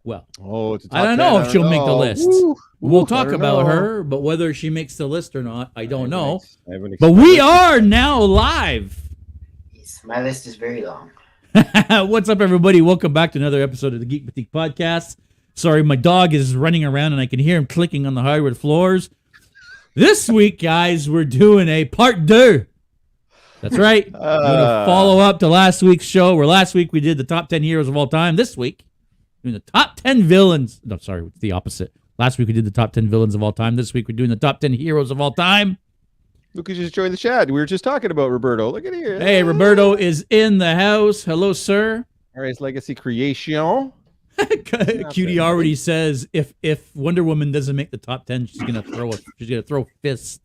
Well, it's a I top don't 10. know I if don't she'll make the know. list. Woo, We'll I talk don't about know. her, but whether she makes the list or not, I don't know. I haven't But we I are now live. Yes, my list is very long. What's up, everybody? Welcome back to another episode of the Geek Boutique podcast. Sorry, my dog is running around and I can hear him clicking on the hardwood floors. This week, guys, we're doing a part two. That's right. Doing a follow-up to last week's show, where last week we did the top 10 heroes of all time. This week, doing the top 10 villains. No, sorry, it's the opposite. Last week we did the top 10 villains of all time. This week we're doing the top 10 heroes of all time. Look who just joined the chat. We were just talking about Roberto. Look at here. Hey, Roberto is in the house. Hello, sir. All legacy creation. Cutie already says if Wonder Woman doesn't make the top 10, she's gonna throw fists.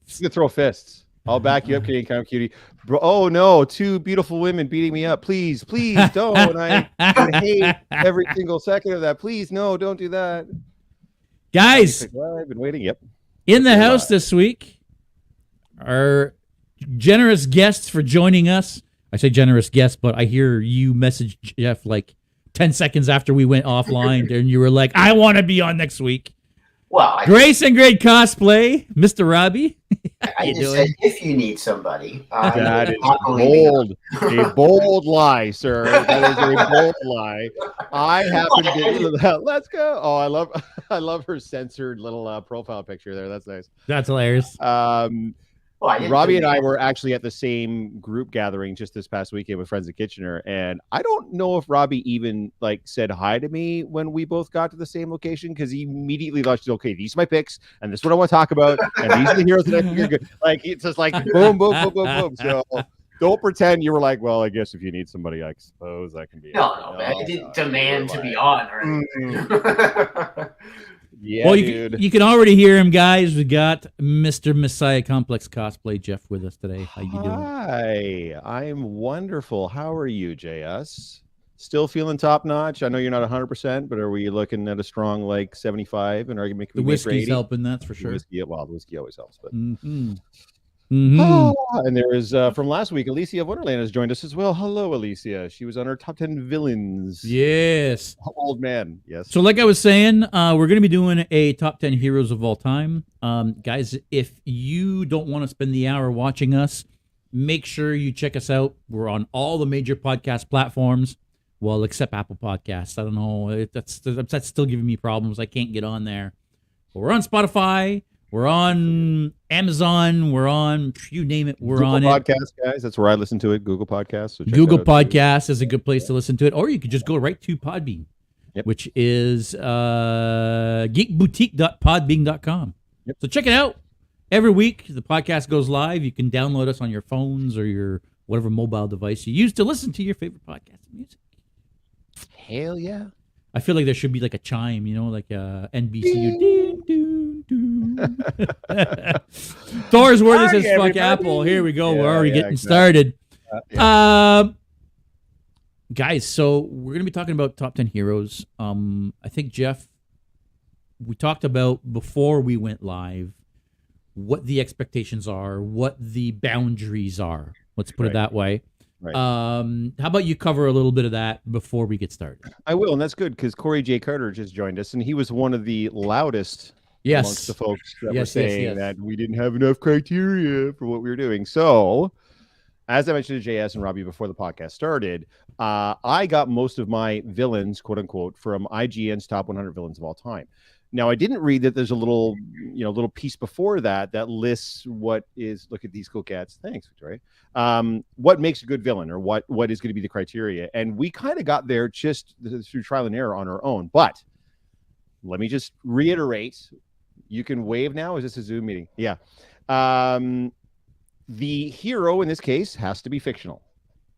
She's gonna throw fists. I'll back you up, Cutie. Bro, oh no, two beautiful women beating me up. Please don't. I would hate every single second of that. Please, no, don't do that. Guys, I've been waiting. Yep. In the house this week, our generous guests for joining us. I say generous guest, but I hear you message Jeff like 10 seconds after we went offline, and you were like, I want to be on next week. Well, Grace and Great Cosplay, Mr. Robbie. I just said if you need somebody. That is bold. A bold lie, sir. That is a bold lie. I happen to let's go. Oh, I love her censored little profile picture there. That's nice. That's hilarious. Robbie and I were actually at the same group gathering just this past weekend with friends at Kitchener, and I don't know if Robbie even said hi to me when we both got to the same location, because he immediately thought, okay, these are my picks, and this is what I want to talk about, and these are the heroes that I think are good. It's just like boom, boom, boom, boom, boom. So don't pretend you were like, well, I guess if you need somebody, I suppose I can be. No, man, I didn't demand to be on, right? Mm-hmm. Yeah, well, dude. You can already hear him, guys. We got Mr. Messiah Complex Cosplay Jeff with us today. How you doing? Hi, I'm wonderful. How are you, JS? Still feeling top notch? I know you're not 100%, but are we looking at a strong 75? And are you making the whiskey's helping? That's for sure. The whiskey always helps, but. Mm-hmm. And there is from last week, Alicia of Wonderland has joined us as well. Hello, Alicia. She was on our top 10 villains. Yes. Old man. Yes. So like I was saying, we're going to be doing a top 10 heroes of all time. Guys, if you don't want to spend the hour watching us, make sure you check us out. We're on all the major podcast platforms. Well, except Apple Podcasts. I don't know. That's still giving me problems. I can't get on there. But we're on Spotify. We're on Amazon. We're on, you name it, we're Google on Podcasts, it. Guys. That's where I listen to it, Google Podcasts. So Google Podcasts is a good place to listen to it. Or you could just go right to Podbean, which is geekboutique.podbean.com. Yep. So check it out. Every week, the podcast goes live. You can download us on your phones or your whatever mobile device you use to listen to your favorite podcast music. Hell yeah. I feel like there should be like a chime, like NBCU. Ding, ding, ding. Thor's word says fuck everybody. Apple. Here we go. We're already getting started. Guys, so we're going to be talking about top 10 heroes. I think, Jeff, we talked about before we went live what the expectations are, what the boundaries are. Let's put it that way. Right. How about you cover a little bit of that before we get started? I will, and that's good because Corey J. Carter just joined us, and he was one of the loudest amongst the folks that were saying that we didn't have enough criteria for what we were doing. So, as I mentioned to JS and Robbie before the podcast started, I got most of my villains, quote unquote, from IGN's top 100 villains of all time. Now, I didn't read that there's a little piece before that lists what is, look at these cool cats. Thanks, Victoria. What makes a good villain, or what is going to be the criteria. And we kind of got there just through trial and error on our own. But let me just reiterate. You can wave now. Is this a Zoom meeting? Yeah. The hero in this case has to be fictional.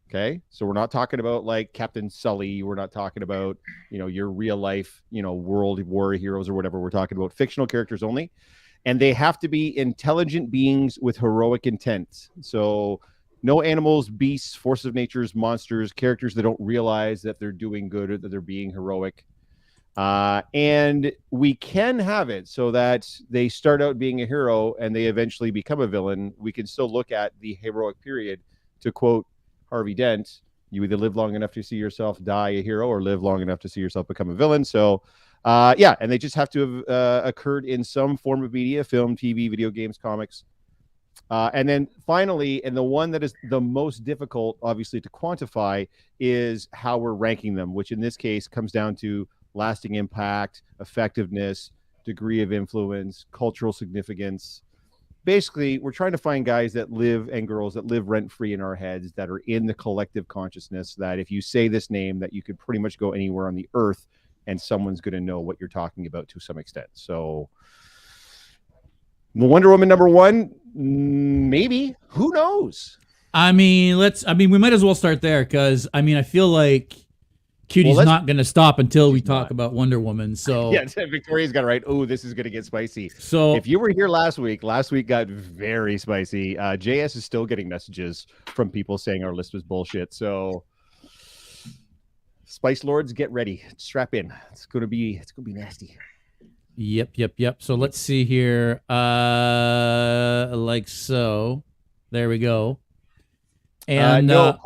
Okay, so we're not talking about Captain Sully. We're not talking about, your real life, World War heroes or whatever. We're talking about fictional characters only. And they have to be intelligent beings with heroic intent. So no animals, beasts, forces of nature, monsters, characters that don't realize that they're doing good or that they're being heroic. And we can have it so that they start out being a hero and they eventually become a villain. We can still look at the heroic period to quote Harvey Dent, you either live long enough to see yourself die a hero or live long enough to see yourself become a villain. So And they just have to have occurred in some form of media: film, TV, video games, comics. And then finally, and the one that is the most difficult, obviously, to quantify is how we're ranking them, which in this case comes down to lasting impact, effectiveness, degree of influence, cultural significance. Basically, we're trying to find guys that live and girls that live rent-free in our heads, that are in the collective consciousness, that if you say this name, that you could pretty much go anywhere on the earth and someone's going to know what you're talking about to some extent. So Wonder Woman #1, maybe. Who knows? I mean, we might as well start there because I feel like Cutie's not going to stop until we talk about Wonder Woman. So yeah, Victoria's got it right. Oh, this is going to get spicy. So if you were here last week got very spicy. JS is still getting messages from people saying our list was bullshit. So Spice Lords, get ready. Strap in. It's gonna be nasty. Yep. So let's see here. Like so. There we go. And no,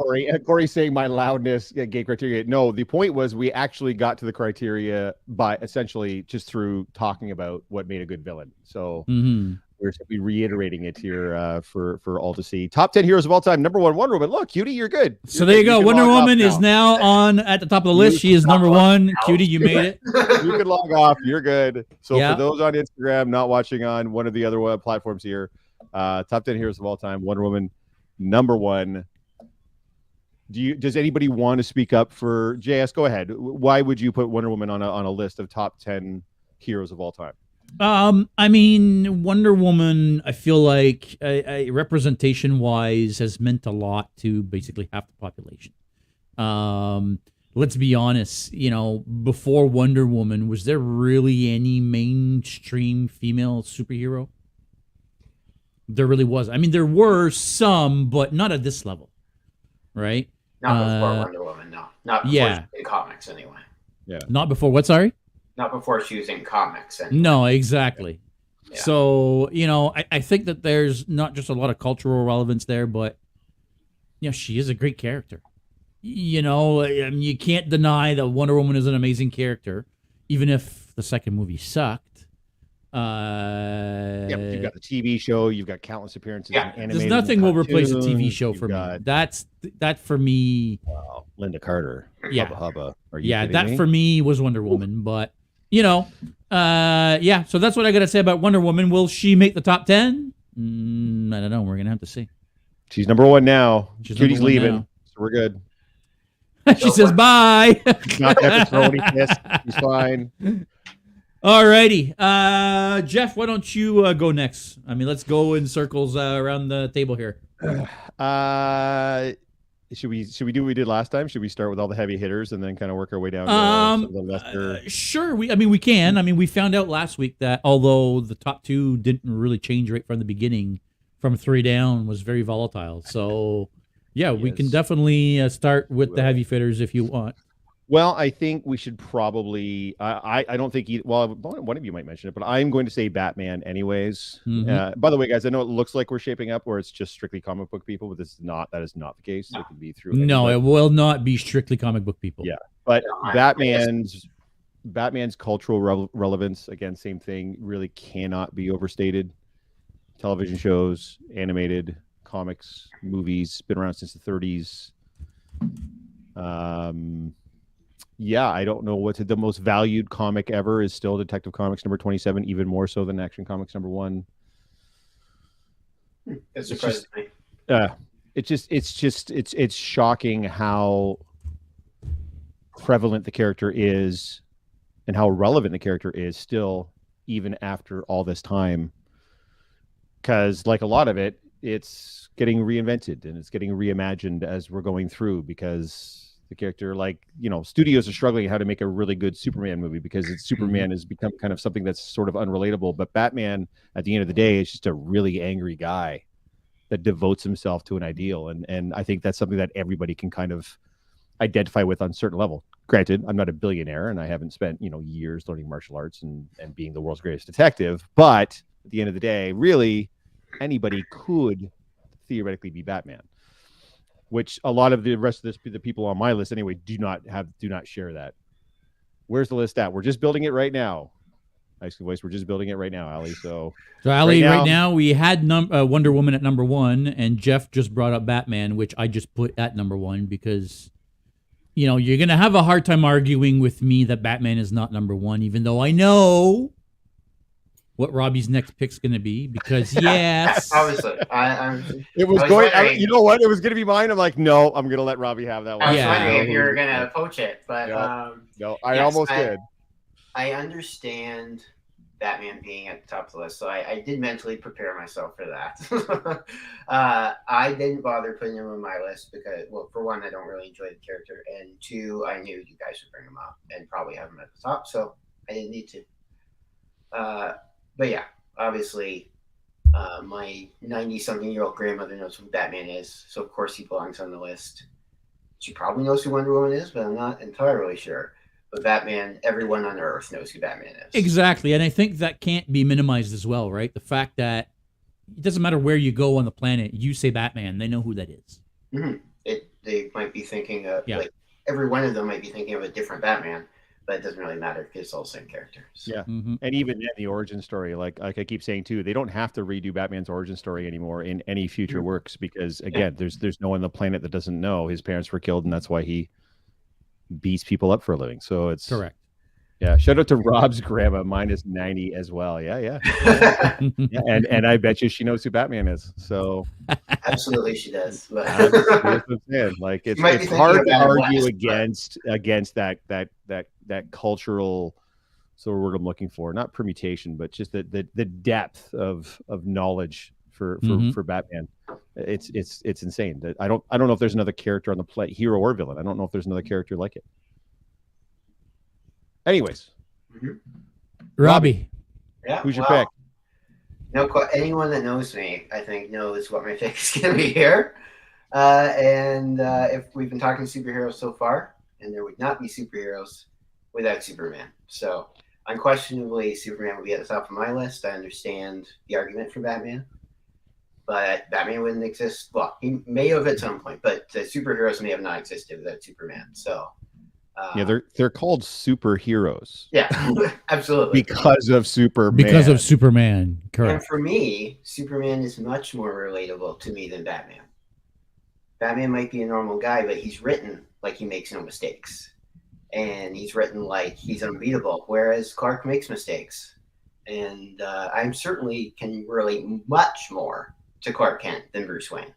Corey's saying my loudness gay criteria. No, the point was we actually got to the criteria by essentially just through talking about what made a good villain. So we're simply reiterating it here for all to see. Top 10 heroes of all time. #1, Wonder Woman. Look, Cutie, you're good. So there you go. Wonder Woman is now on at the top of the list. She is #1. Cutie, you made it. You can log off. You're good. So for those on Instagram, not watching on one of the other web platforms here, top 10 heroes of all time. Wonder Woman, #1. Does anybody want to speak up for JS? Go ahead. Why would you put Wonder Woman on a list of top 10 heroes of all time? Wonder Woman, I feel like representation wise has meant a lot to basically half the population. Let's be honest, before Wonder Woman, was there really any mainstream female superhero? There really was. There were some, but not at this level, right? Not before Wonder Woman, no. Not before she was in comics, anyway. Yeah. Not before what, sorry? Not before she was in comics. Anyway. No, exactly. Yeah. So, I think that there's not just a lot of cultural relevance there, but, she is a great character. You can't deny that Wonder Woman is an amazing character, even if the second movie sucked. But you've got the TV show, you've got countless appearances in animated. There's nothing will replace a TV show for me. That for me. Wow, Linda Carter. Yeah, hubba. Are you kidding that me? for me was Wonder Woman, but so that's what I gotta say about Wonder Woman. Will she make the top 10? I don't know. We're gonna have to see. She's #1 now. Cutie's leaving, so we're good. She says bye. Not that to throw any kiss. She's fine. Alrighty, Jeff, why don't you go next? Let's go in circles around the table here. Should we do what we did last time? Should we start with all the heavy hitters and then kind of work our way down to the lesser? Sure. We can. We found out last week that although the top 2 didn't really change right from the beginning, from 3 down was very volatile. So we can definitely start with the heavy hitters if you want. Well, I think we should probably. I don't think. One of you might mention it, but I'm going to say Batman anyways. By the way, guys, I know it looks like we're shaping up where it's just strictly comic book people, but this is not. That is not the case. It can be through. No, it will not be strictly comic book people. Yeah, but Batman's cultural relevance, again, same thing, really cannot be overstated. Television shows, animated, comics, movies, been around since the 30s. I don't know what's the most valued comic ever is still Detective Comics #27, even more so than Action Comics #1. It surprises me. It's shocking how prevalent the character is and how relevant the character is still, even after all this time. Because like a lot of it, it's getting reinvented and it's getting reimagined as we're going through, because the character, studios are struggling how to make a really good Superman movie because Superman has become kind of something that's sort of unrelatable. But Batman, at the end of the day, is just a really angry guy that devotes himself to an ideal. And I think that's something that everybody can kind of identify with on a certain level. Granted, I'm not a billionaire and I haven't spent, years learning martial arts and being the world's greatest detective. But at the end of the day, really, anybody could theoretically be Batman. Which a lot of the rest of the people on my list anyway do not share that Where's the list at? We're just building it right now. High School Voice, we're just building it right now, Ali. So Ali, right now we had Wonder Woman at number 1, and Jeff just brought up Batman, which I just put at number 1 because, you know, you're going to have a hard time arguing with me that Batman is not number 1, even though I know what Robbie's next pick's going to be, because yes. Obviously. It was going, you know what? It was going to be mine. I'm like, no, I'm going to let Robbie have that one. I was wondering if you were going to poach it, but no, I almost did. I understand Batman being at the top of the list, so I did mentally prepare myself for that. I didn't bother putting him on my list because, well, for one, I don't really enjoy the character, and 2, I knew you guys would bring him up and probably have him at the top, so I didn't need to. But yeah, obviously, my 90-something-year-old grandmother knows who Batman is, so of course he belongs on the list. She probably knows who Wonder Woman is, but I'm not entirely sure. But Batman, everyone on Earth knows who Batman is. Exactly, and I think that can't be minimized as well, right? The fact that it doesn't matter where you go on the planet, you say Batman, they know who that is. Mm-hmm. They might be thinking of, like, every one of them might be thinking of a different Batman, but it doesn't really matter because it's all the same characters. Yeah, and even in the origin story, like I keep saying too, they don't have to redo Batman's origin story anymore in any future works because, again, there's no one on the planet that doesn't know his parents were killed, and that's why he beats people up for a living. So it's correct. Yeah, shout out to Rob's grandma, minus 90 as well. Yeah. And I bet you she knows who Batman is. So absolutely she does. But that's what I'm saying. Like it's hard to argue against that cultural sort of word I'm looking for, not permutation, but just the depth of knowledge for Batman. It's insane. I don't know if there's another character on the planet, hero or villain. I don't know if there's another character like it. Anyways, Robbie, who's your pick? No, anyone that knows me, I think, knows what my pick is going to be here. And if we've been talking superheroes so far, and there would not be superheroes without Superman. So unquestionably, Superman would be at the top of my list. I understand the argument for Batman. But Batman wouldn't exist. Well, he may have at some point, but the superheroes may have not existed without Superman. So, they're called superheroes. Yeah, absolutely. Because of Superman. Because of Superman, correct. And for me, Superman is much more relatable to me than Batman. Batman might be a normal guy, but he's written like he makes no mistakes, and he's written like he's unbeatable. Whereas Clark makes mistakes, and I certainly can relate much more to Clark Kent than Bruce Wayne.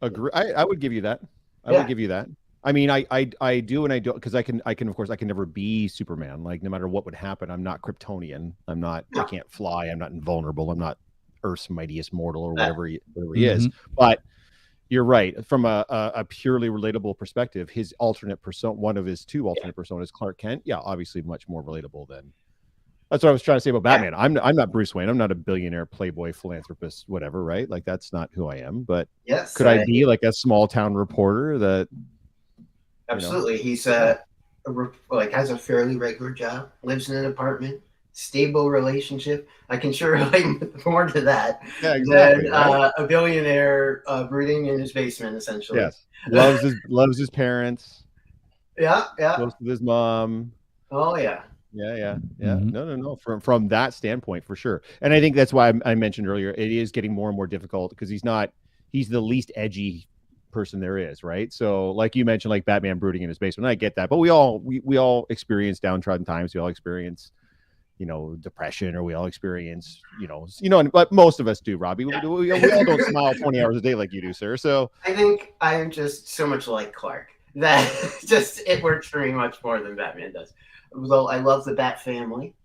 Agree. I would give you that. I would give you that. I mean, I do and I don't, because I can of course I can never be Superman. Like no matter what would happen, I'm not Kryptonian. I'm not. I can't fly. I'm not invulnerable. I'm not Earth's mightiest mortal or whatever he is. But you're right. From a purely relatable perspective, his alternate persona, one of his 2 alternate personas, Clark Kent. Yeah, obviously much more relatable than. That's what I was trying to say about Batman. I'm not Bruce Wayne. I'm not a billionaire, playboy, philanthropist, whatever, right? Like that's not who I am. But could I be like a small town reporter that? Absolutely, he's has a fairly regular job, lives in an apartment, stable relationship. I can sure relate more to that than a billionaire brooding in his basement, essentially. Yes, loves his parents. Yeah. Close to his mom. Oh yeah. Yeah. No. From that standpoint, for sure. And I think that's why I mentioned earlier, it is getting more and more difficult because he's the least edgy person there is, right? So like you mentioned, like Batman brooding in his basement. I get that, but we all experience downtrodden times. We all experience, depression, or we all experience, but most of us do, Robbie. We all don't smile 20 hours a day like you do, sir. So I think I am just so much like Clark that it works for me much more than Batman does. Although I love the Bat family,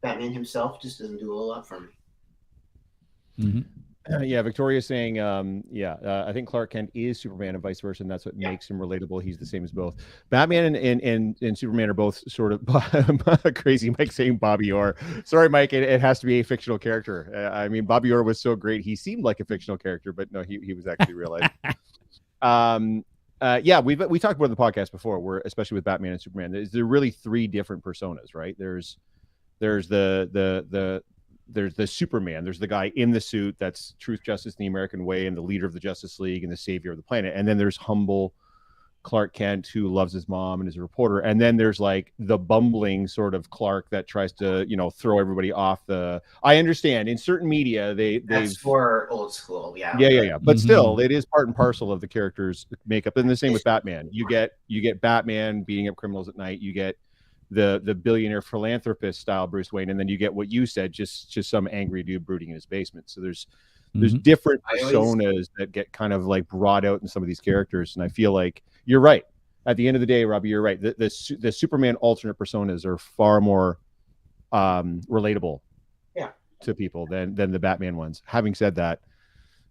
Batman himself just doesn't do a lot for me. Victoria's saying, I think Clark Kent is Superman and vice versa, and that's what makes him relatable. He's the same as both. Batman and Superman are both sort of crazy. Mike saying Bobby Orr. Sorry, Mike, it has to be a fictional character. I mean, Bobby Orr was so great. He seemed like a fictional character, but no, he was actually real life. We talked about it in the podcast before, where especially with Batman and Superman, there are really 3 different personas, right? There's the Superman, there's the guy in the suit that's truth, justice, and the American way, and the leader of the Justice League and the savior of the planet. And then there's humble, Clark Kent who loves his mom and is a reporter, and then there's like the bumbling sort of Clark that tries to, you know, throw everybody off the. I understand in certain media that's for old school, yeah. But still, it is part and parcel of the character's makeup. And the same with Batman. You get Batman beating up criminals at night. You get the billionaire philanthropist style Bruce Wayne, and then you get what you said, just some angry dude brooding in his basement. So there's different personas that get kind of like brought out in some of these characters, and I feel like you're right. At the end of the day, Robbie, you're right. The Superman alternate personas are far more relatable to people than the Batman ones. Having said that,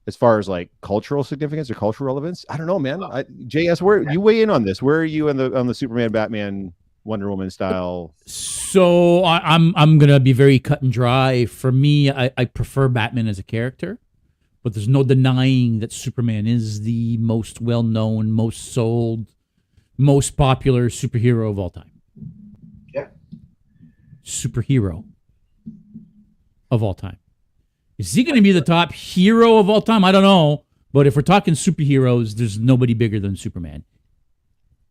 as far as like cultural significance or cultural relevance, I don't know, man. JS, where you weigh in on this? Where are you on the Superman, Batman, Wonder Woman style? So I'm gonna be very cut and dry. For me, I prefer Batman as a character, but there's no denying that Superman is the most well-known, most sold, most popular superhero of all time. Yeah. Superhero of all time. Is he going to be the top hero of all time? I don't know. But if we're talking superheroes, there's nobody bigger than Superman.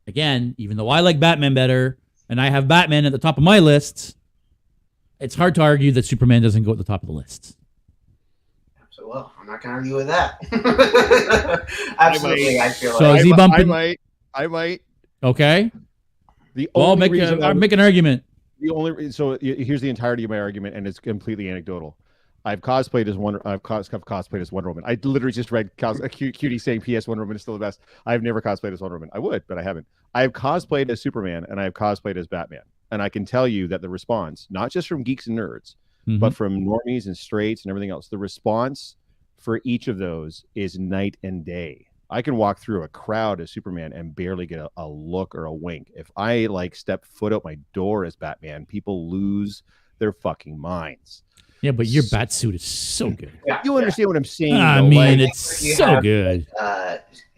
Again, even though I like Batman better, and I have Batman at the top of my lists, it's hard to argue that Superman doesn't go at the top of the lists. So, well, I'm not going to argue with that. Absolutely, I feel so like. Is he bumping? I might. Okay. I'll make an argument. Here's the entirety of my argument, and it's completely anecdotal. I've cosplayed as Wonder Woman. I literally just read a cutie saying, "P.S. Wonder Woman is still the best." I've never cosplayed as Wonder Woman. I would, but I haven't. I have cosplayed as Superman, and I have cosplayed as Batman. And I can tell you that the response, not just from geeks and nerds, but from normies and straights and everything else, the response for each of those is night and day. I can walk through a crowd as Superman and barely get a look or a wink. If I like step foot out my door as Batman, people lose their fucking minds. Yeah, but your bat suit is so good. Yeah, you understand what I'm saying? I mean, it's so good.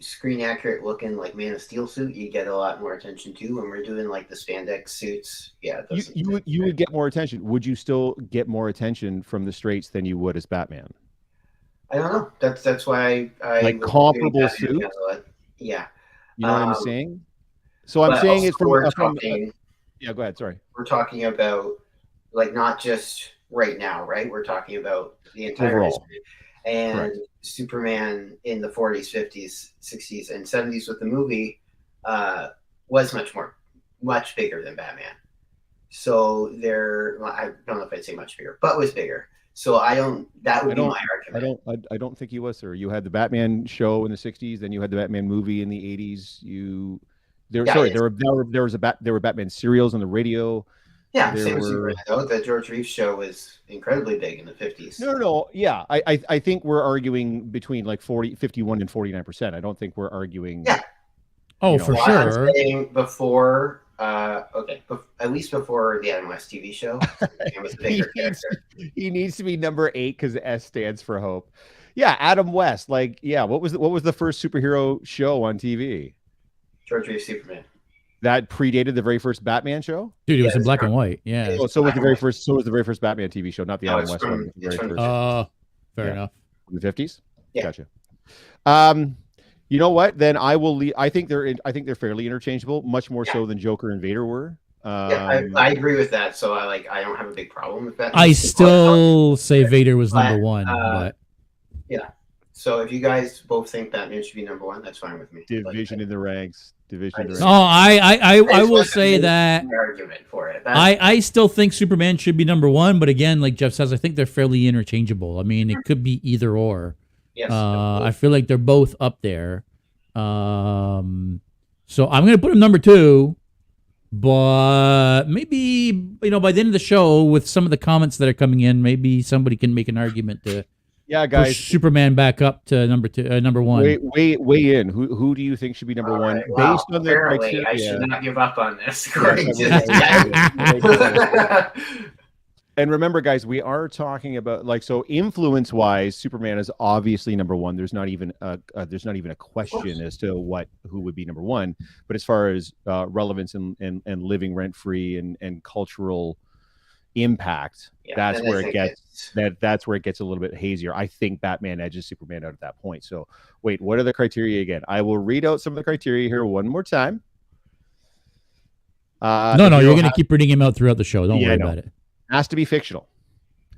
Screen accurate looking like Man of Steel suit, you get a lot more attention too. When we're doing like the spandex suits, yeah, you would get more attention. Would you still get more attention from the straights than you would as Batman? I don't know. That's why I like comparable suits. Yeah, you know what I'm saying. So I'm saying it's from yeah. Go ahead. Sorry. We're talking about like not just right now, right? We're talking about the entire history. And correct. Superman in the 40s, 50s, 60s, and 70s with the movie was much bigger than Batman. So I don't know if I'd say much bigger, but was bigger. So that would be my argument. I don't think he was, sir. You had the Batman show in the 60s, then you had the Batman movie in the 80s. There were Batman serials on the radio. Yeah, same as Superman, though. The George Reeves show was incredibly big in the 50s. No. Yeah, I think we're arguing between like 51 and 49%. I don't think we're arguing. Yeah. For sure. I'm saying before, at least before the Adam West TV show, it was a bigger character. He needs to be number 8 because S stands for hope. Yeah, Adam West. Like, yeah, what was the first superhero show on TV? George Reeves Superman. That predated the very first Batman show? Dude, it was in black and white. Yeah. So was the very first Batman TV show, not the Adam West one. Fair enough. In the 50s? Yeah. Gotcha. You know what? Then I will leave. I think they're fairly interchangeable, much more so than Joker and Vader were. I agree with that. So I don't have a big problem with that. I still say Vader was number one, but yeah. So if you guys both think Batman should be number 1, that's fine with me. Division in the ranks. No, I will say that argument for it. I still think Superman should be number 1, but again, like Jeff says, I think they're fairly interchangeable. I mean, it could be either or. Yes, I feel like they're both up there. So I'm going to put him number 2, but maybe by the end of the show, with some of the comments that are coming in, maybe somebody can make an argument to. Yeah, guys. Push Superman back up to number 1. Weigh in. Who do you think should be number 1 based on the criteria? I should not give up on this. According to And remember, guys, we are talking about influence-wise, Superman is obviously number 1. There's not even a question as to who would be number 1. But as far as relevance and living rent-free and cultural impact, that's where it gets that's where it gets a little bit hazier. I think Batman edges Superman out at that point. So wait, what are the criteria again? I will read out some of the criteria here one more time. No, you're going to keep reading him out throughout the show. Don't worry about it. Has to be fictional.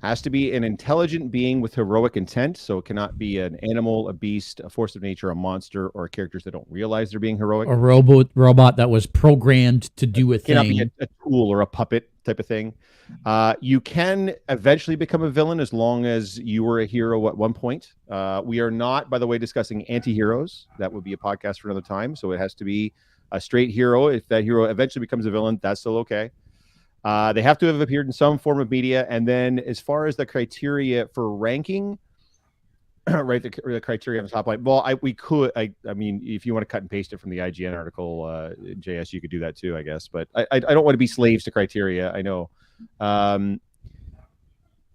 Has to be an intelligent being with heroic intent. So it cannot be an animal, a beast, a force of nature, a monster, or characters that don't realize they're being heroic. A robot that was programmed to do a thing. Cannot be a tool or a puppet type of thing. You can eventually become a villain as long as you were a hero at one point. We are not, by the way, discussing anti-heroes. That would be a podcast for another time. So it has to be a straight hero. If that hero eventually becomes a villain, that's still okay. They have to have appeared in some form of media. And then as far as the criteria for ranking, right, the criteria on the top line, well, I mean, if you want to cut and paste it from the IGN article, JS, you could do that too, I guess. But I don't want to be slaves to criteria. I know.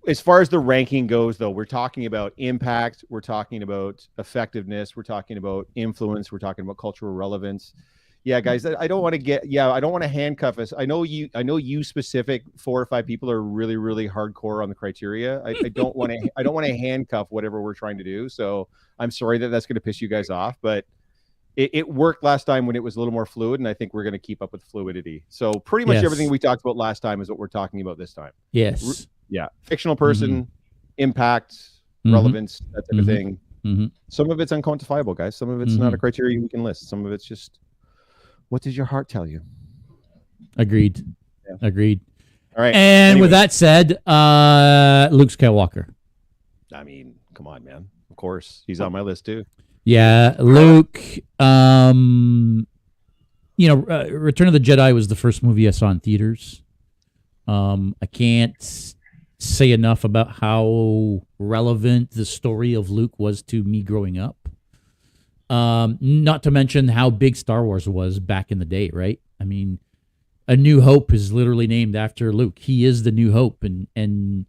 As far as the ranking goes, though, we're talking about impact. We're talking about effectiveness. We're talking about influence. We're talking about cultural relevance. Yeah, guys, I don't want to handcuff us. I know you specific 4 or 5 people are really, really hardcore on the criteria. I don't want to handcuff whatever we're trying to do. So I'm sorry that's going to piss you guys off, but it worked last time when it was a little more fluid, and I think we're going to keep up with fluidity. So pretty much everything we talked about last time is what we're talking about this time. Yes. Yeah. Fictional person, impact, relevance, that type of thing. Some of it's unquantifiable, guys. Some of it's not a criteria we can list. Some of it's just, what does your heart tell you? Agreed. Yeah. Agreed. All right. And with that said, Luke Skywalker. I mean, come on, man. Of course. He's on my list too. Yeah. Luke, Return of the Jedi was the first movie I saw in theaters. I can't say enough about how relevant the story of Luke was to me growing up. Not to mention how big Star Wars was back in the day, right? I mean, A New Hope is literally named after Luke. He is the New Hope. And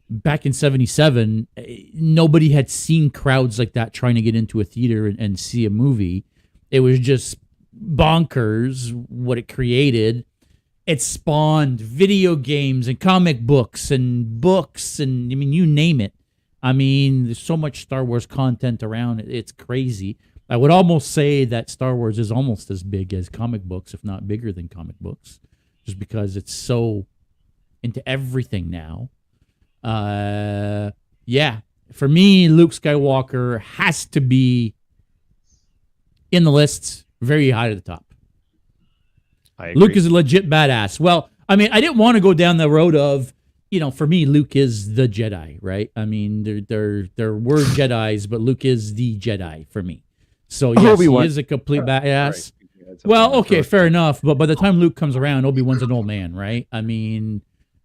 back in 77, nobody had seen crowds like that trying to get into a theater and see a movie. It was just bonkers what it created. It spawned video games and comic books and I mean, you name it. I mean, there's so much Star Wars content around. It's crazy. I would almost say that Star Wars is almost as big as comic books, if not bigger than comic books, just because it's so into everything now. Yeah. For me, Luke Skywalker has to be in the list, very high to the top. I agree. Luke is a legit badass. Well, I mean, I didn't want to go down the road of, for me, Luke is the Jedi, right? I mean, there were Jedis, but Luke is the Jedi for me. So, yes, Obi-Wan. He is a complete badass. Right. Well, okay, fair enough. But by the time Luke comes around, Obi-Wan's an old man, right? I mean...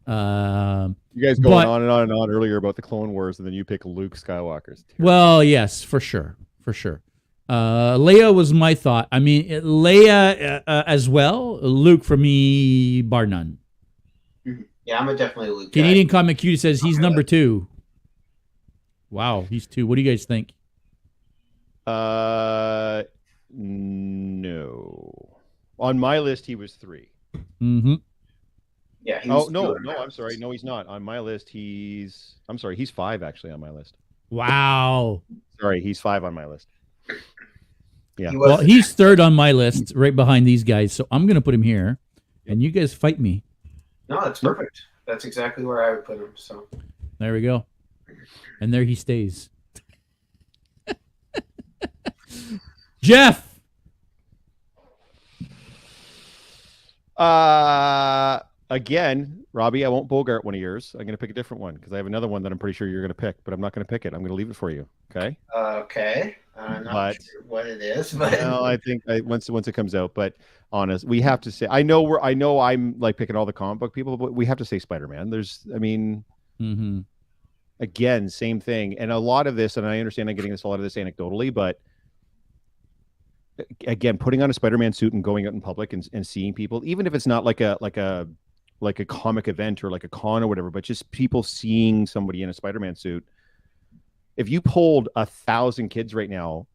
you guys going on and on and on earlier about the Clone Wars, and then you pick Luke Skywalker. Well, yes, for sure. Leia was my thought. I mean, Leia as well. Luke for me, bar none. Yeah, I'm definitely Luke. Canadian Comic Cutie says he's number 2. Wow, he's 2. What do you guys think? No. On my list, he was 3. Mm-hmm. Yeah. No, I'm sorry. No, he's not. On my list, he's 5 actually on my list. Wow. Sorry, he's 5 on my list. Yeah. Well, he's 3rd on my list, right behind these guys. So I'm going to put him here, and you guys fight me. No, that's perfect. That's exactly where I would put him. So there we go. And there he stays. Jeff. Again, Robbie, I won't bogart one of yours. I'm going to pick a different one because I have another one that I'm pretty sure you're going to pick, but I'm not going to pick it. I'm going to leave it for you. Okay. Okay. I'm not sure what it is, but no, I think once it comes out. But honest, we have to say. I know I'm like picking all the comic book people, but we have to say Spider-Man. Again, same thing, and a lot of this, and I understand I'm getting a lot of this anecdotally, but again, putting on a Spider-Man suit and going out in public and seeing people, even if it's not like a comic event or like a con or whatever, but just people seeing somebody in a Spider-Man suit. If you polled 1,000 kids right now,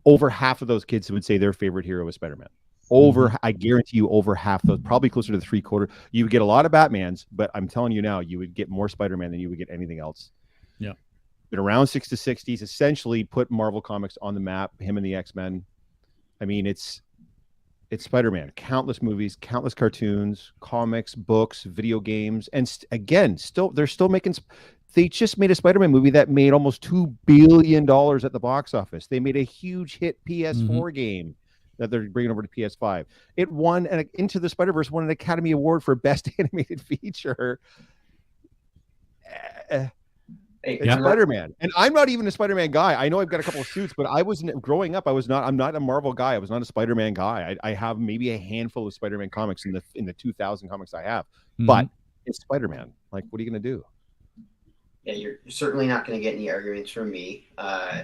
over half of those kids would say their favorite hero is Spider-Man. I guarantee you over half those, probably closer to 3/4. You would get a lot of Batmans, but I'm telling you now, you would get more Spider-Man than you would get anything else. Yeah. Been around 6 to 60s, essentially put Marvel Comics on the map, him and the X-Men. I mean, it's Spider-Man. Countless movies, countless cartoons, comics, books, video games, and they're still making. They just made a Spider-Man movie that made almost $2 billion at the box office. They made a huge hit PS4 game that they're bringing over to PS5. It won Into the Spider-Verse won an Academy Award for Best Animated Feature. It's Spider-Man, and I'm not even a Spider-Man guy. I know I've got a couple of suits, but I wasn't growing up. I'm not a Marvel guy. I was not a Spider-Man guy. I have maybe a handful of Spider-Man comics in the 2000 comics I have, but it's Spider-Man. Like, what are you gonna do? Yeah, you're certainly not going to get any arguments from me.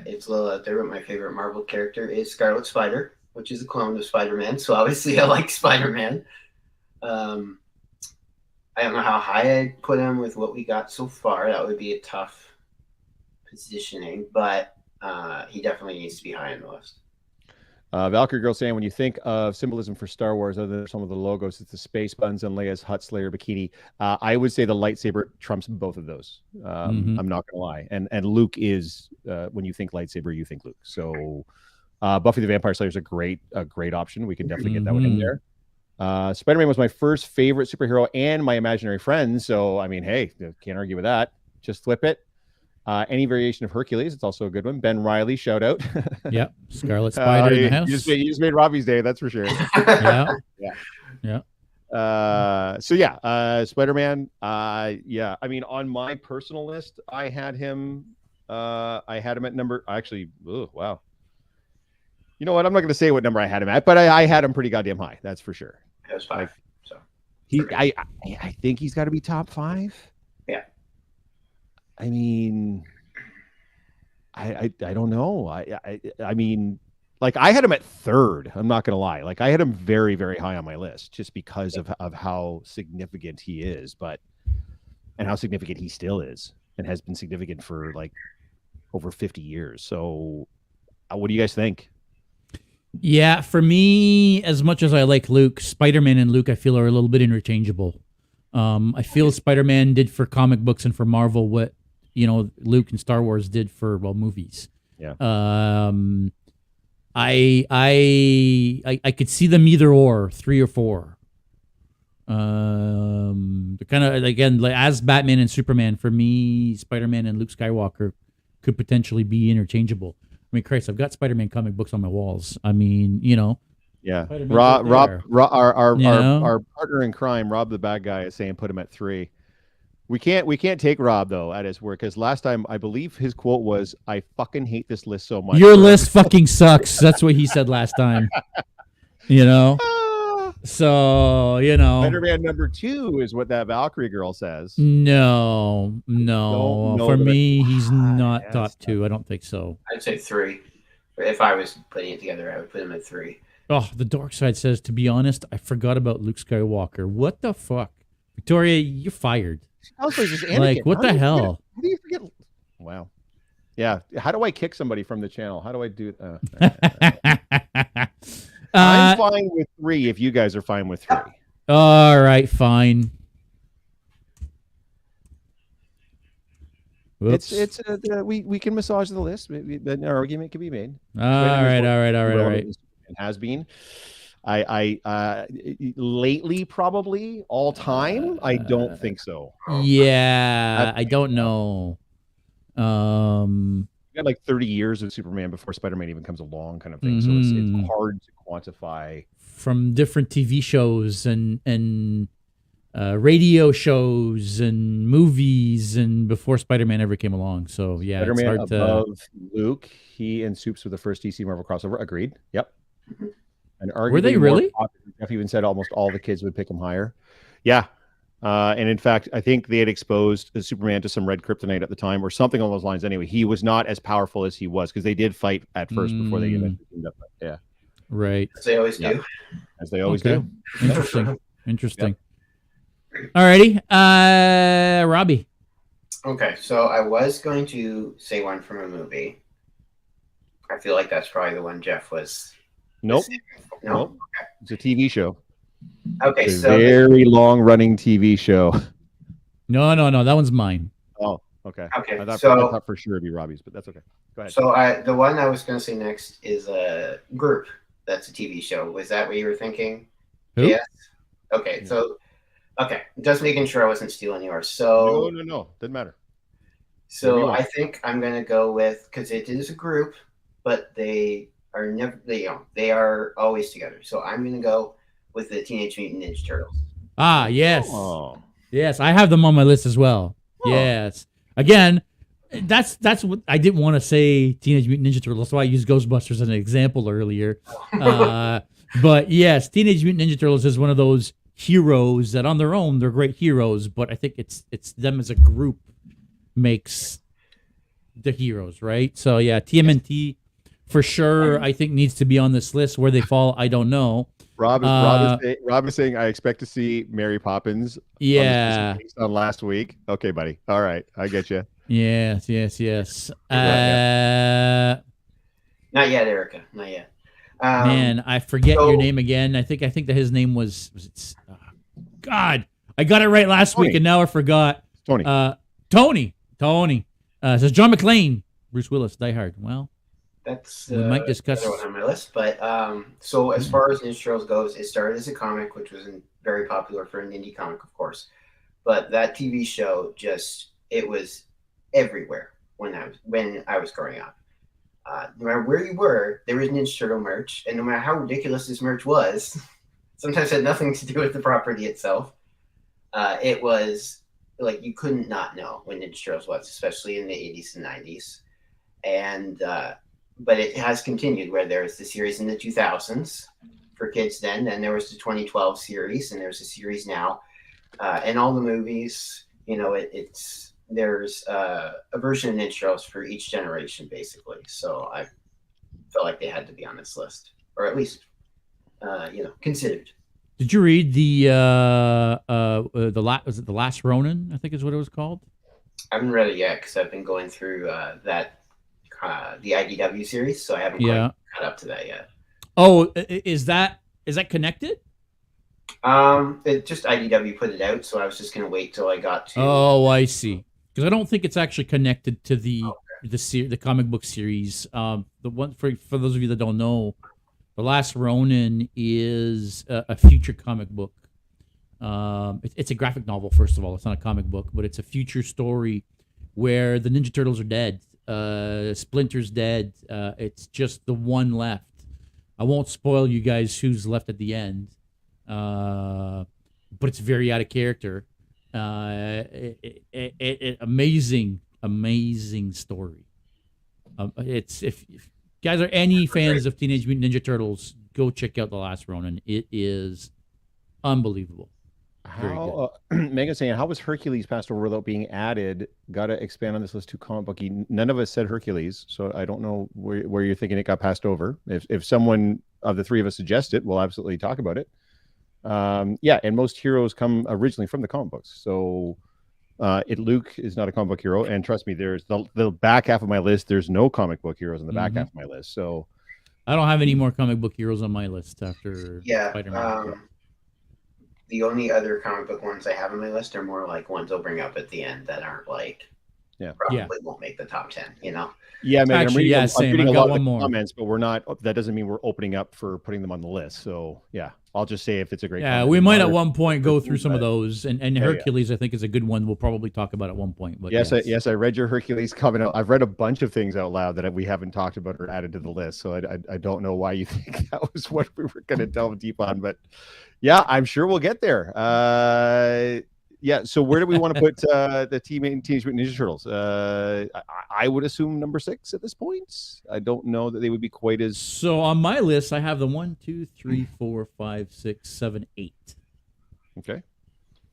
It's a little out there, but my favorite Marvel character is Scarlet Spider, which is a clone of Spider-Man. So obviously, I like Spider-Man. I don't know how high I'd put him with what we got so far. That would be a tough positioning, but he definitely needs to be high on the list. Valkyrie Girl saying, when you think of symbolism for Star Wars, other than some of the logos, it's the space buttons and Leia's Hut Slayer bikini. I would say the lightsaber trumps both of those. I'm not going to lie. And Luke is, when you think lightsaber, you think Luke. So Buffy the Vampire Slayer is a great option. We can definitely get that one in there. Spider-Man was my first favorite superhero and my imaginary friend. So, I mean, hey, can't argue with that. Just flip it. Any variation of Hercules, it's also a good one. Ben Riley, shout out. Yep, Scarlet Spider in the house. You just made Robbie's day, that's for sure. Yeah. Spider-Man. I mean, on my personal list, I had him at number. Actually, wow. You know what? I'm not going to say what number I had him at, but I had him pretty goddamn high. That's for sure. It was 5. So I think he's got to be top 5. Yeah. I mean, I don't know. I mean, like, I had him at 3rd. I'm not gonna lie. Like, I had him very, very high on my list just because of how significant he is, and how significant he still is, and has been significant for like over 50 years. So, what do you guys think? Yeah, for me, as much as I like Luke, Spider-Man and Luke, I feel are a little bit interchangeable. I feel Spider-Man did for comic books and for Marvel what Luke and Star Wars did for movies. Yeah. I could see them either or 3 or 4. They're kind of, again, like, as Batman and Superman, for me, Spider-Man and Luke Skywalker could potentially be interchangeable. I mean, Christ, I've got Spider-Man comic books on my walls. I mean, Yeah, our partner in crime, Rob the bad guy, is saying put him at 3. We can't take Rob though at his word, because last time I believe his quote was, "I fucking hate this list so much." Your list fucking sucks. That's what he said last time. So Spider-Man number 2 is what that Valkyrie girl says. No. For me, he's not top 2. I don't think so. I'd say 3. If I was putting it together, I would put him at 3. Oh, the dark side says, to be honest, I forgot about Luke Skywalker. What the fuck? Victoria, you're fired. Like, what the hell? How do you forget? Wow. Yeah. How do I kick somebody from the channel? How do I do I'm fine with 3 if you guys are fine with 3. All right, fine. Whoops. We can massage the list. An argument can be made. All right. It has been. I lately, probably all time. I don't think so. Yeah, I don't know. We got like 30 years of Superman before Spider-Man even comes along, kind of thing. So it's hard to quantify from different TV shows and radio shows and movies, and before Spider-Man ever came along. So yeah, Spider-Man it's hard above Luke. He and Supes were the first DC Marvel crossover. Agreed. Yep. And were they really? Jeff even said almost all the kids would pick him higher. Yeah. And in fact, I think they had exposed Superman to some red kryptonite at the time, or something along those lines. Anyway, he was not as powerful as he was, because they did fight at first before they even teamed up. Yeah. Right. As they always do. As they always do. Interesting. Yep. Alrighty. Robbie. Okay, so I was going to say one from a movie. I feel like that's probably the one Jeff was Nope. No. Nope. It's a TV show. Okay, it's a so very long-running TV show. No, that one's mine. Oh, okay. Okay, I thought for sure it'd be Robbie's, but that's okay. Go ahead. So the one I was going to say next is a group. That's a TV show. Was that what you were thinking? Who? Yes. Okay, so just making sure I wasn't stealing yours. So no, doesn't matter. So I think I'm going to go with, because it is a group, but they are never, they are always together. So I'm going to go with the Teenage Mutant Ninja Turtles. Ah, yes. Oh. Yes, I have them on my list as well. Oh. Yes. Again, that's what I didn't want to say Teenage Mutant Ninja Turtles. That's why I used Ghostbusters as an example earlier. But yes, Teenage Mutant Ninja Turtles is one of those heroes that on their own, they're great heroes, but I think it's them as a group makes the heroes, right? So yeah, TMNT for sure I think needs to be on this list. Where they fall, I don't know. Rob is saying I expect to see Mary Poppins. Yeah, on last week. Okay, buddy. All right, I get you. Yes. Not yet, Erica. Not yet. Man, I forget your name again. I think that his name was God. I got it right last week, and now I forgot. Tony. Tony. Says John McClane, Bruce Willis, Die Hard. Well, that's we might discuss one on my list. But so as far as Ninja Turtles goes, it started as a comic, which was very popular for an indie comic, of course. But that TV show it was everywhere when I was growing up. No matter where you were, there was Ninja Turtle merch, and no matter how ridiculous this merch was, sometimes it had nothing to do with the property itself. It was like you couldn't not know when Ninja Turtles was, especially in the 80s and 90s. And but it has continued where there's the series in the 2000s for kids then there was the 2012 series, and there's a series now. And all the movies, there's a version of Ninja Turtles for each generation, basically. So I felt like they had to be on this list, or at least, considered. Did you read the was it The Last Ronin? I think is what it was called. I haven't read it yet because I've been going through the IDW series, so I haven't quite caught up to that yet. Oh, is that connected? It just IDW put it out, so I was just gonna wait till I got to. Oh, I see. Because I don't think it's actually connected to the comic book series. The one for those of you that don't know, The Last Ronin is a future comic book. It's a graphic novel, first of all. It's not a comic book, but it's a future story where the Ninja Turtles are dead. Splinter's dead. It's just the one left. I won't spoil you guys who's left at the end, but it's very out of character. Amazing story. If you guys are any fans of Teenage Mutant Ninja Turtles, go check out The Last Ronin. It is unbelievable. How Megan's saying, how was Hercules passed over without being added? Got to expand on this list too comic booky. None of us said Hercules, so I don't know where you're thinking it got passed over. If someone of the three of us suggests it, we'll absolutely talk about it. And most heroes come originally from the comic books. So Luke is not a comic book hero, and trust me, there's the back half of my list. There's no comic book heroes in the back half of my list. So I don't have any more comic book heroes on my list after Spider-Man. The only other comic book ones I have on my list are more like ones I'll bring up at the end that aren't like probably won't make the top 10, Yeah, man. Actually, I'm reading a lot of the more comments, but we're not. That doesn't mean we're opening up for putting them on the list. So yeah, I'll just say if it's a great. Yeah, we might at one point go through some of those, and Hercules I think is a good one. We'll probably talk about at one point. But yes, I read your Hercules comment. I've read a bunch of things out loud that we haven't talked about or added to the list. So I don't know why you think that was what we were going to delve deep on, but yeah, I'm sure we'll get there. So where do we want to put the Teenage Mutant Ninja Turtles? I would assume number 6 at this point. I don't know that they would be quite as. So on my list, I have them 1, 2, 3, 4, 5, 6, 7, 8. Okay.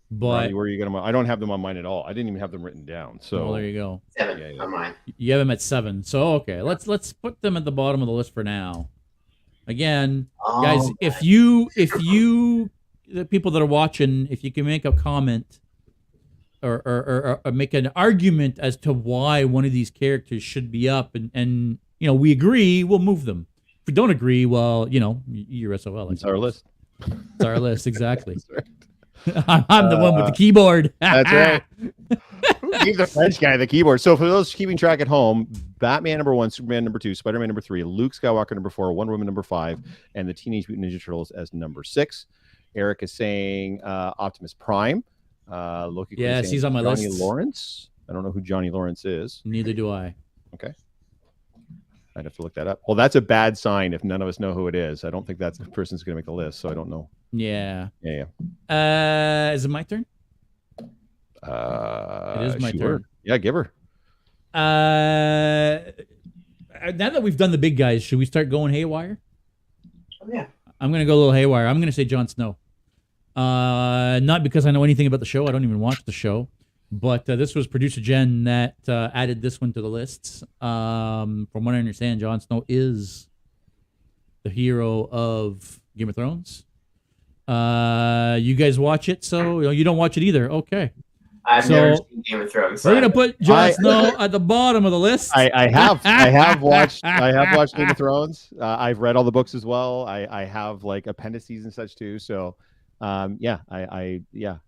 But Ronnie, where are you going to? I don't have them on mine at all. I didn't even have them written down. So there you go. 7 on mine. You have them at 7. So okay, let's put them at the bottom of the list for now. Again, guys, if you the people that are watching, if you can make a comment or make an argument as to why one of these characters should be up, and we agree, we'll move them. we don't agree, well, you're SOL. It's our list. It's our list, exactly. I'm the one with the keyboard. That's right. Who gave the French guy the keyboard? So for those keeping track at home, Batman number 1, Superman number 2, Spider-Man number 3, Luke Skywalker number 4, Wonder Woman number 5, and the Teenage Mutant Ninja Turtles as number 6. Eric is saying Optimus Prime. Loki. Yes, he's on my list. Johnny Lawrence. I don't know who Johnny Lawrence is. Neither do I. Okay. I'd have to look that up. Well, that's a bad sign if none of us know who it is. I don't think that's the person's going to make the list, so I don't know. Yeah. Yeah. Is it my turn? It is my turn. Yeah, give her. Now that we've done the big guys, should we start going haywire? Oh, yeah. I'm going to go a little haywire. I'm going to say Jon Snow. Not because I know anything about the show. I don't even watch the show. But this was producer Jen that added this one to the lists. From what I understand, Jon Snow is the hero of Game of Thrones. You guys watch it, so you don't watch it either. Okay. I've never seen Game of Thrones. We're gonna put Jon Snow at the bottom of the list. I have watched Game of Thrones. I've read all the books as well. I have like appendices and such too. So Jon Snow.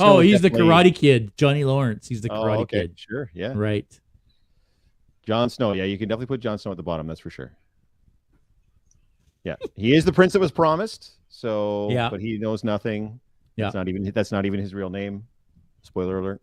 Oh, he's the Karate Kid, Johnny Lawrence. He's the Karate Kid. Sure, yeah. Right. Jon Snow. Yeah, you can definitely put Jon Snow at the bottom. That's for sure. Yeah, he is the prince that was promised. So, yeah, but he knows nothing. Yeah, that's not even his real name. Spoiler alert.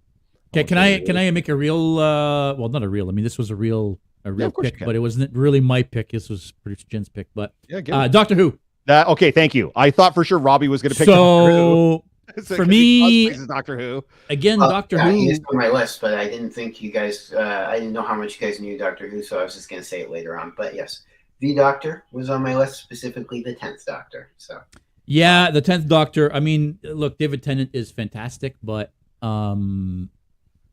Okay, can I make a real? Well, not a real. I mean, this was a real pick, but it wasn't really my pick. This was producer Jen's pick. But Doctor Who. Okay, thank you. I thought for sure Robbie was going to pick Doctor Who. For me, Doctor Who again. Doctor Who. He is on my list, but I didn't think you guys. I didn't know how much you guys knew Doctor Who, so I was just going to say it later on. But yes, the Doctor was on my list, specifically the 10th Doctor. So yeah, the 10th Doctor. I mean, look, David Tennant is fantastic, but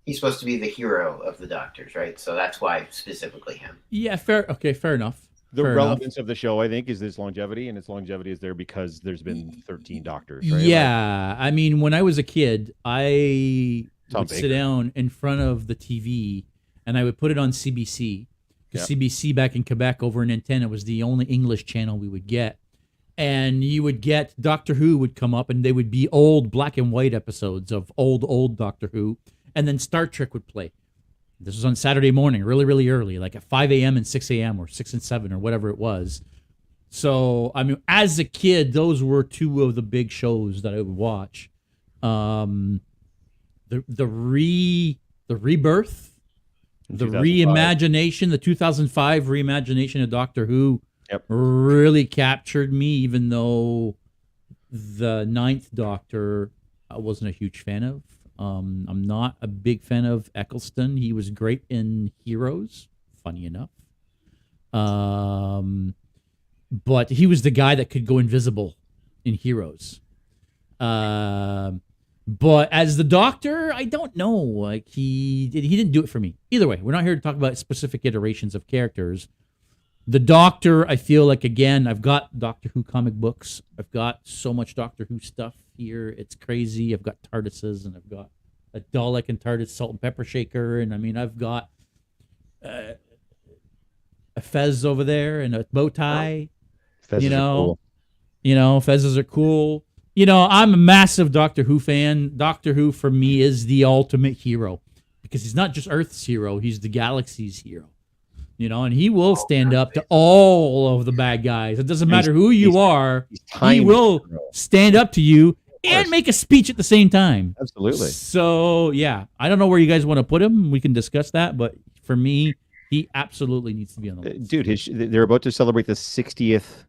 he's supposed to be the hero of the Doctors, right? So that's why specifically him. Yeah, fair. Okay, fair enough. The relevance of the show, I think, is its longevity, and its longevity is there because there's been 13 Doctors, right? Yeah. I mean, when I was a kid, I would sit down in front of the TV, and I would put it on CBC. Because CBC back in Quebec over in Antenna was the only English channel we would get. And you would get Doctor Who would come up, and they would be old black and white episodes of old Doctor Who. And then Star Trek would play. This was on Saturday morning, really, really early, like at 5 a.m. and 6 a.m. or 6 and 7 or whatever it was. So, I mean, as a kid, those were two of the big shows that I would watch. The rebirth, the reimagination, the 2005 reimagination of Doctor Who really captured me, even though the 9th Doctor I wasn't a huge fan of. I'm not a big fan of Eccleston. He was great in Heroes, funny enough. But he was the guy that could go invisible in Heroes. But as the Doctor, I don't know. Like he didn't do it for me. Either way, we're not here to talk about specific iterations of characters. The Doctor, I feel like, again, I've got Doctor Who comic books. I've got so much Doctor Who stuff here. It's crazy. I've got TARDISes, and I've got a Dalek and TARDIS salt and pepper shaker. And I mean, I've got a Fez over there and a bow tie. Fezes are cool. Fezes are cool. I'm a massive Doctor Who fan. Doctor Who, for me, is the ultimate hero because he's not just Earth's hero. He's the galaxy's hero. And he will stand up to all of the bad guys. It doesn't matter who you are. He will stand up to you and make a speech at the same time. Absolutely. So, yeah, I don't know where you guys want to put him. We can discuss that. But for me, he absolutely needs to be on the list. Dude, they're about to celebrate the 60th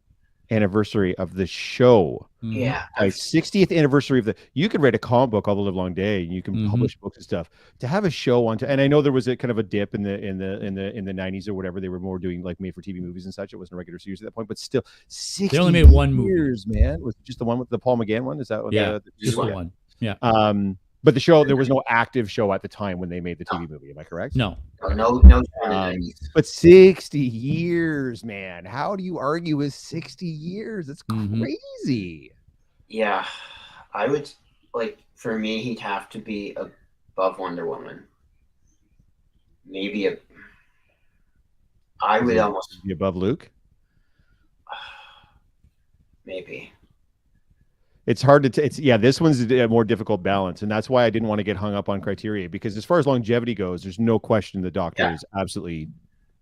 anniversary of the show. Yeah. 60th anniversary of you can write a comic book all the live long day, and you can publish books and stuff. To have a show and I know there was a kind of a dip in the 90s or whatever. They were more doing like made for TV movies and such. It wasn't a regular series at that point, but still 60 they only made one movie. Man. Was it just the one with the Paul McGann one? Is that what just one. Yeah. But the show, there was no active show at the time when they made the TV movie. Am I correct? No. But 60 years, man. How do you argue with 60 years? It's crazy. Yeah. I would, for me, he'd have to be above Wonder Woman. Maybe I would almost be above Luke. maybe. It's hard to. This one's a more difficult balance, and that's why I didn't want to get hung up on criteria, because as far as longevity goes, there's no question the Doctor is absolutely,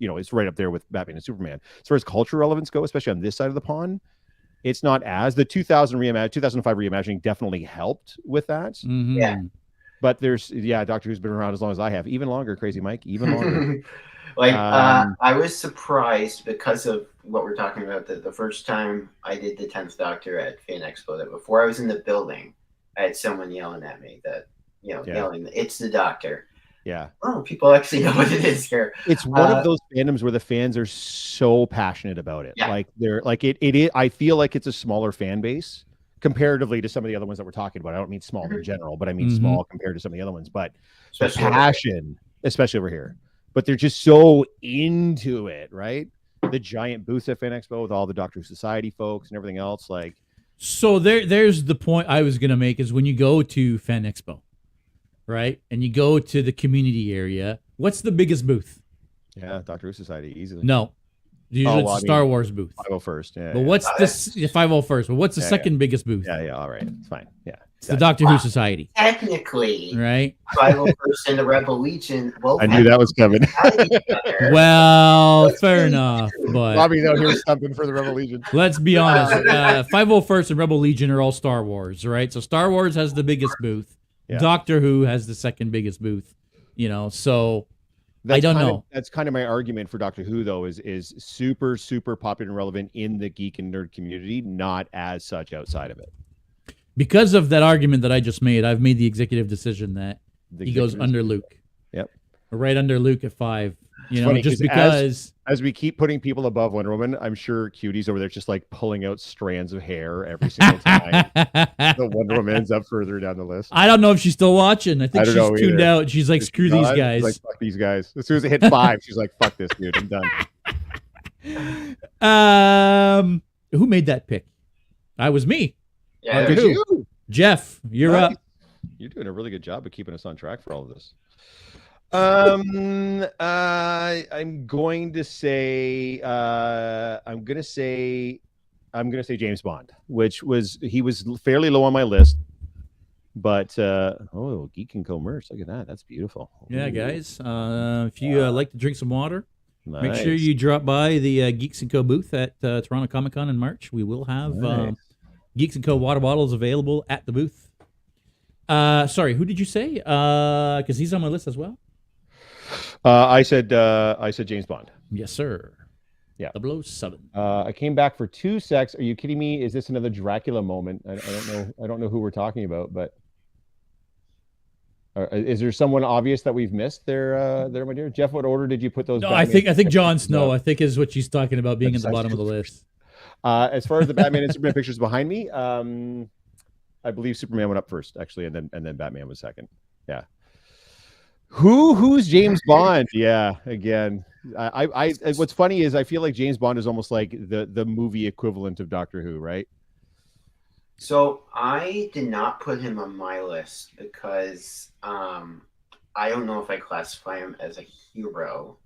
it's right up there with Batman and Superman. As far as cultural relevance go, especially on this side of the pond, it's not as the 2005 reimagining definitely helped with that. Mm-hmm. Yeah. But there's Doctor Who's been around as long as I have, even longer. Crazy Mike, even longer. I was surprised because of what we're talking about. The first time I did the 10th Doctor at Fan Expo, that before I was in the building, I had someone yelling at me that yelling, "It's the Doctor." Yeah. Oh, people actually know what it is here. It's one of those fandoms where the fans are so passionate about it. Yeah. Like they're like it is. I feel like it's a smaller fan base comparatively to some of the other ones that we're talking about. I don't mean small in general, but I mean small compared to some of the other ones. But especially passion, especially over here. But they're just so into it, right? The giant booths at Fan Expo with all the Doctor Who Society folks and everything else. So there's the point I was gonna make, is when you go to Fan Expo, right, and you go to the community area, what's the biggest booth? Yeah, Doctor Who Society, easily. No. Usually it's the Star Wars booth. 501st, yeah. But what's this 501st? But what's the second biggest booth? Yeah, all right. It's fine. Yeah. It's the Doctor Who Society. Technically. Right? 501st and the Rebel Legion. Well, I knew that was coming. Well, fair enough. But Bobby's out here stumping for the Rebel Legion. Let's be honest. 501st and Rebel Legion are all Star Wars, right? So Star Wars has the biggest booth. Yeah. Doctor Who has the second biggest booth. So I don't know. That's kind of my argument for Doctor Who, though, is super, super popular and relevant in the geek and nerd community, not as such outside of it. Because of that argument that I just made, I've made the executive decision that he goes under Luke. Yep. Right under Luke at 5. Just because as we keep putting people above Wonder Woman, I'm sure Cutie's over there just like pulling out strands of hair every single time the Wonder Woman ends up further down the list. I don't know if she's still watching. I think she's tuned out. She's like, screw these guys. She's like, fuck these guys. As soon as it hit 5, she's like, fuck this dude, I'm done. Who made that pick? I was me. Yeah, you. Jeff, you're up. You're doing a really good job of keeping us on track for all of this. I'm going to say James Bond, he was fairly low on my list, but Geek and Co merch, look at that, that's beautiful. Yeah, guys, if you like to drink some water, make sure you drop by the Geeks and Co booth at Toronto Comic Con in March. We will have Geeks and Co water bottles available at the booth. Sorry, who did you say? Because he's on my list as well. I said James Bond. Yes, sir. Yeah. 007. I came back for 2 secs. Are you kidding me? Is this another Dracula moment? I don't know. I don't know who we're talking about, but is there someone obvious that we've missed there, my dear Jeff? What order did you put those? No, I think Jon Snow. I think is what she's talking about being at the bottom of the list. As far as the Batman and Superman pictures behind me, I believe Superman went up first, actually, and then Batman was second. Yeah. Who's James Bond? Yeah, again, I what's funny is I feel like James Bond is almost like the movie equivalent of Doctor Who, right? So I did not put him on my list because I don't know if I classify him as a hero,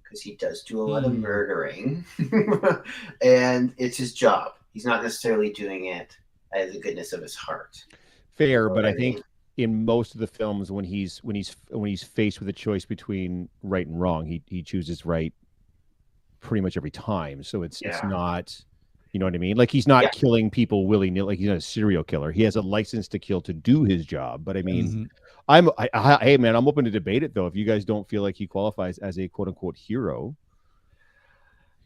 because he does do a lot of murdering, and it's his job. He's not necessarily doing it as the goodness of his heart. Fair, but I think in most of the films, when he's faced with a choice between right and wrong, he chooses right pretty much every time. So it's not, you know what I mean? Like, he's not killing people willy-nilly. Like, he's not a serial killer. He has a license to kill to do his job. But I mean, hey man, I'm open to debate it though. If you guys don't feel like he qualifies as a quote unquote hero.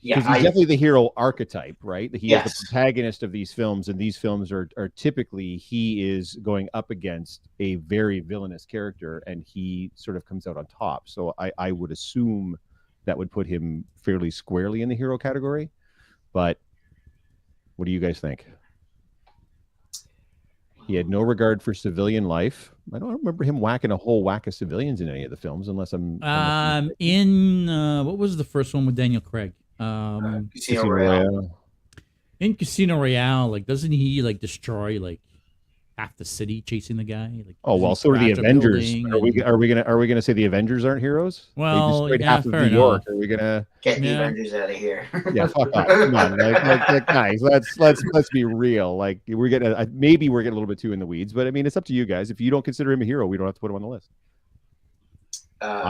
Yeah, he's definitely the hero archetype, right? He is the protagonist of these films, and these films are typically, he is going up against a very villainous character, and he sort of comes out on top. So I would assume that would put him fairly squarely in the hero category. But what do you guys think? He had no regard for civilian life. I don't remember him whacking a whole whack of civilians in any of the films, unless I'm in what was the first one with Daniel Craig? Casino Royale. In Casino Royale, like, doesn't he like destroy like half the city chasing the guy. Like, oh well, so are the Avengers. Are we gonna say the Avengers aren't heroes? Well, they destroyed half of New York. Are we gonna get the Avengers out of here? Yeah, fuck off. Come on, like, guys, let's be real. Like maybe we're getting a little bit too in the weeds, but I mean it's up to you guys. If you don't consider him a hero, we don't have to put him on the list. But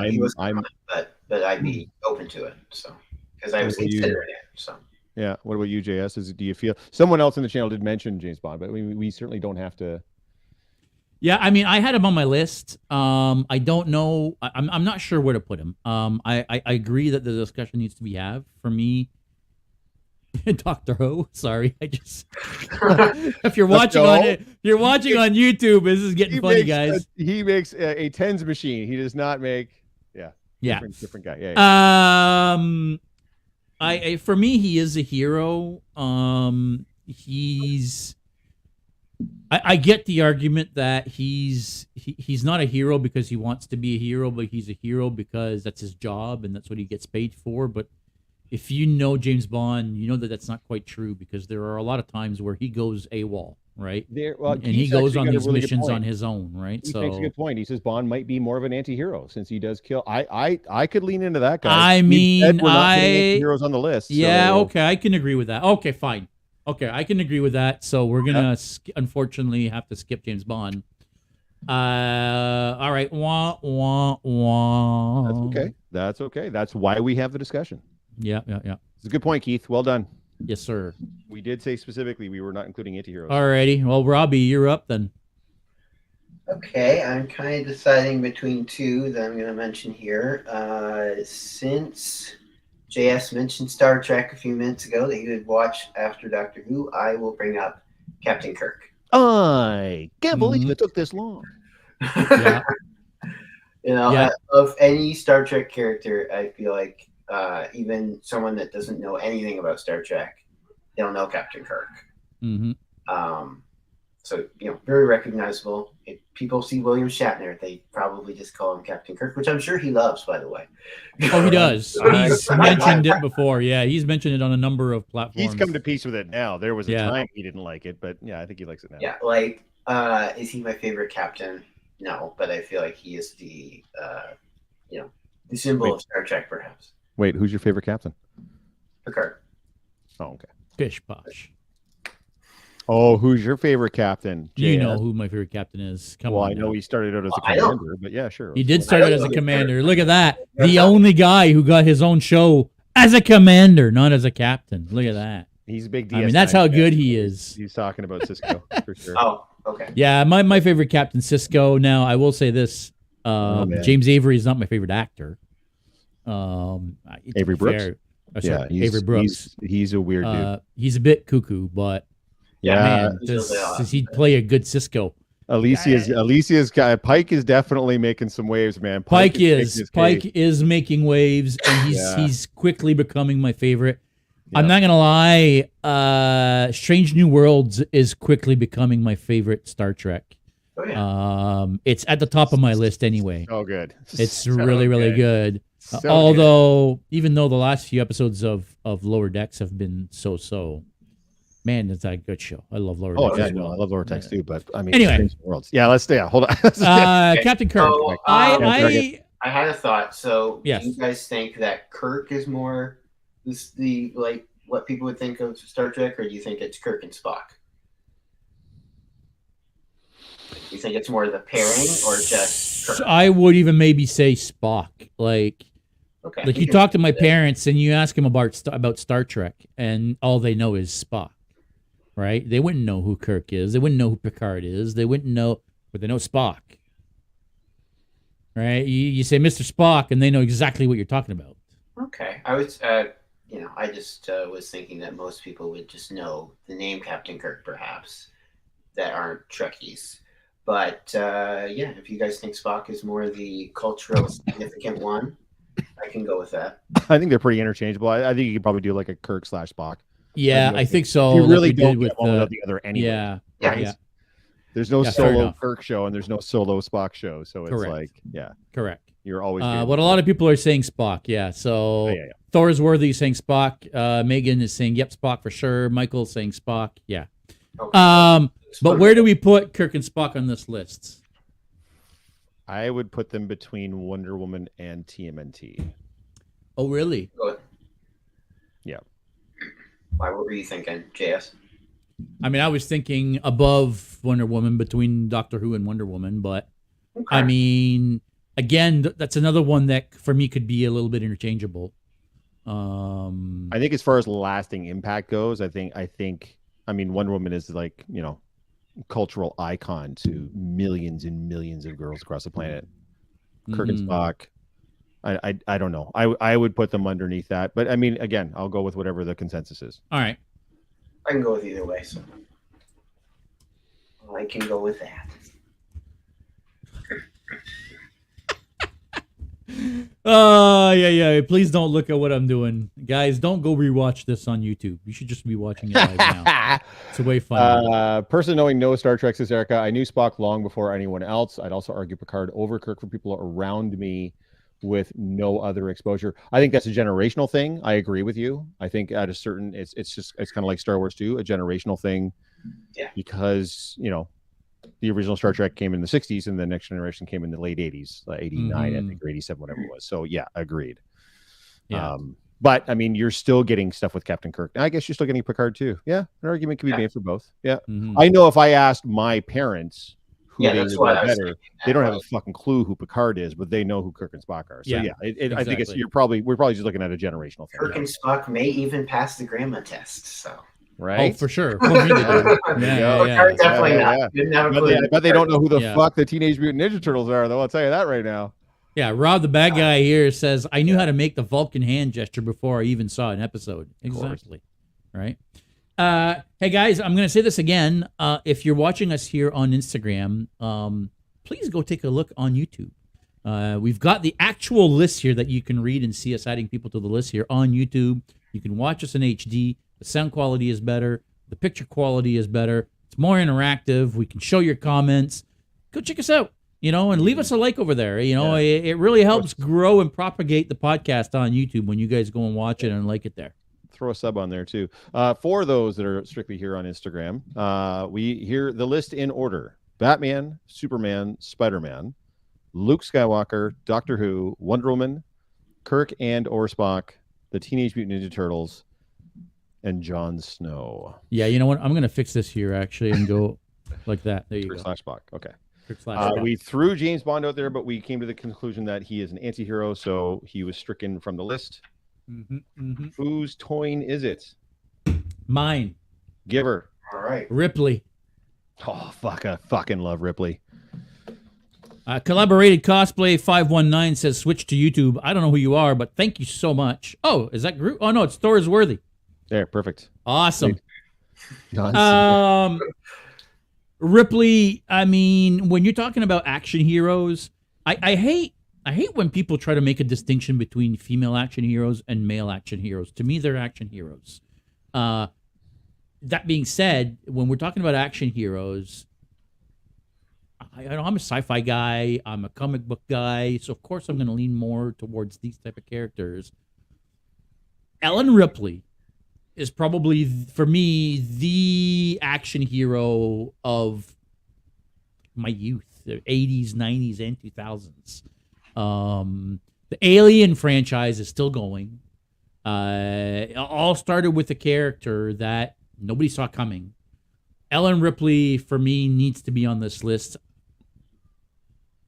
I'd be open to it. So because I was considering it. So. Yeah. What about you, JS? Do you feel someone else in the channel did mention James Bond, but we certainly don't have to. Yeah, I mean, I had him on my list. I don't know. I'm not sure where to put him. I agree that the discussion needs to be had. For me, Dr. Ho. Sorry, I just if you're watching on YouTube, this is getting funny, guys. He makes a tens machine. He does not make different guy. Yeah. For me, he is a hero. I get the argument that he's not a hero because he wants to be a hero, but he's a hero because that's his job and that's what he gets paid for. But if you know James Bond, you know that that's not quite true because there are a lot of times where he goes AWOL, right? And he goes on these missions on his own, right? He makes a good point. He says Bond might be more of an anti-hero since he does kill. I could lean into that guy. I mean, we're not putting anti-heroes on the list. Yeah, okay, I can agree with that. Okay, fine. Okay, I can agree with that. So we're gonna unfortunately have to skip James Bond. All right. Wah, wah, wah. That's okay. That's why we have the discussion. Yeah. It's a good point, Keith. Well done. Yes, sir. We did say specifically we were not including anti-heroes. Alrighty. Well, Robbie, you're up then. Okay, I'm kind of deciding between two that I'm going to mention here. Since JS mentioned Star Trek a few minutes ago that he would watch after Doctor Who, I will bring up Captain Kirk. I can't believe it took this long. Yeah. Of any Star Trek character, I feel like even someone that doesn't know anything about Star Trek, they'll know Captain Kirk. So, very recognizable. If people see William Shatner, they probably just call him Captain Kirk, which I'm sure he loves, by the way. Oh, he does. He's mentioned it before. Yeah, he's mentioned it on a number of platforms. He's come to peace with it now. There was a time he didn't like it, but yeah, I think he likes it now. Yeah, is he my favorite captain? No, but I feel like he is the, the symbol of Star Trek, perhaps. Wait, who's your favorite captain? Picard. Oh, okay. Pish posh. Oh, who's your favorite captain? You know who my favorite captain is. Come on. I know he started out as a commander, but yeah, sure. He did start out as a commander. Look at that. The only guy who got his own show as a commander, not as a captain. Look at that. He's a big DS. I mean, that's how good he is. He's talking about Cisco for sure. Oh, okay. Yeah, my favorite captain, Cisco. Now, I will say this. James Avery is not my favorite actor. Avery Brooks? Avery Brooks. He's a weird dude. He's a bit cuckoo, but man, does he play a good Cisco? Alicia's guy. Pike is definitely making some waves, man. Pike is making waves, and he's quickly becoming my favorite. Yeah. I'm not gonna lie. Strange New Worlds is quickly becoming my favorite Star Trek. Oh, yeah. It's at the top of my list anyway. Oh, good. It's really good. Even though the last few episodes of Lower Decks have been so. Man, it's a good show. I love Lower Decks. I love Lower Decks too. But I mean, anyway, Worlds. Yeah, let's stay. Hold on. Captain Kirk. So, I had a thought. So, do you guys think that Kirk is more what people would think of Star Trek, or do you think it's Kirk and Spock? Do you think it's more the pairing, or just Kirk? I would even maybe say Spock. Like you talk to my parents and you ask them about Star Trek, and all they know is Spock. Right? They wouldn't know who Kirk is. They wouldn't know who Picard is. They wouldn't know, but they know Spock. Right? You say Mr. Spock, and they know exactly what you're talking about. Okay. I was, I just was thinking that most people would just know the name Captain Kirk, perhaps, that aren't Trekkies. But, if you guys think Spock is more the cultural significant one, I can go with that. I think they're pretty interchangeable. I think you could probably do like a Kirk / Spock. Yeah, I think so. You really don't get one without the other anyway. Yeah. Right? Yeah. There's no solo Kirk show and there's no solo Spock show. So it's correct. You're always what a lot of people are saying Spock. Yeah. So Thor's Worthy saying Spock. Megan is saying, yep, Spock for sure. Michael's saying Spock. Yeah. Okay. But where do we put Kirk and Spock on this list? I would put them between Wonder Woman and TMNT. Oh, really? Good. Yeah. Why? What were you thinking, JS? I mean, I was thinking above Wonder Woman, between Doctor Who and Wonder Woman, but okay. I mean, again, that's another one that for me could be a little bit interchangeable. I think as far as lasting impact goes, I mean, Wonder Woman is like, cultural icon to millions and millions of girls across the planet. Kirk and Spock, I don't know. I would put them underneath that, but I mean, again, I'll go with whatever the consensus is. All right. I can go with either way, so I can go with that. Yeah. Please don't look at what I'm doing. Guys, don't go rewatch this on YouTube. You should just be watching it live now. It's way fun. Person knowing no Star Trek says, Erica, I knew Spock long before anyone else. I'd also argue Picard over Kirk for people around me with no other exposure. I think that's a generational thing. I agree with you. I think at a certain, it's kind of like Star Wars too, a generational thing. Yeah. Because, the original Star Trek came in the 60s and the next generation came in the late 80s, 89, I think, or 87, whatever it was. So yeah, agreed. Yeah. But I mean, you're still getting stuff with Captain Kirk. I guess you're still getting Picard too. Yeah. An argument can be made for both. Yeah. Mm-hmm. I know if I asked my parents who they knew better, they don't have a fucking clue who Picard is, but they know who Kirk and Spock are. So exactly. I think we're probably just looking at a generational thing. Kirk and Spock may even pass the grandma test. So. Right? Oh, for sure. Definitely not. Didn't have a clue. But they don't know who the fuck the Teenage Mutant Ninja Turtles are, though. I'll tell you that right now. Yeah, Rob, the bad guy here, says, I knew how to make the Vulcan hand gesture before I even saw an episode. Exactly. Right? Hey, guys, I'm going to say this again. If you're watching us here on Instagram, please go take a look on YouTube. We've got the actual list here that you can read and see us adding people to the list here on YouTube. You can watch us in HD. The sound quality is better. The picture quality is better. It's more interactive. We can show your comments. Go check us out, and leave us a like over there. It really helps grow and propagate the podcast on YouTube when you guys go and watch it and like it there. Throw a sub on there too. For those that are strictly here on Instagram, we hear the list in order: Batman, Superman, Spider-Man, Luke Skywalker, Doctor Who, Wonder Woman, Kirk and/or Spock, the Teenage Mutant Ninja Turtles, and Jon Snow. Yeah, you know what? I'm going to fix this here, actually, and go like that. There you go. Spock. Okay. Spock. We threw James Bond out there, but we came to the conclusion that he is an anti-hero, so he was stricken from the list. Whose toin is it? Mine. Give her. All right. Ripley. Oh, fuck. I fucking love Ripley. Collaborated Cosplay 519 says, switch to YouTube. I don't know who you are, but thank you so much. Oh, is that Groot? Oh, no, it's Thor is Worthy. There, perfect. Awesome. Ripley, I mean, when you're talking about action heroes, I hate when people try to make a distinction between female action heroes and male action heroes. To me, they're action heroes. That being said, when we're talking about action heroes, I'm a sci-fi guy. I'm a comic book guy. So, of course, I'm going to lean more towards these type of characters. Ellen Ripley is probably, for me, the action hero of my youth, the 80s, 90s, and 2000s. The Alien franchise is still going. It all started with a character that nobody saw coming. Ellen Ripley, for me, needs to be on this list.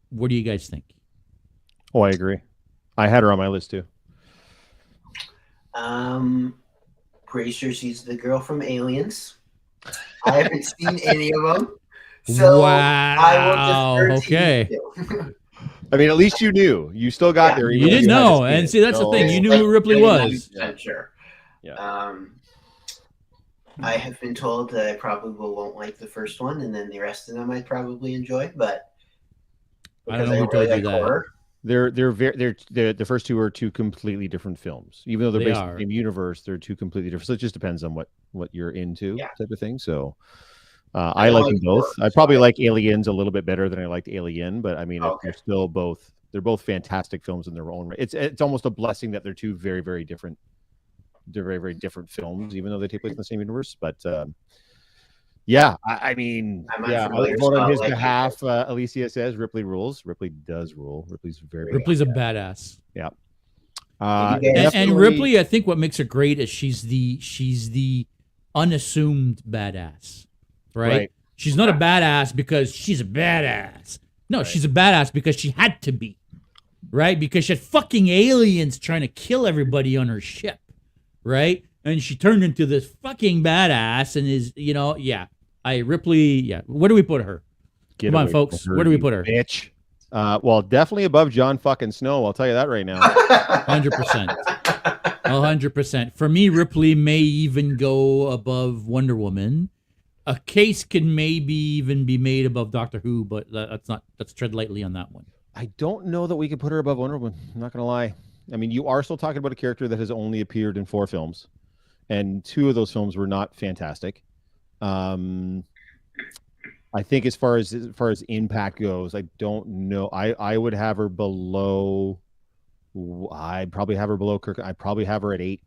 What do you guys think? Oh, I agree. I had her on my list, too. Pretty sure she's the girl from Aliens. I haven't seen any of them. So wow. I will defer to you. I mean, at least you knew. You still got there. You didn't know. And see, that's the thing. You knew who Ripley was. Sure. Yeah. I have been told that I probably won't like the first one, and then the rest of them I'd probably enjoy. But I don't know who told you that. Horror, they're the first two are two completely different films. Even though they're based in the same universe, they're two completely different. So it just depends on what you're into, type of thing. So I like them both. I probably like Aliens a little bit better than I liked Alien, but I mean, they're both fantastic films in their own right. It's almost a blessing that they're two very, very different. They're very, very different films, even though they take place in the same universe. But Yeah, I mean, I'm yeah, unfamiliar, I'll vote so on I'll his let you behalf. Alicia says Ripley rules. Ripley does rule. Ripley's very big. Ripley's a badass. Yeah. And Ripley, I think what makes her great is she's the unassumed badass, right? She's not a badass because she's a badass. No, she's a badass because she had to be, right? Because she had fucking aliens trying to kill everybody on her ship, right? And she turned into this fucking badass and is, Ripley, yeah. Where do we put her? Come on, folks. Where do we put her? Bitch. Well, definitely above Jon fucking Snow. I'll tell you that right now. 100%. 100%. For me, Ripley may even go above Wonder Woman. A case can maybe even be made above Doctor Who, but let's tread lightly on that one. I don't know that we could put her above Wonder Woman. I'm not going to lie. I mean, you are still talking about a character that has only appeared in 4 films, and 2 of those films were not fantastic. I think as far as impact goes, I don't know. I would have her below. I'd probably have her below Kirk. I'd probably have her at 8.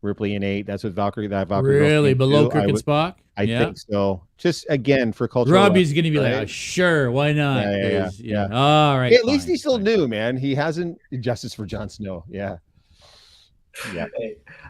Ripley in 8. That's what Valkyrie. Really below Kirk and Spock? I think so. Just again for cultural. Robbie's going to be like, sure, why not? Yeah. All right. At least he still knew, man. He hasn't justice for Jon Snow. Yeah.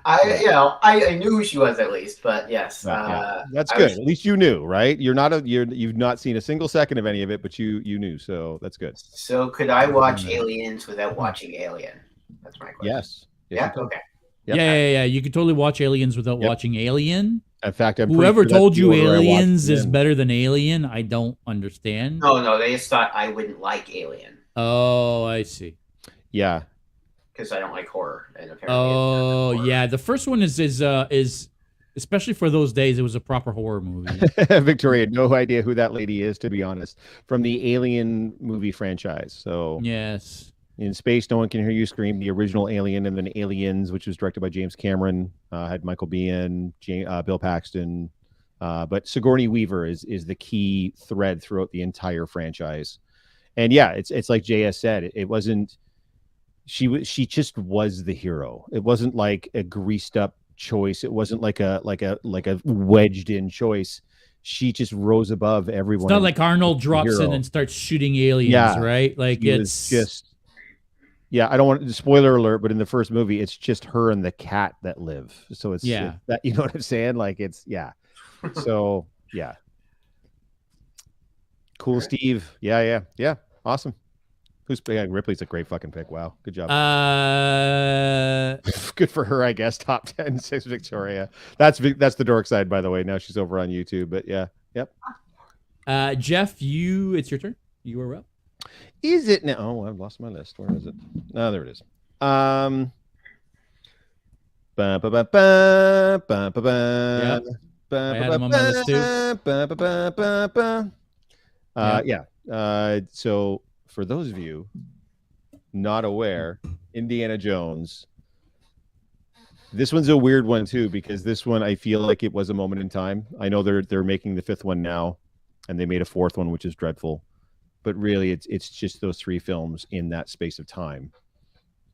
I knew who she was at least, but yes, that's good. At least you knew, right? You've not seen a single second of any of it, but you knew, so that's good. So could I watch Aliens without watching Alien? That's my question. Yes. Yeah. Okay. Yep. Yeah. You could totally watch Aliens without watching Alien. In fact, whoever told you Aliens is better than Alien, I don't understand. No, they just thought I wouldn't like Alien. Oh, I see. Yeah. Because I don't like horror, and apparently. Yeah. The first one is especially for those days, it was a proper horror movie. Victoria, no idea who that lady is, to be honest, from the Alien movie franchise. So yes. In Space, No One Can Hear You Scream, the original Alien, and then Aliens, which was directed by James Cameron, had Michael Biehn, Bill Paxton, but Sigourney Weaver is the key thread throughout the entire franchise. And yeah, it's like JS said, it wasn't. She just was the hero. It wasn't like a greased up choice. It wasn't like a wedged in choice. She just rose above everyone. It's not like Arnold drops in and starts shooting aliens, right? Like it's just. Yeah, I don't want to spoiler alert, but in the first movie, it's just her and the cat that live. So it's that, you know what I'm saying? Like it's So yeah. Cool, Steve. Yeah. Awesome. Ripley's a great fucking pick. Wow, good job. Good for her, I guess. Top 10, 6 Victoria. That's the dork side, by the way. Now she's over on YouTube, but yeah, yep. Jeff, it's your turn. You are up. Is it now? Oh, I've lost my list. Where is it? Oh, there it is. Yep. I had him on my list too. So for those of you not aware, Indiana Jones. This one's a weird one too, because this one I feel like it was a moment in time. I know they're making the 5th one now, and they made a 4th one, which is dreadful. But really, it's just those 3 films in that space of time,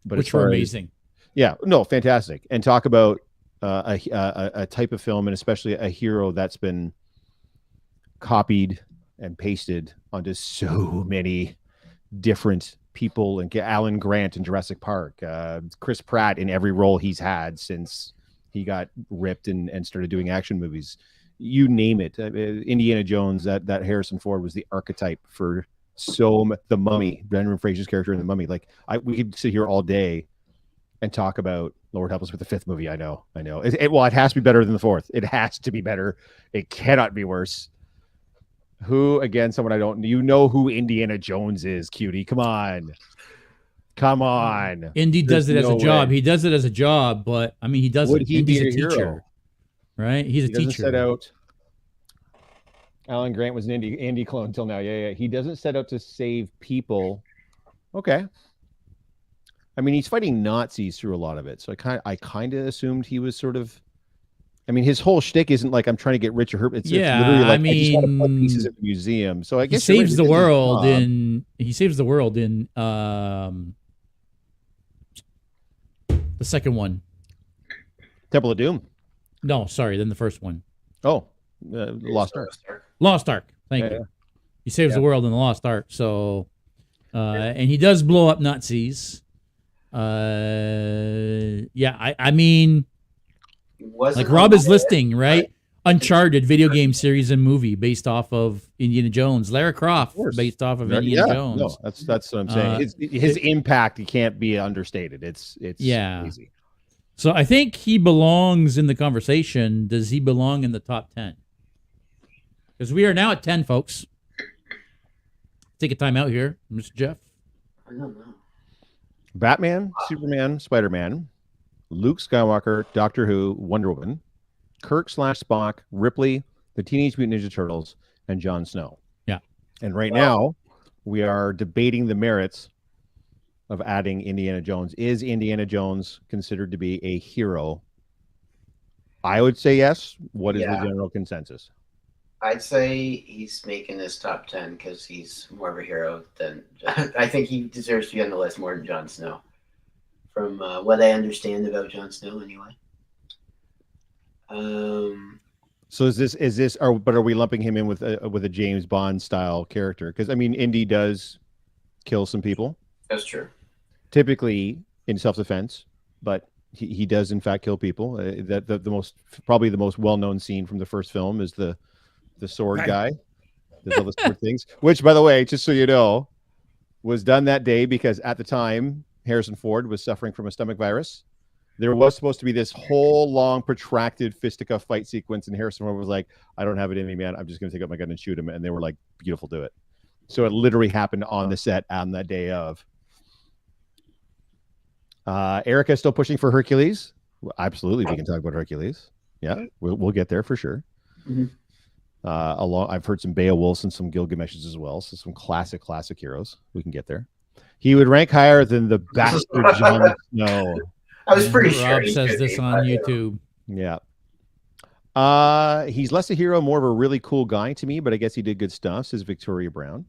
which were amazing. Fantastic. And talk about a type of film, and especially a hero that's been copied and pasted onto so many different people. And Alan Grant in Jurassic Park, Chris Pratt in every role he's had since he got ripped and started doing action movies. You name it. Indiana Jones, that Harrison Ford was the archetype for. The Mummy, Brendan Fraser's character in The Mummy. Like we could sit here all day and talk about Lord help us with the 5th movie. I know. It has to be better than the 4th. It has to be better. It cannot be worse. Who again? Someone I don't. You know who Indiana Jones is, cutie? Come on. Indy does it as a job. He does it as a job, but I mean, he does it. Indy's a teacher, hero? Right? He's a teacher. Set out. Alan Grant was an Andy clone until now. Yeah. He doesn't set out to save people. Okay. I mean, he's fighting Nazis through a lot of it. So I kind of assumed he was sort of. I mean, his whole shtick isn't like I'm trying to get rich or hurt. It's literally like I just want to put pieces at the museum. So I guess he saves the world in the second one. Temple of Doom. No, sorry, then the first one. Oh. Lost Ark. Lost Ark. Thank you. He saves the world in the Lost Ark. So, and he does blow up Nazis. I mean, like Rob is listing, right? Uncharted video game series and movie based off of Indiana Jones. Lara Croft based off of Indiana Jones. No, that's what I'm saying. His impact can't be understated. It's easy. So I think he belongs in the conversation. Does he belong in the top 10? Because we are now at 10, folks. Take a time out here, Mr. Jeff. I don't know. Batman, Superman, Spider-Man, Luke Skywalker, Doctor Who, Wonder Woman, Kirk/Spock, Ripley, the Teenage Mutant Ninja Turtles, and Jon Snow. Yeah. And right now, we are debating the merits of adding Indiana Jones. Is Indiana Jones considered to be a hero? I would say yes. What is the general consensus? I'd say he's making this top 10 because he's more of a hero than... I think he deserves to be on the list more than Jon Snow. From what I understand about Jon Snow, anyway. So are we lumping him in with a James Bond style character? Because I mean, Indy does kill some people. That's true. Typically in self-defense, but he does in fact kill people. Probably the most well-known scene from the first film is the sword guy. There's all the sword things, which, by the way, just so you know, was done that day because at the time Harrison Ford was suffering from a stomach virus. There was supposed to be this whole long, protracted fisticuff fight sequence, and Harrison Ford was like, "I don't have it in me, man. I'm just going to take out my gun and shoot him." And they were like, "Beautiful, do it." So it literally happened on the set on that day of. Erica is still pushing for Hercules. Well, absolutely, we can talk about Hercules. Yeah, we'll get there for sure. Mm-hmm. I've heard some Beowulfs and some Gilgameshes as well, so some classic heroes. We can get there. He would rank higher than the bastard Jon Snow. I was pretty sure. Rob says this on YouTube. Yeah. He's less a hero, more of a really cool guy to me, but I guess he did good stuff, says Victoria Brown.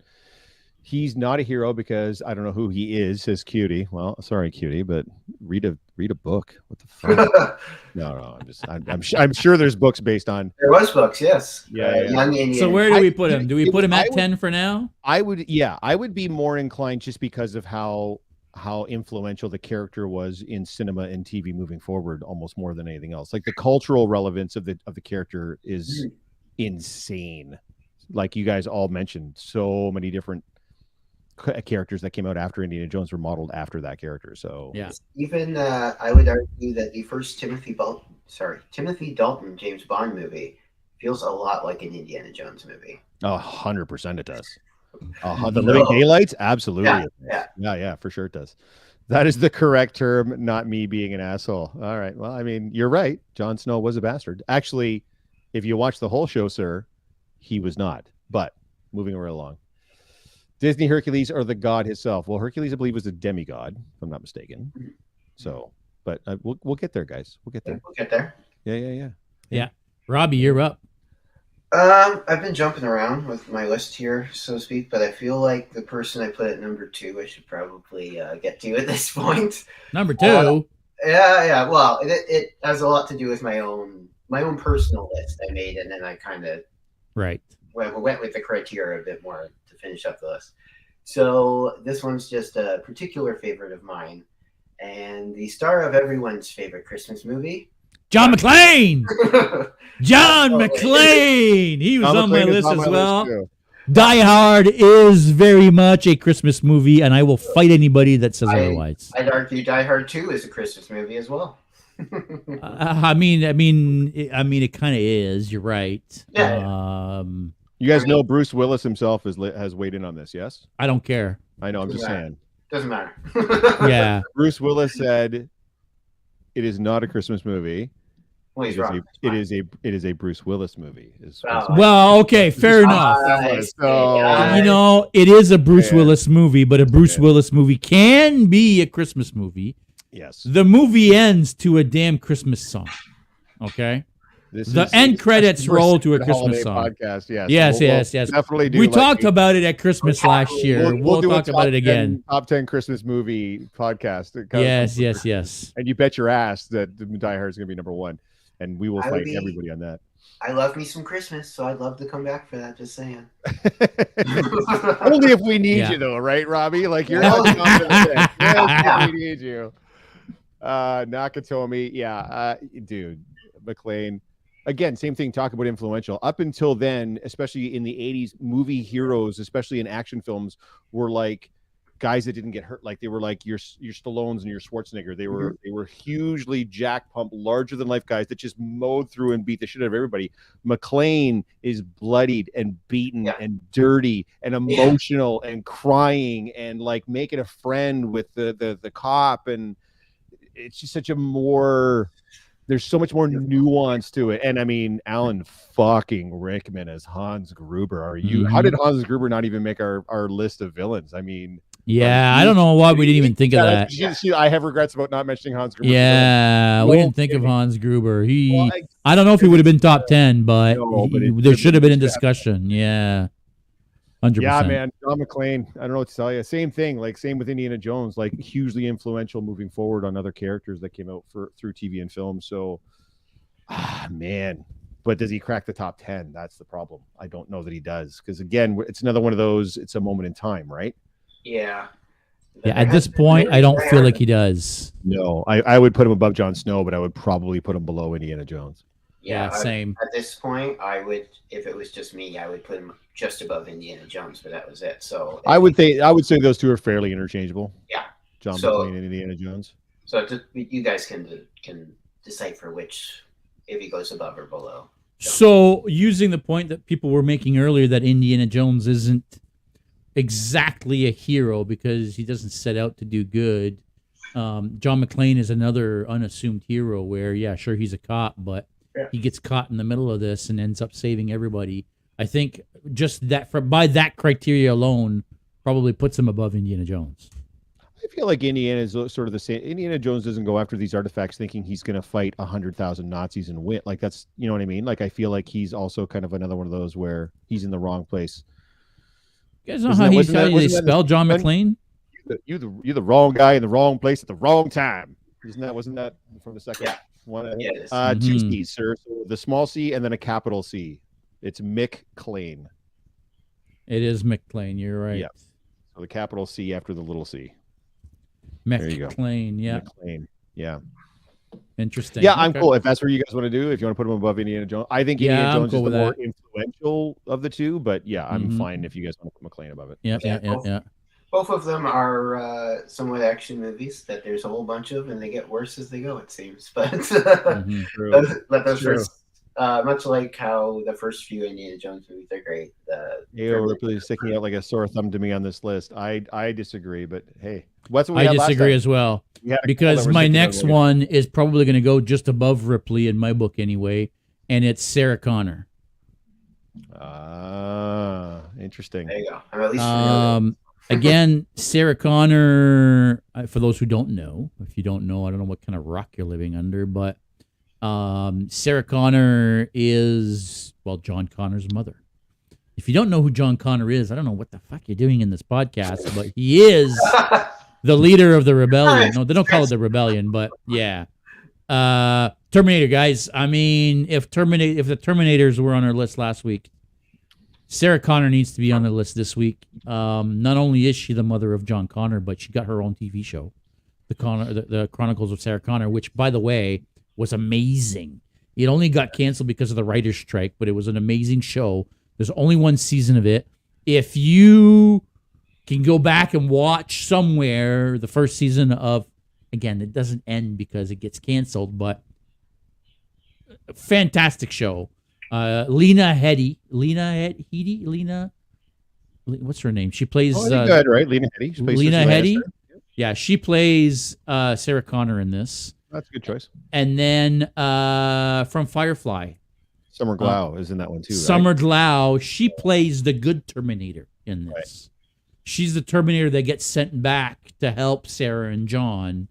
He's not a hero because I don't know who he is, says Cutie. Well, sorry, Cutie, but read a book. What the fuck? No, I'm sure there's books based on. There was books, yes. Yeah. So where do we put him? Do we put him at 10 for now? I would be more inclined just because of how influential the character was in cinema and TV moving forward, almost more than anything else. Like the cultural relevance of the character is insane. Like you guys all mentioned, so many different characters that came out after Indiana Jones were modeled after that character. So yeah, even I would argue that the first Timothy Dalton James Bond movie feels a lot like an Indiana Jones movie. 100% it does. The Living Daylights, absolutely. Yeah, for sure it does. That is the correct term, not me being an asshole. All right, well, I mean, you're right. Jon Snow was a bastard. Actually, if you watch the whole show, sir, he was not. But moving right along. Disney Hercules or the god himself? Well, Hercules, I believe, was a demigod, if I'm not mistaken. So, but we'll get there, guys. We'll get there. We'll get there. Yeah. Robbie, you're up. I've been jumping around with my list here, so to speak, but I feel like the person I put at number 2, I should probably get to at this point. Number 2? Yeah. Well, it has a lot to do with my own personal list I made, and then I kind of went with the criteria a bit more to finish up the list. So this one's just a particular favorite of mine, and the star of everyone's favorite Christmas movie, John McClane. John McClane. He was on my list as well. Die Hard is very much a Christmas movie, and I will fight anybody that says otherwise. I'd argue Die Hard 2 is a Christmas movie as well. I mean, it kind of is. You're right. Yeah. You guys know Bruce Willis himself has weighed in on this, yes? I don't care. I know. I'm just saying. Doesn't matter. Yeah. Bruce Willis said it is not a Christmas movie. Well, he's wrong. It is a Bruce Willis movie. Well, okay, fair enough. It is a Bruce Willis movie, but a Bruce Willis movie can be a Christmas movie. Yes. The movie ends to a damn Christmas song. Okay. The end credits roll to a Christmas song. Podcast, yes. We'll definitely do. We talked about it at Christmas last year. We'll talk about it again. Top 10 Christmas movie podcast. Yes. And you bet your ass that Die Hard is going to be number 1, and we will fight everybody on that. I love me some Christmas, so I'd love to come back for that. Just saying. Only if we need you, though, right, Robbie? Like you're not confident. Yes, we need you. Nakatomi, dude, McClane. Again, same thing. Talk about influential. Up until then, especially in the '80s, movie heroes, especially in action films, were like guys that didn't get hurt. Like they were like your Stallones and your Schwarzenegger. They were hugely jack pump, larger than life guys that just mowed through and beat the shit out of everybody. McClane is bloodied and beaten and dirty and emotional and crying and like making a friend with the cop, and it's just such a more. There's so much more nuance to it. And I mean, Alan fucking Rickman as Hans Gruber. Are you? How did Hans Gruber not even make our list of villains? I mean, I don't know why we didn't even think of that. I have regrets about not mentioning Hans Gruber. Yeah, we didn't think of Hans Gruber. I don't know if he would have been top 10, but there should have been a discussion. Yeah. 100%. Yeah, man. John McClane. I don't know what to tell you. Same thing. Like same with Indiana Jones. Like hugely influential moving forward on other characters that came out through TV and film. So, man. But does he crack the top 10? That's the problem. I don't know that he does. Because again, it's another one of those. It's a moment in time, right? Yeah. At this point, I don't feel like he does. No, I would put him above Jon Snow, but I would probably put him below Indiana Jones. Yeah, same. At this point, I would, if it was just me, I would put him just above Indiana Jones, but that was it. So I would say those two are fairly interchangeable. Yeah, John McClane and Indiana Jones. So you guys can decipher which, if he goes above or below. So using the point that people were making earlier that Indiana Jones isn't exactly a hero because he doesn't set out to do good. John McClane is another unassumed hero where, sure, he's a cop, but he gets caught in the middle of this and ends up saving everybody. I think just that by that criteria alone probably puts him above Indiana Jones. I feel like Indiana is sort of the same. Indiana Jones doesn't go after these artifacts thinking he's going to fight 100,000 Nazis and win. Like that's, you know what I mean? Like I feel like he's also kind of another one of those where he's in the wrong place. You guys know how they spell John McClane? You're the wrong guy in the wrong place at the wrong time. Wasn't that from the second one? Yeah, two C's, sir. So the small C and then a capital C. It's McClane. It is McClane. You're right. Yeah. So the capital C after the little C. McClane. Yeah. McClane. Yeah. Interesting. Yeah, I'm cool. If that's what you guys want to do, if you want to put him above Indiana Jones, I think Indiana Jones is the more influential of the two. But I'm fine if you guys want to put McClane above it. Yeah. Both of them are somewhat action movies that there's a whole bunch of, and they get worse as they go, it seems. But those first, much like how the first few Indiana Jones movies are great. Ripley sticking out like a sore thumb to me on this list. I disagree, but hey, I disagree as well because my next one is probably going to go just above Ripley in my book anyway, and it's Sarah Connor. Interesting. There you go. I'm at least again, Sarah Connor, for those who don't know, if you don't know, I don't know what kind of rock you're living under, but Sarah Connor is, John Connor's mother. If you don't know who John Connor is, I don't know what the fuck you're doing in this podcast, but he is the leader of the rebellion. No, they don't call it the rebellion, but yeah. Terminator, guys. I mean, if the Terminators were on our list last week, Sarah Connor needs to be on the list this week. Not only is she the mother of John Connor, but she got her own TV show, the Chronicles of Sarah Connor, which, by the way, was amazing. It only got canceled because of the writer's strike, but it was an amazing show. There's only one season of it. If you can go back and watch somewhere the first season of, again, it doesn't end because it gets canceled, but fantastic show. Lena Headey, what's her name? She plays. Good, right? Lena Headey. Lena Headey. Yeah, she plays Sarah Connor in this. That's a good choice. And then from Firefly, Summer Glau is in that one too. Summer Glau, she plays the good Terminator in this. Right. She's the Terminator that gets sent back to help Sarah and John.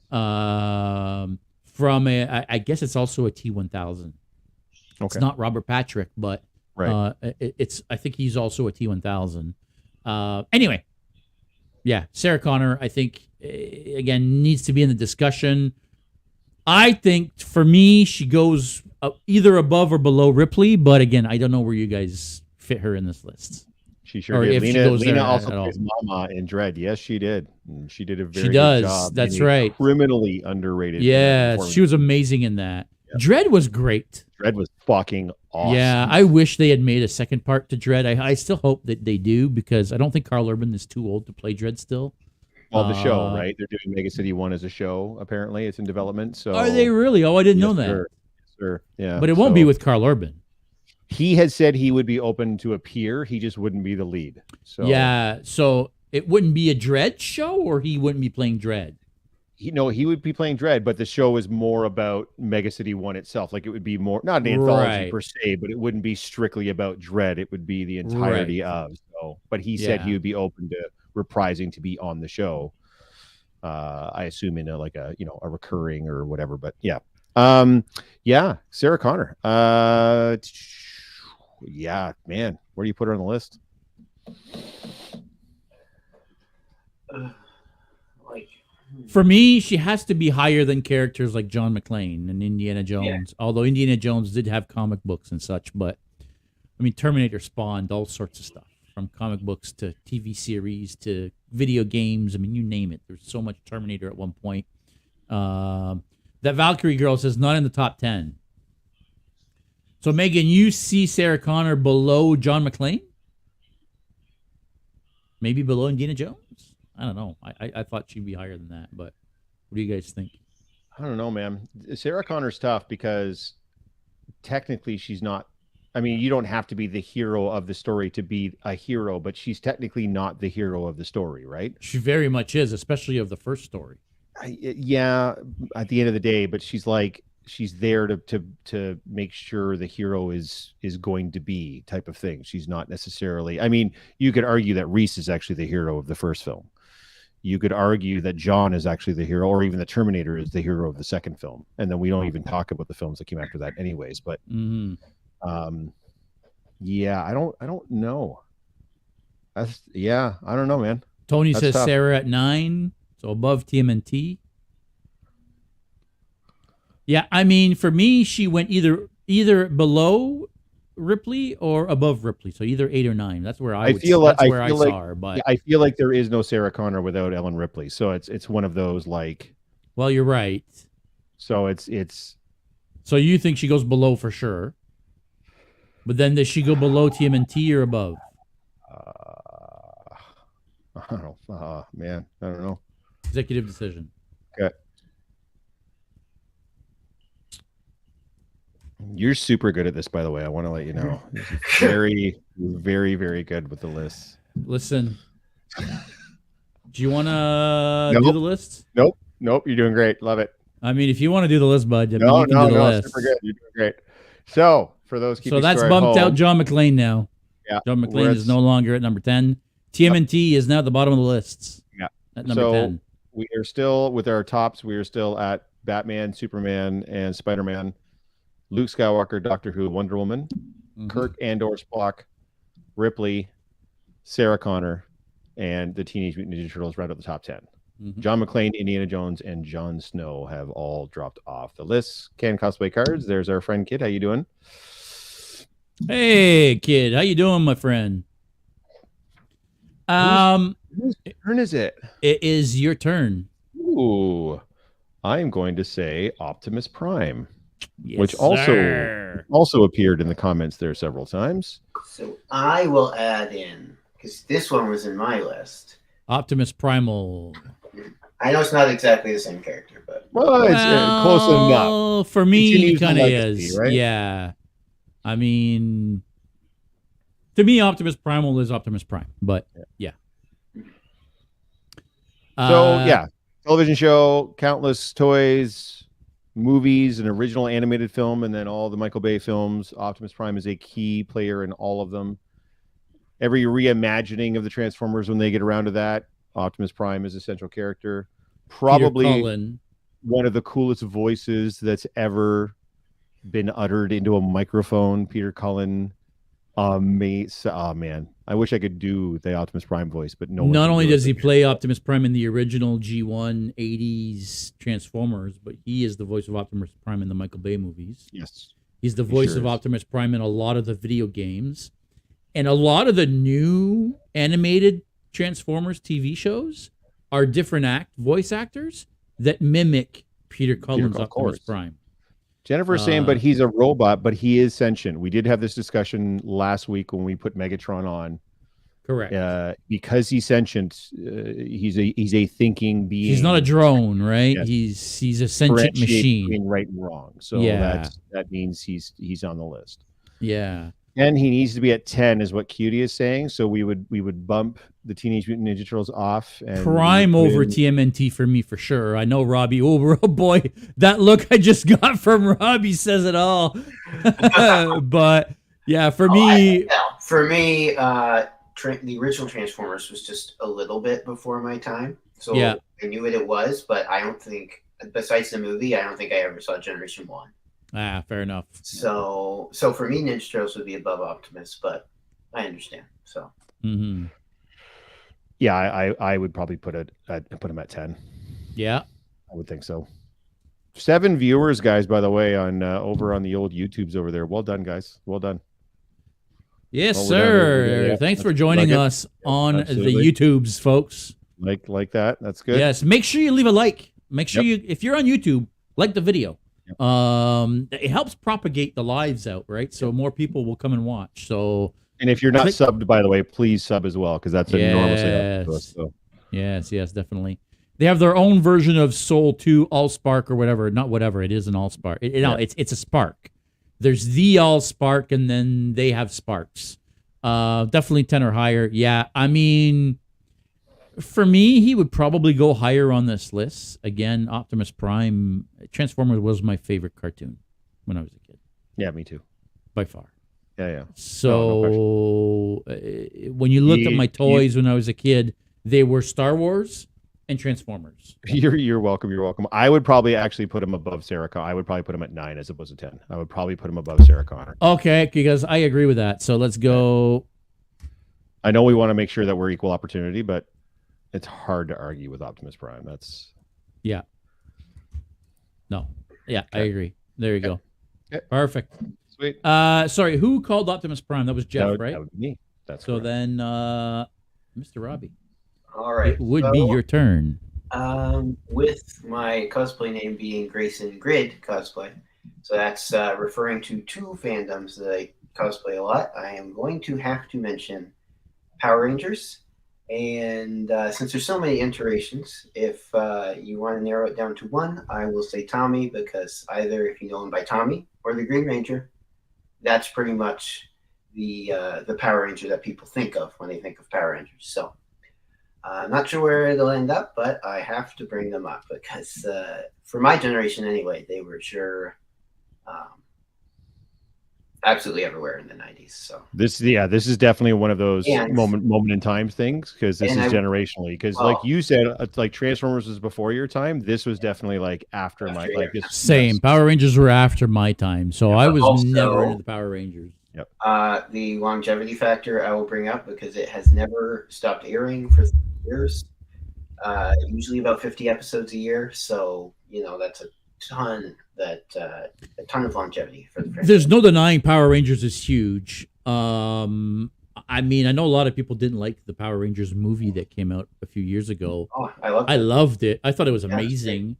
Nice. From I guess it's also a T-1000. Okay. It's not Robert Patrick, but it's. I think he's also a T-1000. Anyway, yeah, Sarah Connor, I think again needs to be in the discussion. I think for me, she goes either above or below Ripley, but again, I don't know where you guys fit her in this list. She sure did. Lena also plays Mama in Dredd. Yes, she did. She did a very good job. That's right. Criminally underrated. Yeah, she was amazing in that. Yep. Dredd was great. Dredd was fucking awesome. Yeah, I wish they had made a second part to Dredd. I still hope that they do, because I don't think Carl Urban is too old to play Dredd still. Well, the show, right? They're doing Mega City 1 as a show, apparently. It's in development. So are they really? Oh, I didn't know that. Sir. Yes, sir. Yeah. But it won't be with Carl Urban. He had said he would be open to appear. He just wouldn't be the lead. So yeah, so it wouldn't be a Dredd show, or he wouldn't be playing Dredd? He would be playing Dredd, but the show is more about Mega City 1 itself. Like, it would be more, not an anthology per se, but it wouldn't be strictly about Dredd. It would be the entirety of. So, but he said he would be open to reprising to be on the show. I assume in a recurring or whatever, but yeah. Sarah Connor. Yeah, man, where do you put her on the list? For me, she has to be higher than characters like John McClane and Indiana Jones. Yeah. Although Indiana Jones did have comic books and such, but I mean, Terminator spawned all sorts of stuff, from comic books to TV series to video games. I mean, you name it. There's so much Terminator at one point. That Valkyrie girl says not in the top 10. So, Megan, you see Sarah Connor below John McClane? Maybe below Indiana Jones? I don't know. I thought she'd be higher than that, but what do you guys think? I don't know, man. Sarah Connor's tough because technically she's not. I mean, you don't have to be the hero of the story to be a hero, but she's technically not the hero of the story, right? She very much is, especially of the first story. Yeah, at the end of the day, but she's there to make sure the hero is going to be type of thing. She's not necessarily. I mean, you could argue that Reese is actually the hero of the first film. You could argue that John is actually the hero, or even the Terminator is the hero of the second film. And then we don't even talk about the films that came after that, anyways. But yeah, I don't know. I don't know, man. Tony says tough. Sarah at 9. So above TMNT. Yeah, I mean, for me, she went either below Ripley or above Ripley. So either 8 or 9. That's where I saw her. But I feel like there is no Sarah Connor without Ellen Ripley. So it's one of those like. Well, you're right. So it's. So you think she goes below for sure? But then does she go below TMNT or above? I don't know. Man, I don't know. Executive decision. Okay. You're super good at this, by the way. I want to let you know. Very, very, very good with the list. Listen, do you want to do the list? Nope. You're doing great. Love it. I mean, if you want to do the list, bud, you can do the list. Super good. You're doing great. So for those keeping that's bumped out John McClane now. Yeah, John McClane is no longer at number 10. TMNT is now at the bottom of the list. Yeah, at number 10. We are still with our tops. We are still at Batman, Superman, and Spider-Man. Luke Skywalker, Doctor Who, Wonder Woman, Kirk Andor, Spock, Ripley, Sarah Connor, and the Teenage Mutant Ninja Turtles right at the top 10. John McClane, Indiana Jones, and Jon Snow have all dropped off the list. Can Cosplay Cards. There's our friend Kid. How you doing? Hey, Kid. How you doing, my friend? Whose turn is it? It is your turn. Ooh. I am going to say Optimus Prime. Yes, which also appeared in the comments there several times. So I will add in, because this one was in my list, Optimus Primal. I know it's not exactly the same character, but it's close enough. For me, it kind of is. Right? Yeah. I mean, to me, Optimus Primal is Optimus Prime, but yeah. So yeah, television show, countless toys, movies, an original animated film, and then all the Michael Bay films. Optimus Prime is a key player in all of them. Every reimagining of the Transformers, when they get around to that, Optimus Prime is a central character. Probably one of the coolest voices that's ever been uttered into a microphone. Peter Cullen. Oh man, I wish I could do the Optimus Prime voice, but no. Not only does he play Optimus Prime in the original G1 80s Transformers, but he is the voice of Optimus Prime in the Michael Bay movies. Yes. He's the voice of Optimus Prime in a lot of the video games. And a lot of the new animated Transformers TV shows are different voice actors that mimic Peter Cullen's Optimus Prime. Jennifer's saying, but he's a robot, but he is sentient. We did have this discussion last week when we put Megatron on. Correct. Because he's sentient, he's a thinking being. He's not a drone, right? Yes. He's a sentient machine. Between right and wrong. So that means he's on the list. Yeah. And he needs to be at 10, is what Cutie is saying. So we would bump the Teenage Mutant Ninja Turtles off. And Prime over TMNT for me for sure. I know Robbie. Oh boy, that look I just got from Robbie says it all. But yeah, for me, the original Transformers was just a little bit before my time. So I knew what it was, but I don't think, besides the movie, I don't think I ever saw Generation 1. Fair enough. So for me, Ninja Turtles would be above Optimus, but I understand. So, yeah, I would probably put him at 10. Yeah, I would think so. 7 viewers, guys. By the way, on over on the old YouTubes over there. Well done, guys. Well done. Yes, sir. Yeah, thanks for joining us on the YouTubes, folks. Like that. That's good. Yes. Make sure you leave a like. Make sure if you're on YouTube, like the video. It helps propagate the lives out, right? So more people will come and watch. So, and if you're not subbed, by the way, please sub as well, because that's enormously helpful to us. So. Yes, definitely. They have their own version of Soul 2 Allspark or whatever. Not whatever, it is an Allspark. It's a Spark. There's the Allspark, and then they have Sparks. Definitely 10 or higher. Yeah, I mean, for me, he would probably go higher on this list. Again, Optimus Prime, Transformers was my favorite cartoon when I was a kid. Yeah, me too. By far. Yeah. So when you looked at my toys when I was a kid, they were Star Wars and Transformers. You're welcome. You're welcome. I would probably actually put him above Sarah Connor. I would probably put him at 9 as opposed to 10. I would probably put him above Sarah Connor. Okay, because I agree with that. So let's go. I know we want to make sure that we're equal opportunity, but it's hard to argue with Optimus Prime. That's I agree. There you go. Okay. Perfect. Sweet. Sorry, who called Optimus Prime? That was Jeff, right? That would be me. That's so. Correct. Then, Mr. Robbie. All right. It would be your turn. With my cosplay name being Grayson Grid cosplay, so that's referring to 2 fandoms that I cosplay a lot. I am going to have to mention Power Rangers. And since there's so many iterations, if you want to narrow it down to one, I will say Tommy, because either if you know him by Tommy or the Green Ranger, that's pretty much the Power Ranger that people think of when they think of Power Rangers. So I'm not sure where they'll end up, but I have to bring them up because for my generation anyway, they were sure absolutely everywhere in the 90s. So this is definitely one of those moment in time things, because this is generationally, because like you said, like Transformers was before your time. This was definitely like after my same. Power Rangers were after my time, so I was also never into the Power Rangers. Yep. The longevity factor I will bring up because it has never stopped airing for years. Usually about 50 episodes a year, so that's a ton of longevity for the franchise. There's no denying Power Rangers is huge. I mean, I know a lot of people didn't like the Power Rangers movie that came out a few years ago. Oh, I loved it. I thought it was amazing.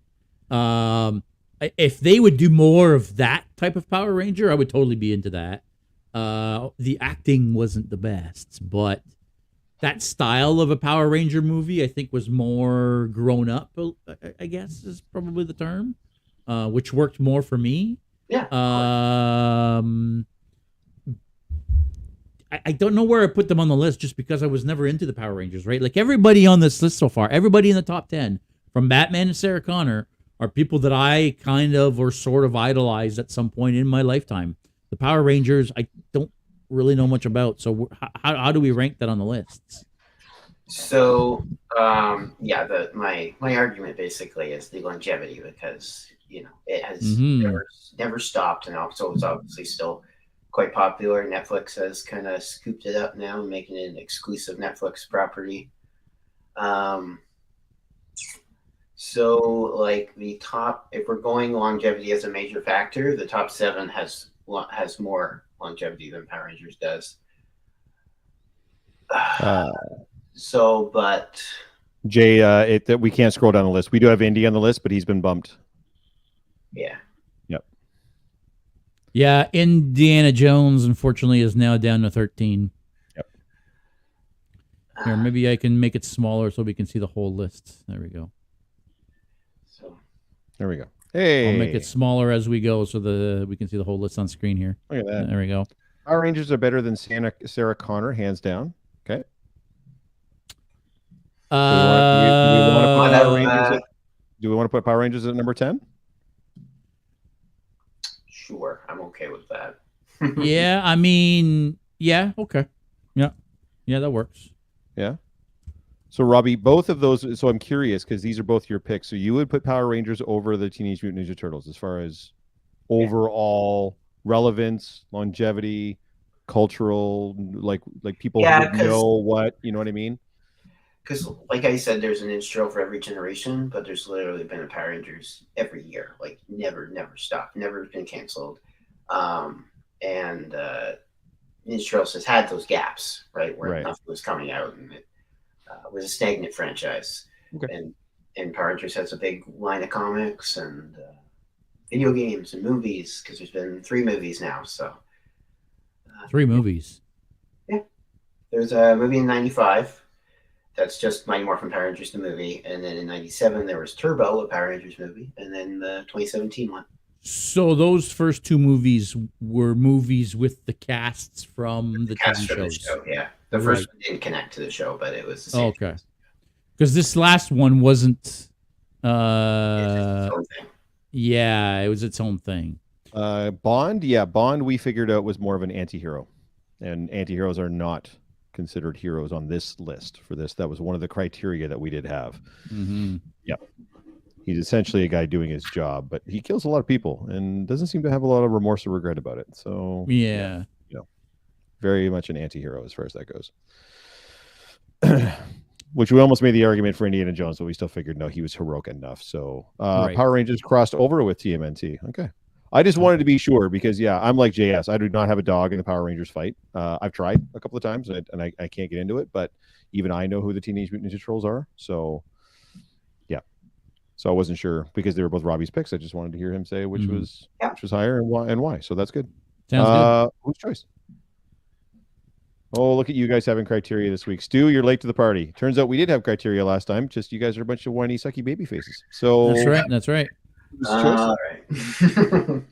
If they would do more of that type of Power Ranger, I would totally be into that. The acting wasn't the best, but that style of a Power Ranger movie, I think, was more grown up, I guess is probably the term. Which worked more for me. Yeah. I don't know where I put them on the list just because I was never into the Power Rangers, right? Like everybody on this list so far, everybody in the top 10, from Batman and Sarah Connor, are people that I kind of or sort of idolized at some point in my lifetime. The Power Rangers, I don't really know much about. So how do we rank that on the lists? So, my argument basically is the longevity, because it has never stopped, and also it's obviously still quite popular. Netflix has kind of scooped it up now, making it an exclusive Netflix property. So like the top, if we're going longevity as a major factor, the top 7 has has more longevity than Power Rangers does. But Jay, we can't scroll down the list. We do have Indy on the list, but he's been bumped. Yeah. Yep. Yeah, Indiana Jones, unfortunately, is now down to 13. Yep. Here, maybe I can make it smaller so we can see the whole list. There we go. So there we go. Hey, I'll make it smaller as we go so we can see the whole list on screen here. Look at that. There we go. Power Rangers are better than Sarah Connor, hands down. Okay. Do we want to put Power Rangers at number 10? Sure, I'm okay with that. Yeah, I mean, yeah, okay. Yeah, that works. Yeah. So, Robbie, both of those. So, I'm curious because these are both your picks. So, you would put Power Rangers over the Teenage Mutant Ninja Turtles as far as overall relevance, longevity, cultural, like people who know what, you know what I mean? Because, like I said, there's an intro for every generation, but there's literally been a Power Rangers every year, like never stopped, never been canceled. And Ninja Turtles has had those gaps, right, where nothing was coming out, and it was a stagnant franchise. Okay. And Power Rangers has a big line of comics and video games and movies, because there's been 3 movies now. So 3 movies. Yeah, there's a movie in '95. That's just Mighty Morphin Power Rangers, the movie. And then in '97, there was Turbo, a Power Rangers movie. And then the 2017 one. So those first 2 movies were movies with the casts from the TV shows. Show, yeah. The first one didn't connect to the show, but it was the same. Okay. Because this last one wasn't... It's its own thing. Yeah, it was its own thing. Bond? Yeah, Bond we figured out was more of an anti-hero. And anti-heroes are not considered heroes on this list for this. That was one of the criteria that we did have. Mm-hmm. Yeah. He's essentially a guy doing his job, but he kills a lot of people and doesn't seem to have a lot of remorse or regret about it. So yeah. Very much an anti-hero as far as that goes. Which we almost made the argument for Indiana Jones, but we still figured no, he was heroic enough. So Power Rangers crossed over with TMNT. Okay. I just wanted to be sure because, I'm like JS. I do not have a dog in the Power Rangers fight. I've tried a couple of times, and I can't get into it. But even I know who the Teenage Mutant Ninja Turtles are. So, yeah. So I wasn't sure because they were both Robbie's picks. I just wanted to hear him say which was higher and why. So that's good. Sounds good. Whose choice? Oh, look at you guys having criteria this week. Stu, you're late to the party. Turns out we did have criteria last time. Just you guys are a bunch of whiny, sucky baby faces. So That's right. All right.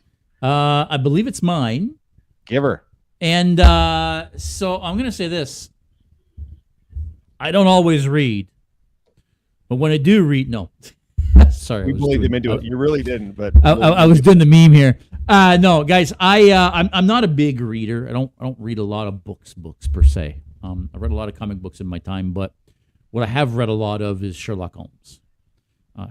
I believe it's mine. Give her. And so I'm going to say this. I don't always read. But when I do read, no. Sorry. We bullied them into it. You really didn't, but I was doing the meme here. No, guys, I'm not a big reader. I don't read a lot of books per se. I read a lot of comic books in my time, but what I have read a lot of is Sherlock Holmes.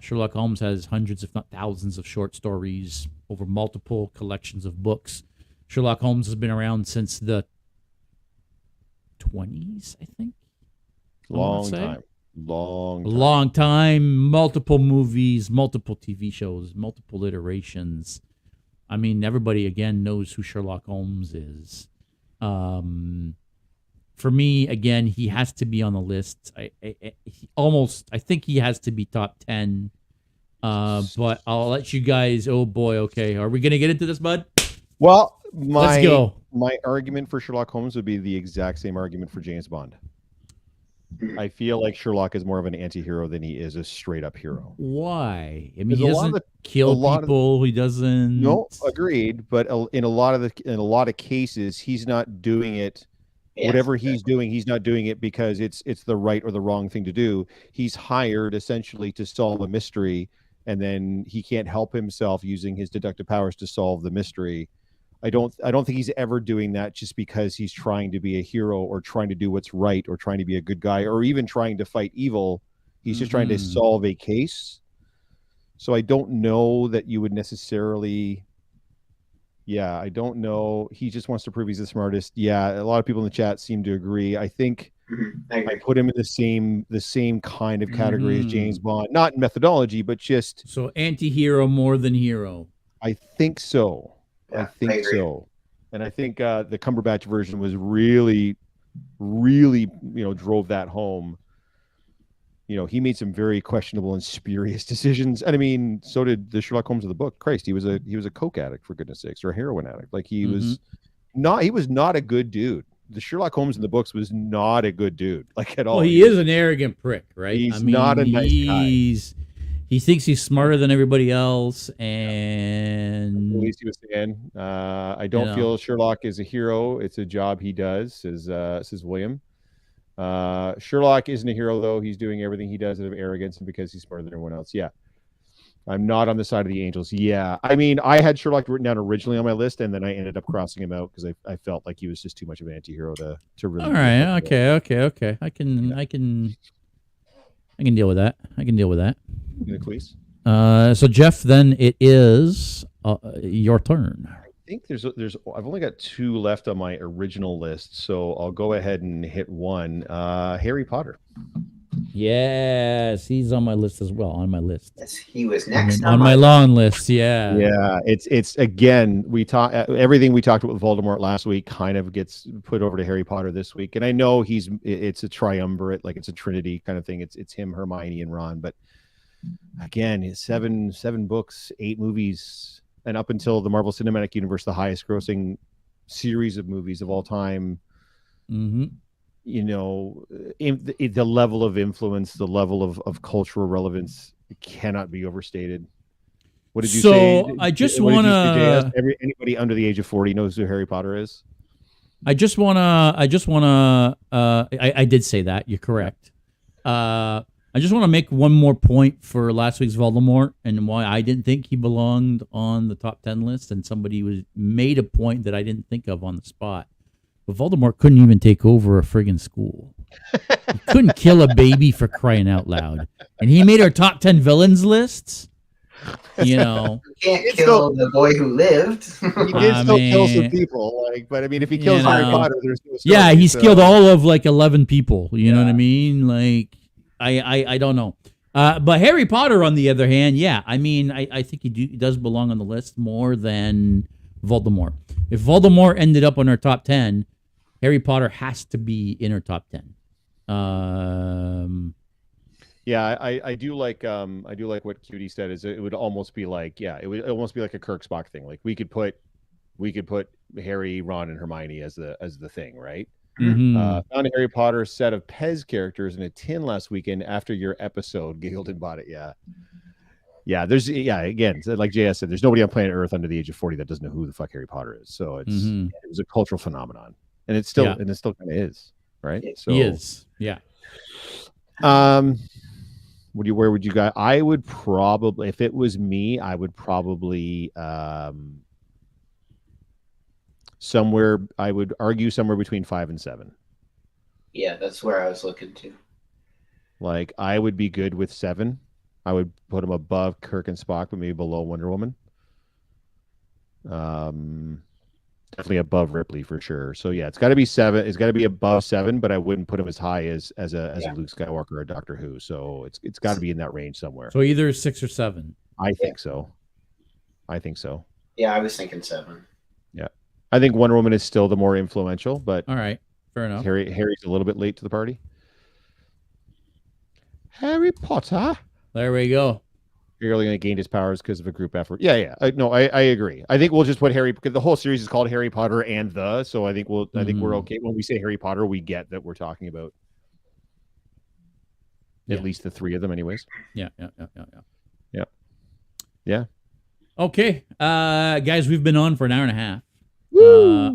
Sherlock Holmes has hundreds, if not thousands, of short stories over multiple collections of books. Sherlock Holmes has been around since the 20s, I think. Long time. Multiple movies, multiple TV shows, multiple iterations. I mean, everybody, again, knows who Sherlock Holmes is. For me, again, he has to be on the list. I think he has to be top 10. But I'll let you guys. Oh boy, okay. Are we gonna get into this, bud? Well, let's go. My argument for Sherlock Holmes would be the exact same argument for James Bond. I feel like Sherlock is more of an anti-hero than he is a straight-up hero. Why? I mean, he doesn't kill people. He doesn't. No, agreed. But in a lot of cases, he's not doing it. Whatever he's doing, he's not doing it because it's the right or the wrong thing to do. He's hired essentially to solve a mystery, and then he can't help himself using his deductive powers to solve the mystery. I don't think he's ever doing that just because he's trying to be a hero or trying to do what's right or trying to be a good guy or even trying to fight evil. He's just trying to solve a case. So I don't know that you would necessarily. Yeah, I don't know. He just wants to prove he's the smartest. Yeah, a lot of people in the chat seem to agree. I think I put him in the same kind of category as James Bond, not in methodology, but just so anti-hero more than hero. I think so. I think so. And I think the Cumberbatch version was really, really, drove that home. He made some very questionable and spurious decisions. And I mean, so did the Sherlock Holmes of the book. Christ, he was a coke addict, for goodness sakes, or a heroin addict. Like he was not a good dude. The Sherlock Holmes in the books was not a good dude, like at all. Well, he is an arrogant prick, right? He's not a nice guy. He thinks he's smarter than everybody else, and at least he was saying, I don't feel Sherlock is a hero. It's a job he does, says William. Sherlock isn't a hero, though. He's doing everything he does out of arrogance and because he's smarter than everyone else. Yeah. I'm not on the side of the angels. Yeah. I mean, I had Sherlock written down originally on my list, and then I ended up crossing him out because I felt like he was just too much of an anti-hero to really. All right. Okay. I can deal with that. Please. So Jeff, then it is your turn. I think there's I've only got 2 left on my original list, so I'll go ahead and hit one. Harry Potter. Yes, he's on my list as well. Yes, he was next on my long list. Yeah. Yeah. It's again, everything we talked about with Voldemort last week kind of gets put over to Harry Potter this week, and I know it's a triumvirate, like it's a trinity kind of thing. It's him, Hermione, and Ron, but again, it's 7 books, 8 movies, and up until the Marvel Cinematic Universe, the highest grossing series of movies of all time. Mm-hmm. The level of influence, the level of cultural relevance cannot be overstated. What did you say? So I just want to. Anybody under the age of 40 knows who Harry Potter is. I did say that. You're correct. I just want to make one more point for last week's Voldemort and why I didn't think he belonged on the top 10 list, and somebody made a point that I didn't think of on the spot. But Voldemort couldn't even take over a friggin' school. He couldn't kill a baby, for crying out loud. And he made our top 10 villains lists. You can't kill the boy who lived. He did still kill some people, but I mean, if he kills Harry Potter, there's no story. Yeah, he's killed all of 11 people. You know what I mean? Like, I don't know. But Harry Potter, on the other hand, yeah, I mean, I think he does belong on the list more than Voldemort. If Voldemort ended up on our top 10, Harry Potter has to be in our top 10. Yeah, I do like what Cutie said. Is it would almost be like it would almost be like a Kirk Spock thing. Like we could put Harry, Ron, and Hermione as the thing, right? Mm-hmm. Found a Harry Potter set of Pez characters in a tin last weekend after your episode. Giggled and bought it. Yeah. Again, like JS said, there's nobody on planet Earth under the age of 40 that doesn't know who the fuck Harry Potter is. So it was a cultural phenomenon, and it still kind of is, right? So he is, yeah. Where would you guys? I would probably, if it was me, I would probably I would argue somewhere between 5 and 7. Yeah, that's where I was looking to. Like, I would be good with 7. I would put him above Kirk and Spock, but maybe below Wonder Woman. Definitely above Ripley for sure. So yeah, it's got to be 7. It's got to be above 7, but I wouldn't put him as high as a Luke Skywalker or Doctor Who. So it's got to be in that range somewhere. So either 6 or 7. I think so. Yeah, I was thinking 7. Yeah, I think Wonder Woman is still the more influential, but all right, fair enough. Harry's a little bit late to the party. Harry Potter. There we go. You're only going to gain his powers because of a group effort. Yeah. I agree. I think we'll just put Harry, because the whole series is called Harry Potter and so I think I think we're okay. When we say Harry Potter, we get that we're talking about at least the 3 of them anyways. Yeah. Okay. Guys, we've been on for an hour and a half.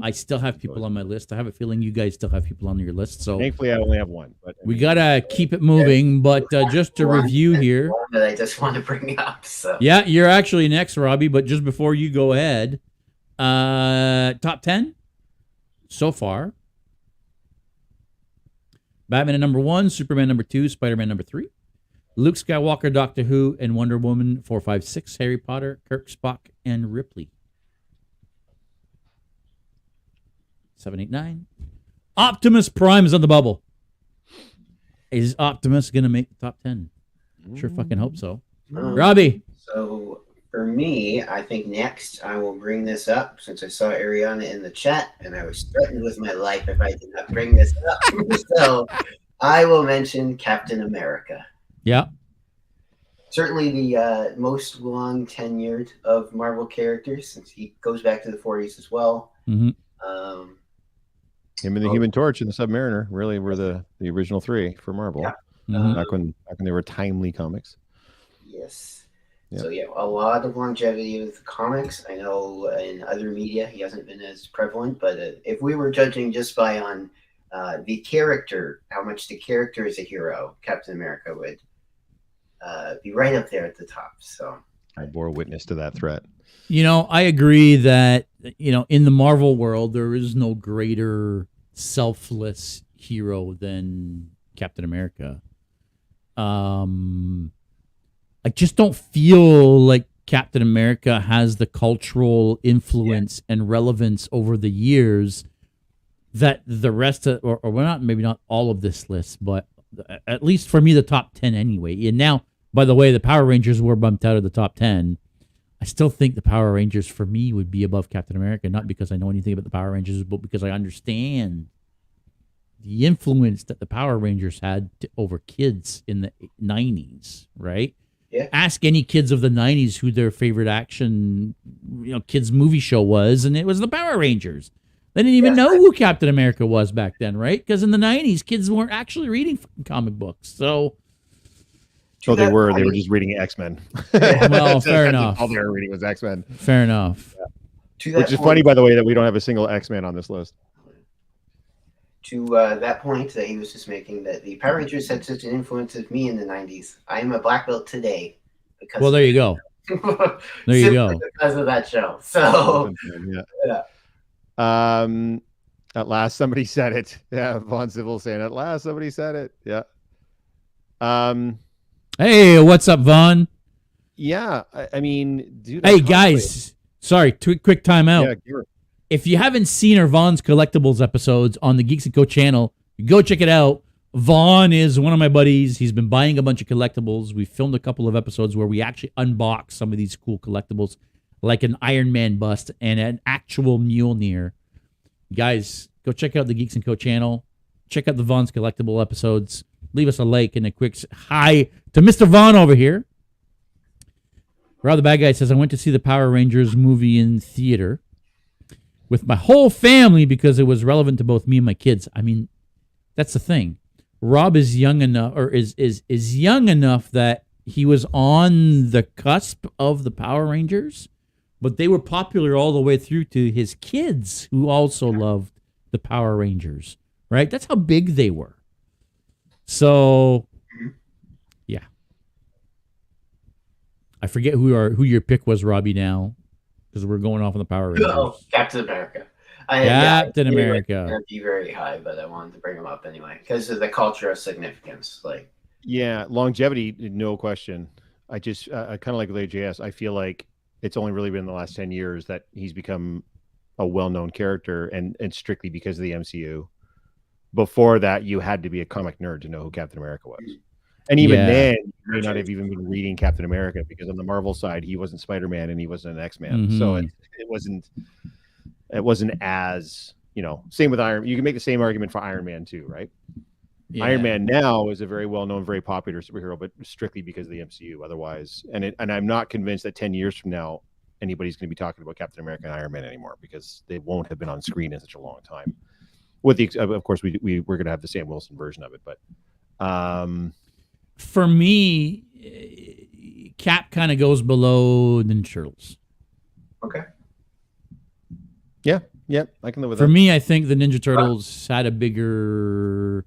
I still have people on my list. I have a feeling you guys still have people on your list. So thankfully, I only have one. But we gotta keep it moving. But just to review here, that I just want to bring up. So yeah, you're actually next, Robbie. But just before you go ahead, top 10 so far: Batman at number 1, Superman number 2, Spider-Man number 3, Luke Skywalker, Doctor Who, and Wonder Woman 4, 5, 6, Harry Potter, Kirk, Spock, and Ripley. 7, 8, 9. Optimus Prime is on the bubble. Is Optimus going to make the top 10? Sure fucking hope so. Robbie. So For me, I think next I will bring this up since I saw Ariana in the chat and I was threatened with my life if I did not bring this up. So I will mention Captain America. Yeah. Certainly the most long tenured of Marvel characters since he goes back to the 40s as well. Mm-hmm. Him and the Human Torch and the Submariner really were the original three for Marvel. Yeah. Back when they were timely comics. Yes. Yep. So yeah, a lot of longevity with comics. I know in other media he hasn't been as prevalent, but if we were judging just by on the character, how much the character is a hero, Captain America would be right up there at the top. So I bore witness to that threat. You know, I agree that, you know, in the Marvel world, there is no greater selfless hero than Captain America. I just don't feel like Captain America has the cultural influence and relevance over the years that the rest of, or well, maybe not all of this list, but at least for me, the top 10 anyway. And now, by the way, the Power Rangers were bumped out of the top 10. I still think the Power Rangers for me would be above Captain America, not because I know anything about the Power Rangers, but because I understand the influence that the Power Rangers had over kids in the 90s, right? Yeah. Ask any kids of the 90s who their favorite action, kids movie show was, and it was the Power Rangers. They didn't even know who Captain America was back then, right? Because in the 90s, kids weren't actually reading comic books. So they were just reading X-Men. Well, fair enough. All they were reading was X-Men. Fair enough. Yeah. Which is funny, by the way, that we don't have a single X-Men on this list. To that point that he was just making, that the Power Rangers had such an influence with me in the 90s. I am a black belt today. Well, there you go. There you go. Because of that show. So, yeah. At last somebody said it. Yeah, Von Civil saying, at last somebody said it. Yeah. Hey, what's up, Vaughn? Yeah, I mean, dude. Hey, guys. Sorry, quick timeout. Yeah, if you haven't seen our Vaughn's Collectibles episodes on the Geeks & Co channel, go check it out. Vaughn is one of my buddies. He's been buying a bunch of collectibles. We filmed a couple of episodes where we actually unbox some of these cool collectibles, like an Iron Man bust and an actual Mjolnir. Guys, go check out the Geeks & Co channel. Check out the Vaughn's Collectible episodes. Leave us a like and a quick hi to Mr. Vaughn over here. Rob the Bad Guy says, I went to see the Power Rangers movie in theater with my whole family because it was relevant to both me and my kids. I mean, that's the thing. Rob is young enough, or is young enough that he was on the cusp of the Power Rangers, but they were popular all the way through to his kids who also loved the Power Rangers, right? That's how big they were. So, yeah. I forget who your pick was, Robbie, now. Because we're going off on the Power Rangers. Oh, Captain America. Captain America. Would be very high, but I wanted to bring him up anyway because of the cultural significance. Like, yeah, longevity, no question. I kind of like with AJS. I feel like it's only really been in the last 10 years that he's become a well-known character, and strictly because of the MCU. Before that, you had to be a comic nerd to know who Captain America was. And even then, you may not have even been reading Captain America because on the Marvel side, he wasn't Spider-Man and he wasn't an X-Man. Mm-hmm. So it wasn't as, same with Iron. You can make the same argument for Iron Man too, right? Yeah. Iron Man now is a very well-known, very popular superhero, but strictly because of the MCU. Otherwise, and I'm not convinced that 10 years from now, anybody's going to be talking about Captain America and Iron Man anymore because they won't have been on screen in such a long time. With the, of course, we're going to have the Sam Wilson version of it, but. For me, Cap kind of goes below Ninja Turtles. Okay. Yeah, I can live with that. For me, me, I think the Ninja Turtles had a bigger,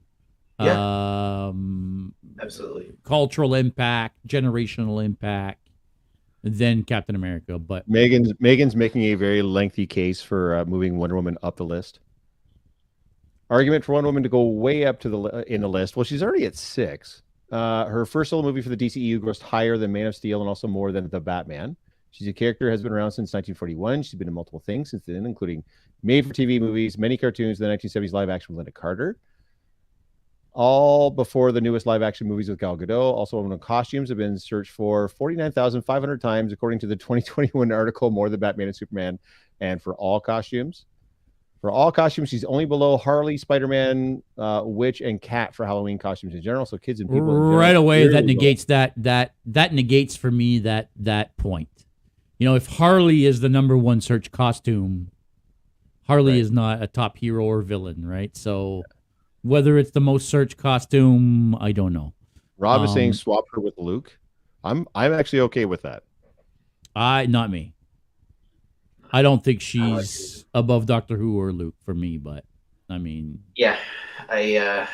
absolutely, cultural impact, generational impact than Captain America. But Megan's making a very lengthy case for moving Wonder Woman up the list. Argument for Wonder Woman to go way up to in the list. Well, she's already at 6. Her first solo movie for the DCEU grossed higher than Man of Steel and also more than The Batman. She's a character has been around since 1941. She's been in multiple things since then, including made-for-TV movies, many cartoons, the 1970s live-action with Linda Carter. all before the newest live-action movies with Gal Gadot. Also, women costumes have been searched for 49,500 times, according to the 2021 article More Than Batman and Superman. And for all costumes, she's only below Harley, Spider-Man, Witch, and Cat for Halloween costumes in general. So kids and people in right general, away, that negates that negates for me that point. If Harley is the number one search costume, Harley is not a top hero or villain, right? So whether it's the most searched costume, I don't know. Rob is saying swap her with Luke. I'm actually okay with that. Not me. I don't think she's above Doctor Who or Luke for me, but I mean, yeah, I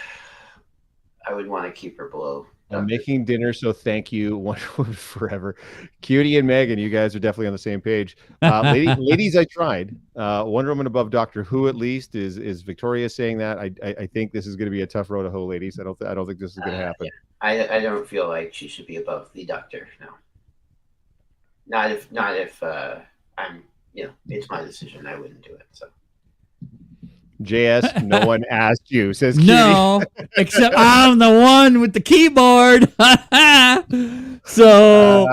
would want to keep her below. I'm making dinner, so thank you. Wonder Woman forever. Cutie and Megan, you guys are definitely on the same page. Ladies, I tried. Wonder Woman above Doctor Who, at least, is Victoria saying that. I think this is going to be a tough road to hoe, ladies. I don't think this is going to happen. Yeah. I don't feel like she should be above the Doctor. No, not if I'm. It's my decision. I wouldn't do it. So. JS, no one asked you, says Cutie. No, except I'm the one with the keyboard. So,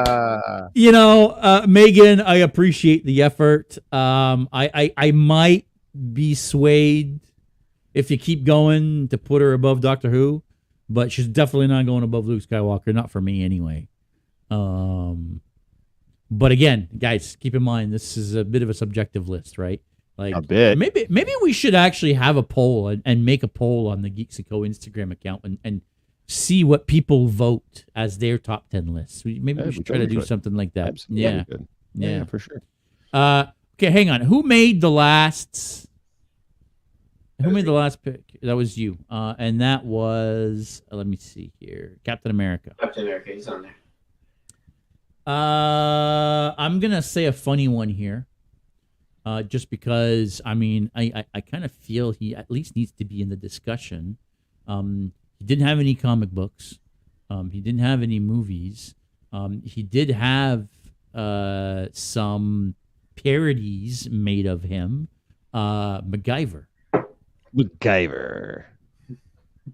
Megan, I appreciate the effort. I might be swayed if you keep going to put her above Doctor Who, but she's definitely not going above Luke Skywalker, not for me anyway. But again, guys, keep in mind, this is a bit of a subjective list, right? Like a bit. Maybe we should actually have a poll and make a poll on the Geeks & Co Instagram account and see what people vote as their top 10 lists. Maybe we should try to do something like that. Absolutely. Yeah, for sure. Okay, hang on. Who made the last pick? That was you. And that was, let me see here, Captain America. Captain America, he's on there. I'm going to say a funny one here. Just because, I kind of feel he at least needs to be in the discussion. He didn't have any comic books. He didn't have any movies. He did have some parodies made of him. MacGyver.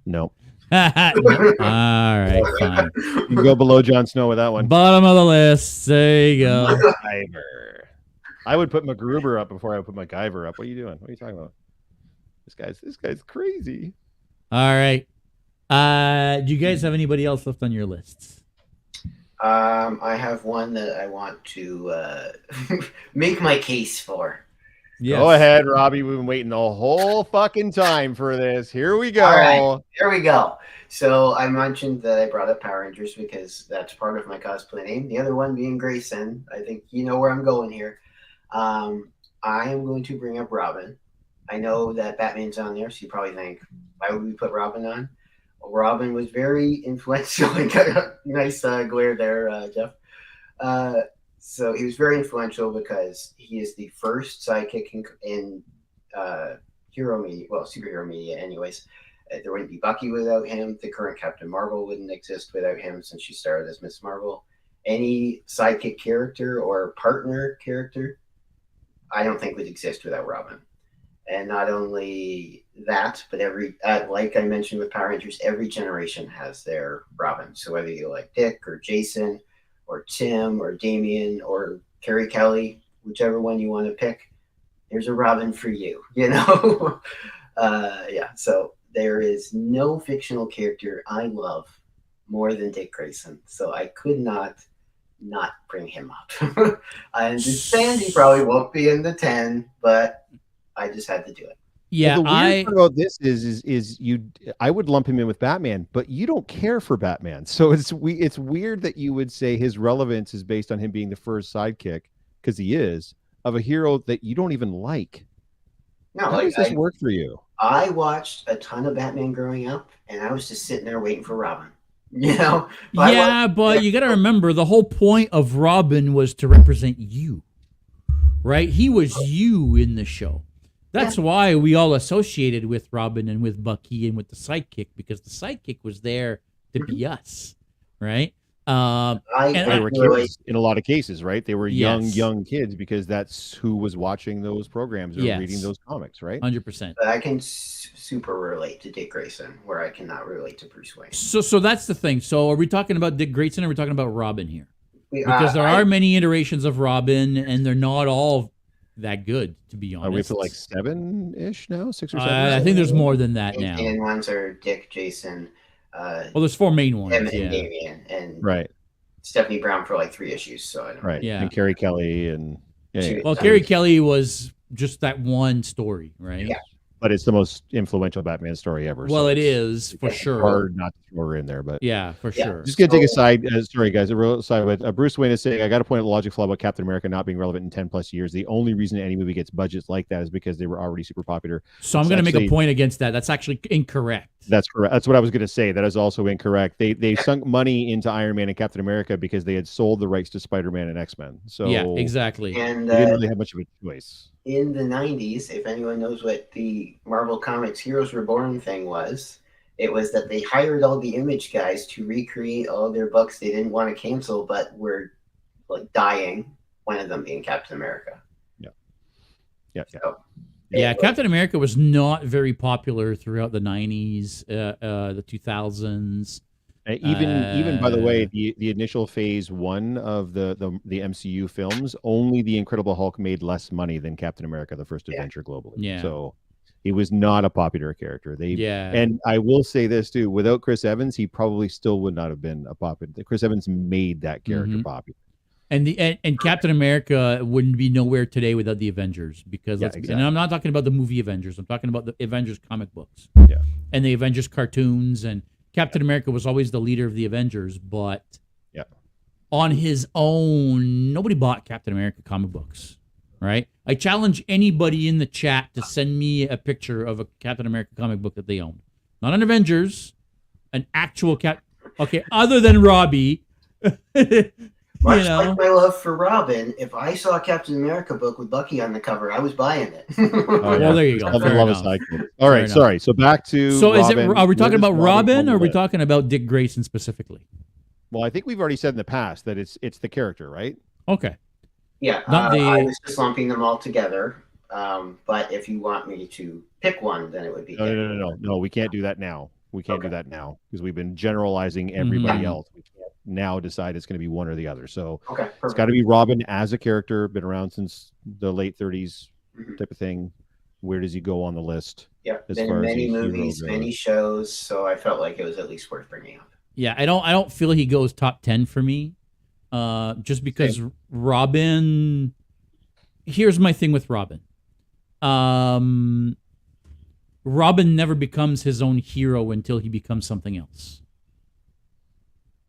No. All right, fine. You can go below Jon Snow with that one. Bottom of the list. There you go. MacGyver. I would put MacGruber up before I would put MacGyver up. What are you doing? What are you talking about? This guy's crazy. All right. Do you guys have anybody else left on your lists? I have one that I want to make my case for. Yes. Go ahead, Robbie. We've been waiting the whole fucking time for this. Here we go. All right, here we go. So I mentioned that I brought up Power Rangers because that's part of my cosplay name. The other one being Grayson. I think you know where I'm going here. I am going to bring up Robin. I know that Batman's on there, so you probably think, why would we put Robin on? Well, Robin was very influential. Nice glare there, Jeff. So he was very influential because he is the first sidekick in hero media, well, superhero media anyways. There wouldn't be Bucky without him. The current Captain Marvel wouldn't exist without him since she started as Miss Marvel. Any sidekick character or partner character, I don't think would exist without Robin. And not only that, but like I mentioned with Power Rangers, every generation has their Robin. So whether you like Dick or Jason or Tim or Damian or Carrie Kelly, whichever one you want to pick, there's a Robin for you, Yeah, so there is no fictional character I love more than Dick Grayson. So I could not bring him up. I understand he probably won't be in the 10, but I just had to do it. Yeah, well, the weird thing about this is I would lump him in with Batman, but you don't care for Batman. So it's weird that you would say his relevance is based on him being the first sidekick, because he is, of a hero that you don't even like. No, how does this work for you? I watched a ton of Batman growing up, and I was just sitting there waiting for Robin. But you got to remember, the whole point of Robin was to represent you, right? He was you in the show. That's why we all associated with Robin and with Bucky and with the sidekick, because the sidekick was there to be us, right? They were kids in a lot of cases, right? They were young kids because that's who was watching those programs or reading those comics, right? 100%. But I can super relate to Dick Grayson, where I cannot relate to Bruce Wayne. So that's the thing. So are we talking about Dick Grayson or are we talking about Robin here? Because there are many iterations of Robin, and they're not all that good, to be honest. Are we up to like 7-ish now? 6 or 7? I think there's more than that now. And ones are Dick, Jason. Well, there's 4 main ones. And Damian, and Stephanie Brown for like 3 issues. So I don't know. And Carrie Kelly and Carrie Kelly was just that one story, right? Yeah. But it's the most influential Batman story ever. Well, it is for sure. Hard not to throw her in there, but for sure. Just gonna take a side. Sorry, guys, a real side. But Bruce Wayne is saying, "I got to point out the logic flaw about Captain America not being relevant in 10+ years. The only reason any movie gets budgets like that is because they were already super popular." So I'm going to make a point against that. That's actually incorrect. That's correct. That's what I was going to say. That is also incorrect. They sunk money into Iron Man and Captain America because they had sold the rights to Spider-Man and X-Men. So exactly. And they didn't really have much of a choice. In the 90s, if anyone knows what the Marvel Comics Heroes Reborn thing was, it was that they hired all the Image guys to recreate all their books they didn't want to cancel, but were like dying. One of them being Captain America. Captain America was not very popular throughout the 90s, the 2000s. Even by the way, the initial phase 1 of the MCU films, only the Incredible Hulk made less money than Captain America: The First Adventure globally. Yeah. So he was not a popular character. And I will say this too: without Chris Evans, he probably still would not have been a popular. Chris Evans made that character popular. And Captain America wouldn't be nowhere today without the Avengers, because and I'm not talking about the movie Avengers. I'm talking about the Avengers comic books. Yeah. And the Avengers cartoons, and Captain America was always the leader of the Avengers, but on his own, nobody bought Captain America comic books, right? I challenge anybody in the chat to send me a picture of a Captain America comic book that they own. Not an Avengers, an actual Okay, other than Robbie. Much like my love for Robin, if I saw a Captain America book with Bucky on the cover, I was buying it. Well, there you go. All right, sorry. So back to Robin. Are we talking about Robin, or are we talking about Dick Grayson specifically? Well, I think we've already said in the past that it's the character, right? Okay. Yeah, I was just lumping them all together. But if you want me to pick one, then it would be No. We can't do that now. We can't do that now because we've been generalizing everybody else. We can't now decide it's going to be one or the other. So it's got to be Robin as a character, been around since the late 30s type of thing. Where does he go on the list? Yeah, been many movies, many shows, so I felt like it was at least worth bringing up. Yeah, I don't feel he goes top 10 for me, just because Robin. Here's my thing with Robin. Robin never becomes his own hero until he becomes something else.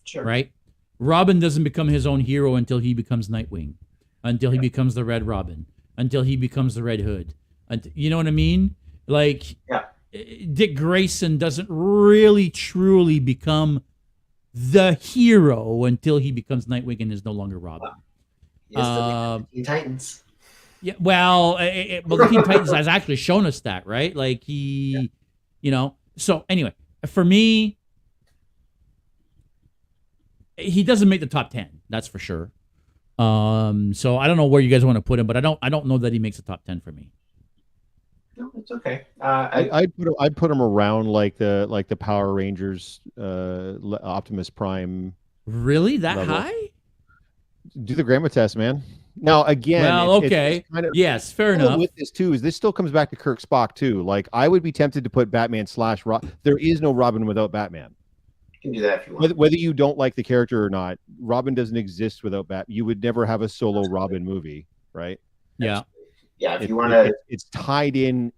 Sure. Right? Robin doesn't become his own hero until he becomes Nightwing, until he becomes the Red Robin, until he becomes the Red Hood. You know what I mean? Like, Dick Grayson doesn't really truly become the hero until he becomes Nightwing and is no longer Robin. The Teen Titans. Yeah, well, the Teen Titans has actually shown us that, right? Like So anyway, for me, he doesn't make the top 10. That's for sure. So I don't know where you guys want to put him, but I don't know that he makes the top 10 for me. No, it's okay. I'd put him around like the Power Rangers, Optimus Prime. Really, that level. High? Do the grammar test, man. Now again, it's kind of, yes, fair enough. With this too, is this still comes back to Kirk Spock too? Like I would be tempted to put Batman / There is no Robin without Batman. You can do that if you want. Whether you don't like the character or not, Robin doesn't exist without Batman. You would never have a solo Robin movie, right? Yeah. Yeah, if you want to, it's tied in,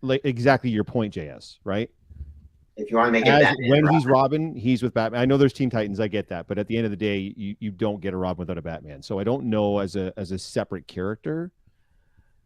like exactly your point, JS. Right? If you want to make it Batman, when he's Robin, he's with Batman. I know there's Teen Titans, I get that, but at the end of the day, you don't get a Robin without a Batman. So I don't know as a separate character.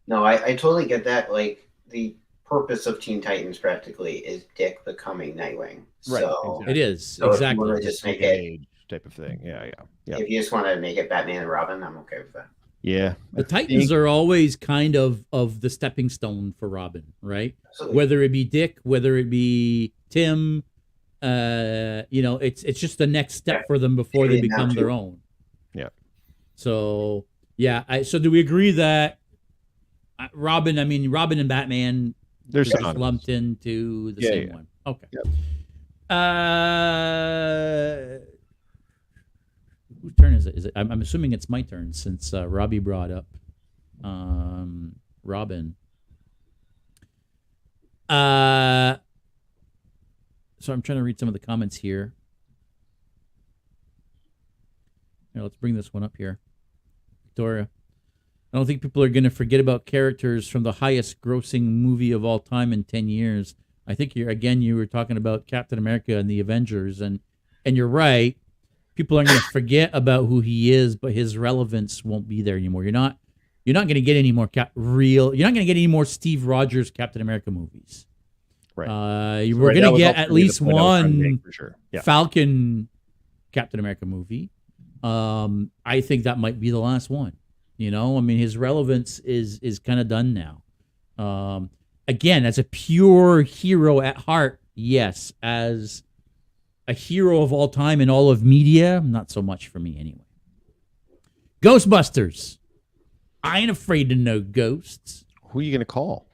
No, I totally get that. Like the purpose of Teen Titans practically is Dick becoming Nightwing. Right. So exactly. It is so exactly. If you want to just make it type of thing. Yeah. If you just want to make it Batman and Robin, I'm okay with that. Yeah. The Titans are always kind of the stepping stone for Robin, right? Absolutely. Whether it be Dick, whether it be Tim, it's just the next step for them before they become their own. Yeah. So yeah, so do we agree that Robin and Batman they're just lumped into the same one? Okay. Yep. Whose turn is it? I'm assuming it's my turn since Robbie brought up Robin. So I'm trying to read some of the comments here. Let's bring this one up here. Victoria. I don't think people are going to forget about characters from the highest grossing movie of all time in 10 years. I think you were talking about Captain America and the Avengers, and you're right. People aren't going to forget about who he is, but his relevance won't be there anymore. You're not going to get any more you're not going to get any more Steve Rogers Captain America movies. Right. We're going to get at least one for sure. Falcon Captain America movie. I think that might be the last one. His relevance is kind of done now. Again, as a pure hero at heart, yes. As a hero of all time in all of media, not so much for me anyway. Ghostbusters. I ain't afraid to know ghosts. Who are you going to call?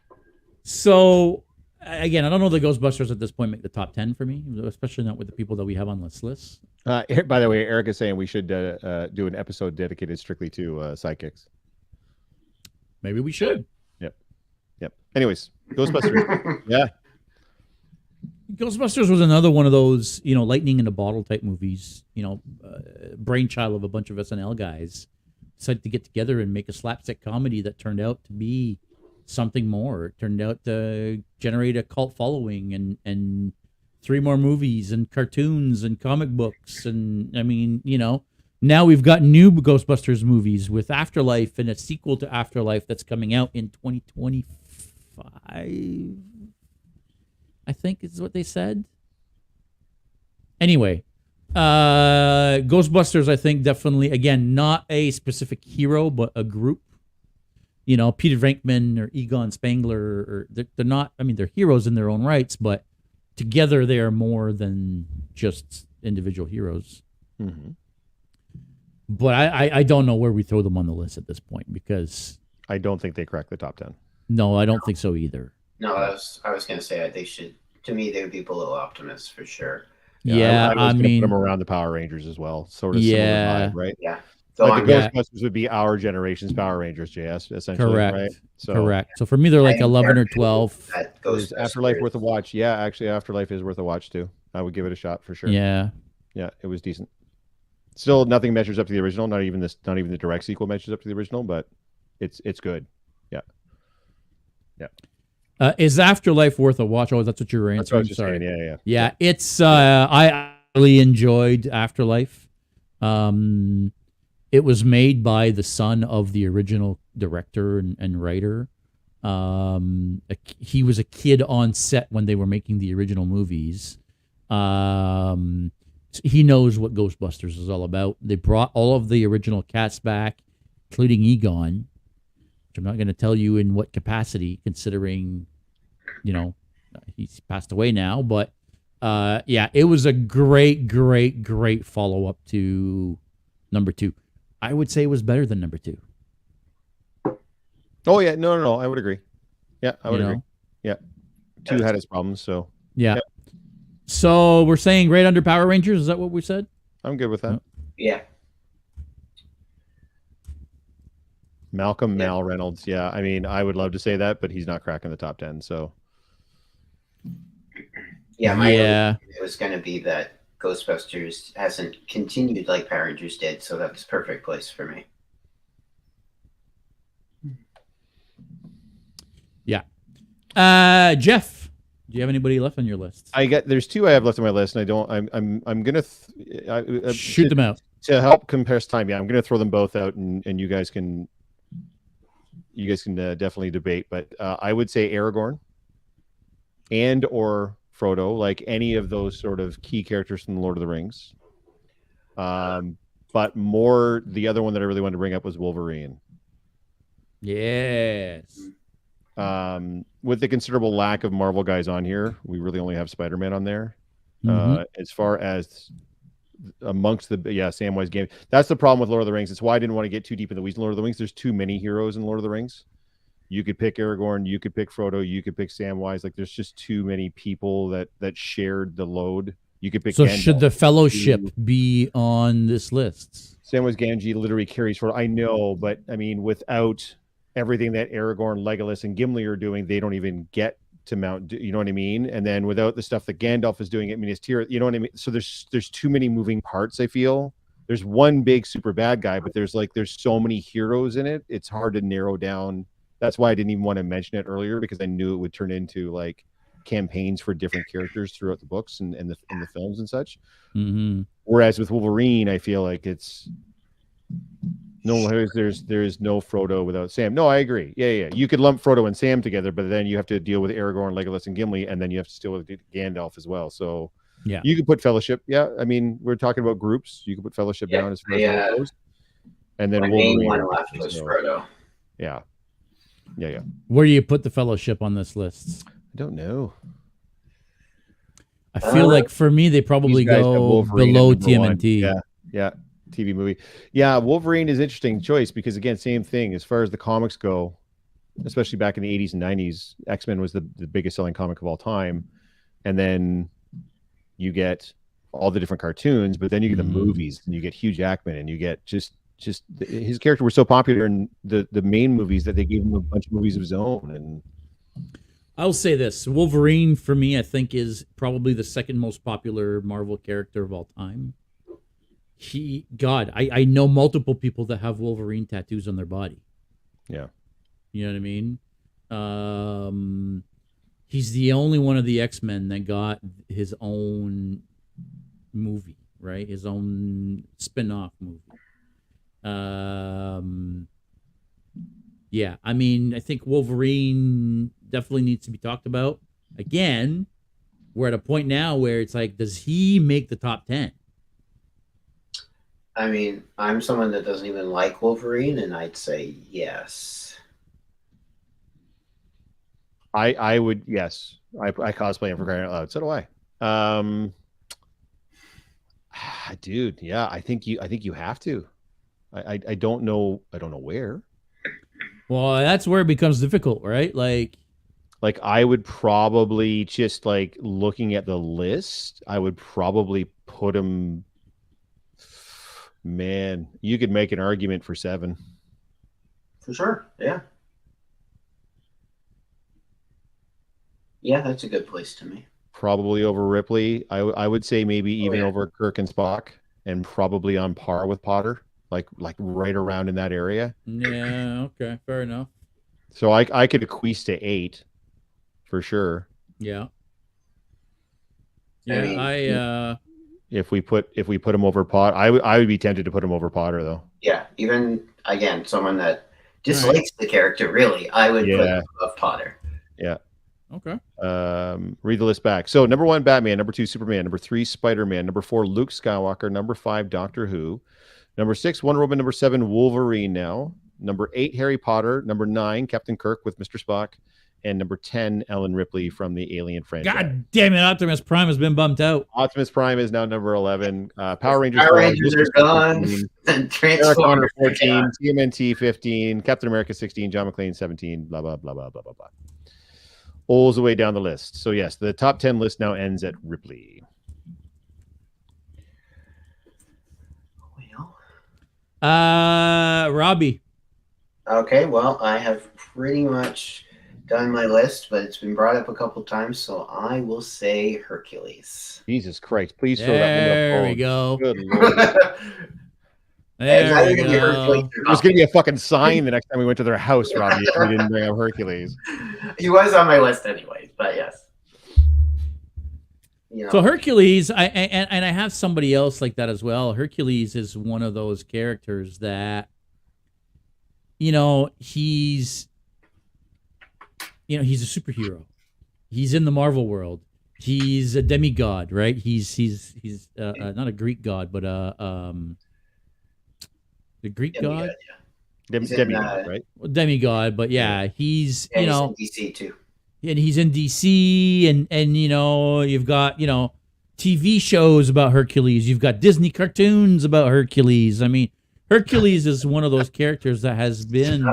So, again, I don't know the Ghostbusters at this point make the top 10 for me, especially not with the people that we have on this list. By the way, Eric is saying we should do an episode dedicated strictly to sidekicks. Maybe we should. Yep. Anyways, Ghostbusters. Yeah. Ghostbusters was another one of those, lightning in a bottle type movies, brainchild of a bunch of SNL guys decided to get together and make a slapstick comedy that turned out to be something more. It turned out to generate a cult following and 3 more movies and cartoons and comic books. And now we've got new Ghostbusters movies with Afterlife and a sequel to Afterlife that's coming out in 2025. I think is what they said. Anyway, Ghostbusters, I think definitely, again, not a specific hero, but a group. Peter Venkman or Egon Spengler, they're not, they're heroes in their own rights, but together they are more than just individual heroes. Mm-hmm. But I don't know where we throw them on the list at this point because I don't think they crack the top 10. No, I don't think so either. No, I was going to say they should. To me, they would be below Optimus for sure. Yeah, I was going to put them around the Power Rangers as well. Sort of similar vibe, right? Yeah. So the Ghostbusters would be our generation's Power Rangers, JS, essentially. Correct. Right? Correct. So for me, they're like 11 or 12. Is Afterlife worth a watch? Yeah, actually, Afterlife is worth a watch too. I would give it a shot for sure. Yeah. Yeah, it was decent. Still, nothing measures up to the original. Not even the direct sequel measures up to the original, but it's good. Yeah. Yeah. Is Afterlife worth a watch? Oh, that's what you were answering. That's what I was saying. Yeah. It's I really enjoyed Afterlife. It was made by the son of the original director and writer. He was a kid on set when they were making the original movies. He knows what Ghostbusters is all about. They brought all of the original cast back, including Egon. I'm not going to tell you in what capacity, considering, he's passed away now. But, it was a great, great, great follow-up to number 2. I would say it was better than number 2. Oh, yeah. No. I would agree. Yeah, I would agree. Yeah. 2 had its problems, so. Yeah. So we're saying right under Power Rangers? Is that what we said? I'm good with that. Yeah. Mal Reynolds. Yeah, I would love to say that, but he's not cracking the top 10. So. Yeah, it was going to be that Ghostbusters hasn't continued like Power Rangers did, so that's the perfect place for me. Yeah. Jeff, do you have anybody left on your list? There's 2 I have left on my list, and I'm gonna shoot them out to help compress time. Yeah, I'm gonna throw them both out, and you guys can definitely debate. But I would say Aragorn and or Frodo, like any of those sort of key characters from the Lord of the Rings. But more, the other one that I really wanted to bring up was Wolverine. Yes. With the considerable lack of Marvel guys on here, we really only have Spider-Man on there. As far as amongst the Samwise game, that's the problem with Lord of the Rings. It's why I didn't want to get too deep in the weeds in Lord of the Rings. There's too many heroes in Lord of the Rings. You could pick Aragorn, you could pick Frodo, you could pick Samwise. Like there's just too many people that shared the load. You could pick. So Gandalf. Should the Fellowship be on this list? Samwise Gamgee literally carries Frodo. I know, but I mean, without everything that Aragorn, Legolas, and Gimli are doing, they don't even get to Mount. You know what I mean? And then without the stuff that Gandalf is doing at Minas Tirith, you know what I mean? So there's too many moving parts. I feel there's one big super bad guy, but there's so many heroes in it. It's hard to narrow down. That's why I didn't even want to mention it earlier, because I knew it would turn into like campaigns for different characters throughout the books and the films and such. Whereas with Wolverine, I feel like it's no, there's no Frodo without Sam. No, I agree. Yeah. You could lump Frodo and Sam together, but then you have to deal with Aragorn, Legolas, and Gimli, and then you have to deal with Gandalf as well. So yeah, you could put Fellowship. Yeah, I mean, we're talking about groups. You could put Fellowship down as far as goes. And then Wolverine. Main one left was Frodo. Yeah. Where do you put the Fellowship on this list? I don't know. I feel like for me, they probably go below TMNT. Yeah. TV movie. Yeah, Wolverine is an interesting choice because, again, same thing as far as the comics go, especially back in the 80s and 90s, X-Men was the biggest selling comic of all time. And then you get all the different cartoons, but then you get the movies and you get Hugh Jackman and you get just his character was so popular in the main movies that they gave him a bunch of movies of his own. And I'll say this, Wolverine for me, I think is probably the second most popular Marvel character of all time. I know multiple people that have Wolverine tattoos on their body. Yeah. You know what I mean? He's the only one of the X-Men that got his own movie, right? His own spin-off movie. Yeah, I mean, I think Wolverine definitely needs to be talked about. Again, we're at a point now where it's like, does he make the top 10? I mean, I'm someone that doesn't even like Wolverine, and I'd say yes. I would, yes. I cosplay him for crying out loud. So do I. Dude, yeah, I think you have to. I don't know where. Well, that's where it becomes difficult, right? Like I would probably just looking at the list, I would probably put him. Man, you could make an argument for 7. For sure, yeah. Yeah, that's a good place to me. Probably over Ripley. I would say maybe even over Kirk and Spock, and probably on par with Potter, like right around in that area. Yeah, okay, fair enough. So I could equate to 8 for sure. Yeah. Yeah, If we put him over Potter, I would be tempted to put him over Potter though. Yeah, even again, someone that dislikes the character, really, I would put him above Potter. Yeah. Okay. Read the list back. So number 1, Batman. Number 2, Superman. Number 3, Spider-Man. Number 4, Luke Skywalker. Number 5, Doctor Who. Number 6, Wonder Woman. Number 7, Wolverine. Now number 8, Harry Potter. Number 9, Captain Kirk with Mr. Spock. And number 10, Ellen Ripley from the Alien franchise. God damn it, Optimus Prime has been bumped out. Optimus Prime is now number 11. Power Rangers. Power Rangers are gone. And Transformers 14, TMNT 15, Captain America 16, John McClane 17, blah, blah, blah, blah, blah, blah, blah. All the way down the list. So yes, the top 10 list now ends at Ripley. Robbie. Okay, well, I have pretty much done my list, but it's been brought up a couple times, so I will say Hercules. Jesus Christ! Please throw that one up. There we go. Good Lord. There we go. There's gonna be a fucking sign the next time we went to their house, Robbie, if we didn't bring up Hercules. He was on my list anyways, but yes. You know. So Hercules, I have somebody else like that as well. Hercules is one of those characters that, he's a superhero. He's in the Marvel world. He's a demigod, right? He's not a Greek god, but the Greek god. Yeah. Demigod, right? Demigod, but he's he's in DC too. And he's in DC, and you've got TV shows about Hercules. You've got Disney cartoons about Hercules. I mean, Hercules is one of those characters that has been.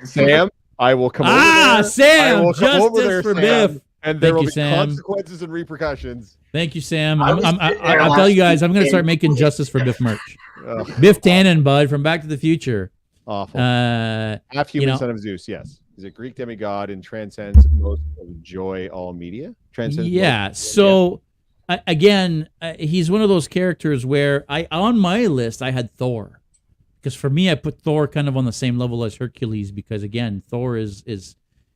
Sam, I will come over there. Sam, justice for Biff. And there will be consequences and repercussions. Thank you, Sam. I'll tell you guys, I'm going to start making justice for Biff merch. Biff Tannen, bud, from Back to the Future. Awful. Half-human son of Zeus, yes. He's a Greek demigod and transcends most of joy, all media. So, again, he's one of those characters where on my list, I had Thor. Because for me, I put Thor kind of on the same level as Hercules because, again, Thor is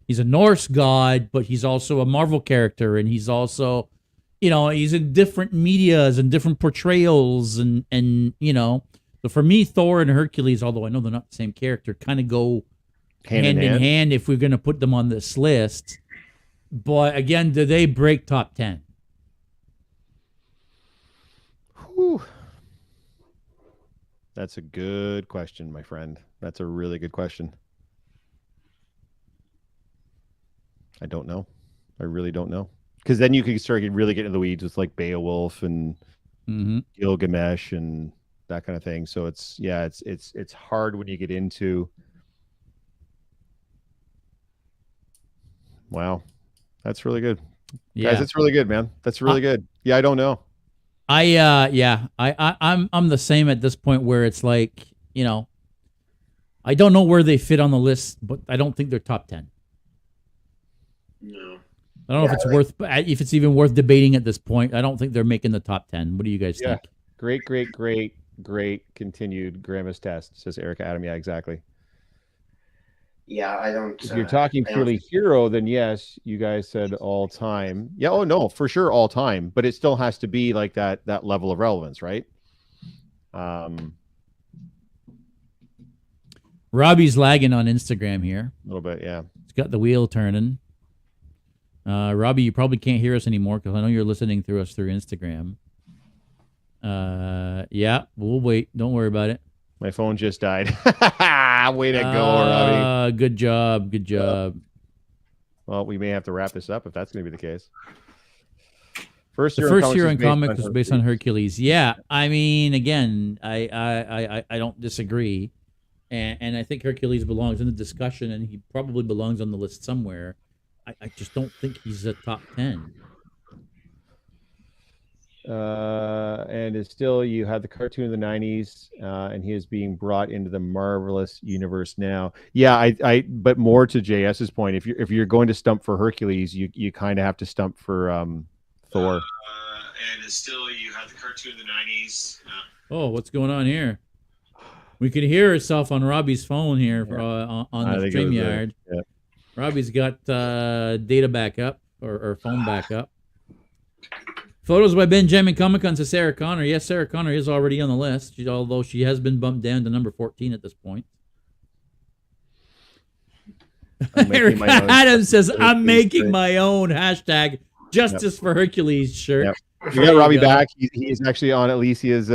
he's a Norse god, but he's also a Marvel character, and he's also, he's in different medias and different portrayals, and So for me, Thor and Hercules, although I know they're not the same character, kind of go hand in hand if we're going to put them on this list. But again, do they break top 10? Whew. That's a good question, my friend. That's a really good question. I don't know. I really don't know. Because then you can start really getting into the weeds with like Beowulf and Gilgamesh and that kind of thing. So it's hard when you get into. Wow, that's really good, guys. That's really good, man. That's really good. Yeah, I don't know. I'm the same at this point where it's like, I don't know where they fit on the list, but I don't think they're top 10. No. I don't know if it's even worth debating at this point. I don't think they're making the top 10. What do you guys think? Great continued Grammys test, says Erica Adam. Yeah, exactly. Yeah, I don't. If you're talking purely hero, then yes, you guys said all time. Yeah, oh no, for sure all time, but it still has to be like that level of relevance, right? Robbie's lagging on Instagram here. A little bit, yeah. He's got the wheel turning. Robbie, you probably can't hear us anymore because I know you're listening through us through Instagram. Yeah, we'll wait. Don't worry about it. My phone just died. Way to go, Robbie. Good job. Well, we may have to wrap this up if that's going to be the case. The first hero in comics was based on Hercules. Yeah, I mean, again, I don't disagree, and I think Hercules belongs in the discussion, and he probably belongs on the list somewhere. I just don't think he's a top 10. And it's still, you had the cartoon in the 90s, and he is being brought into the marvelous universe now. Yeah, but more to JS's point, if you're going to stump for Hercules, you kind of have to stump for Thor. And it's still, you had the cartoon in the 90s. Oh, what's going on here? We could hear herself on Robbie's phone here on the StreamYard. Yeah. Robbie's got data backup or phone backup. Photos by Benjamin Comic-Con to Sarah Connor. Yes, Sarah Connor is already on the list, although she has been bumped down to number 14 at this point. Eric Adams says, I'm making my own hashtag justice for Hercules shirt. Yep. We got Robbie back. He is actually on Alicia's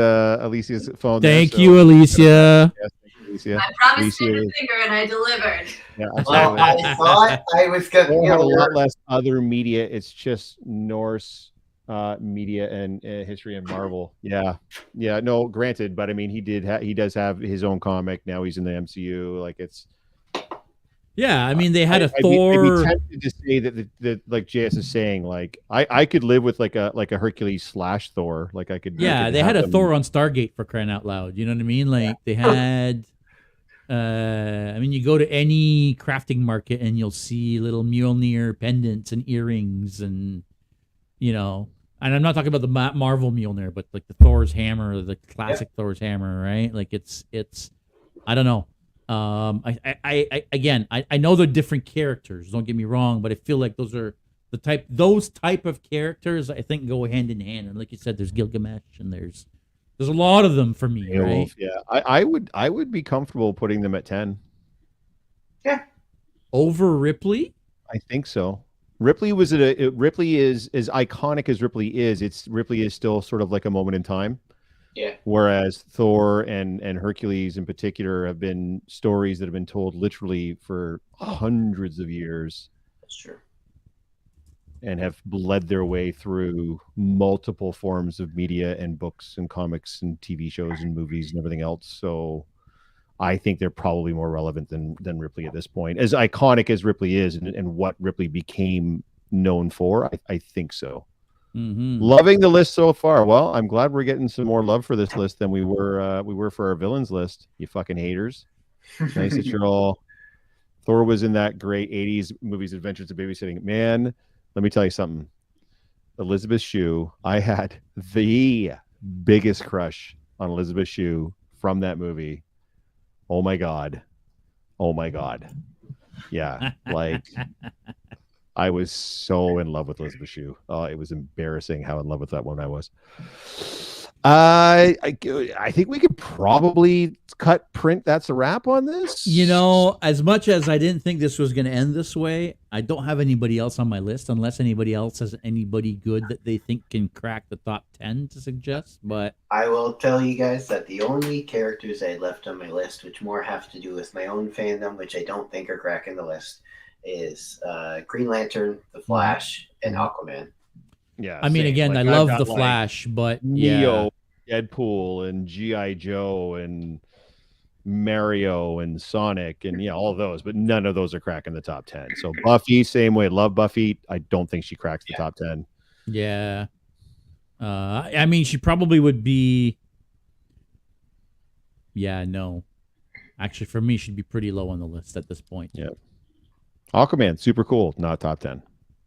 phone. Thank you, Alicia. Yes, Alicia. I promised you a finger and I delivered. Yeah, well, I thought I was going to have a lot less other media. It's just Norse media and history and Marvel. Yeah. No, granted, but I mean, he does have his own comic now. He's in the MCU. Like it's. Yeah, I mean, they had a Thor. I'd be tempted to say that like JS is saying, like I could live with like a Hercules / Thor. Like I could. Yeah, they had a Thor on Stargate, for crying out loud. You know what I mean? Like they had. I mean, you go to any crafting market and you'll see little Mjolnir pendants and earrings, and and I'm not talking about the Marvel Mjolnir, but like the Thor's hammer, the classic Thor's hammer, right? Like it's. I don't know. I know they're different characters. Don't get me wrong, but I feel like those are those type of characters. I think go hand in hand. And like you said, there's Gilgamesh, and there's a lot of them for me. Right? Yeah, I would be comfortable putting them at 10. Yeah, over Ripley. I think so. Ripley Ripley is as iconic as Ripley is. Ripley is still sort of like a moment in time. Yeah. Whereas Thor and Hercules in particular have been stories that have been told literally for hundreds of years. That's true. and have bled their way through multiple forms of media and books and comics and TV shows and movies and everything else. So I think they're probably more relevant than Ripley at this point. As iconic as Ripley is and what Ripley became known for, I think so. Mm-hmm. Loving the list so far. Well, I'm glad we're getting some more love for this list than we were for our villains list. You fucking haters. Nice that you're all. Thor was in that great 80s movies, Adventures of Babysitting. Man, let me tell you something. Elizabeth Shue, I had the biggest crush on Elizabeth Shue from that movie. Oh my God. Yeah, like I was so in love with Elizabeth Shue. Oh, it was embarrassing how in love with that one I was. I think we could probably print. That's a wrap on this. You know, as much as I didn't think this was going to end this way, I don't have anybody else on my list unless anybody else has anybody good that they think can crack the top 10 to suggest. But I will tell you guys that the only characters I left on my list, which more have to do with my own fandom, which I don't think are cracking the list, is Green Lantern, The Flash, and Aquaman. Yeah, I mean, same. again, like, I love The Flash, but Neo, Deadpool, and G.I. Joe, and Mario, and Sonic, and all of those, but none of those are cracking the top 10. So Buffy, same way. Love Buffy. I don't think she cracks the top 10. Yeah. I mean, she probably would be. Yeah, no. Actually, for me, she'd be pretty low on the list at this point. Yeah. Aquaman, super cool. Not top 10.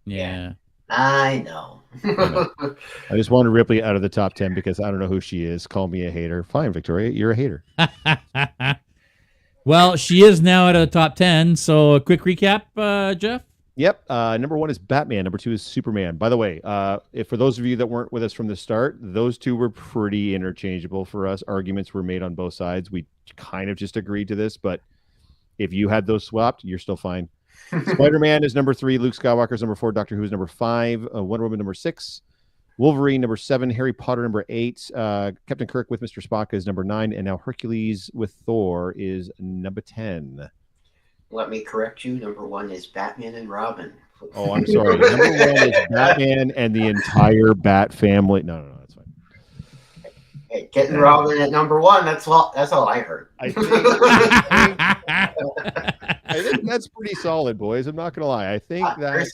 Yeah. I know. I just wanted Ripley out of the top 10 because I don't know who she is. Call me a hater. Fine, Victoria, you're a hater. Well, she is now out of the top 10. So a quick recap, Jeff? Yep. Number 1 is Batman. Number 2 is Superman. By the way, if for those of you that weren't with us from the start, those two were pretty interchangeable for us. Arguments were made on both sides. We kind of just agreed to this, but if you had those swapped, you're still fine. Spider-Man is number 3. Luke Skywalker is number 4. Doctor Who is number 5. Wonder Woman number 6. Wolverine number 7. Harry Potter number 8. Captain Kirk with Mr. Spock is number 9. And now Hercules with Thor is number 10. Let me correct you. Number 1 is Batman and Robin. Oh, I'm sorry. Number 1 is Batman and the entire Bat family. No, that's fine. Hey, getting Robin at number 1. That's all I heard. I think that's pretty solid, boys. I'm not going to lie. I think that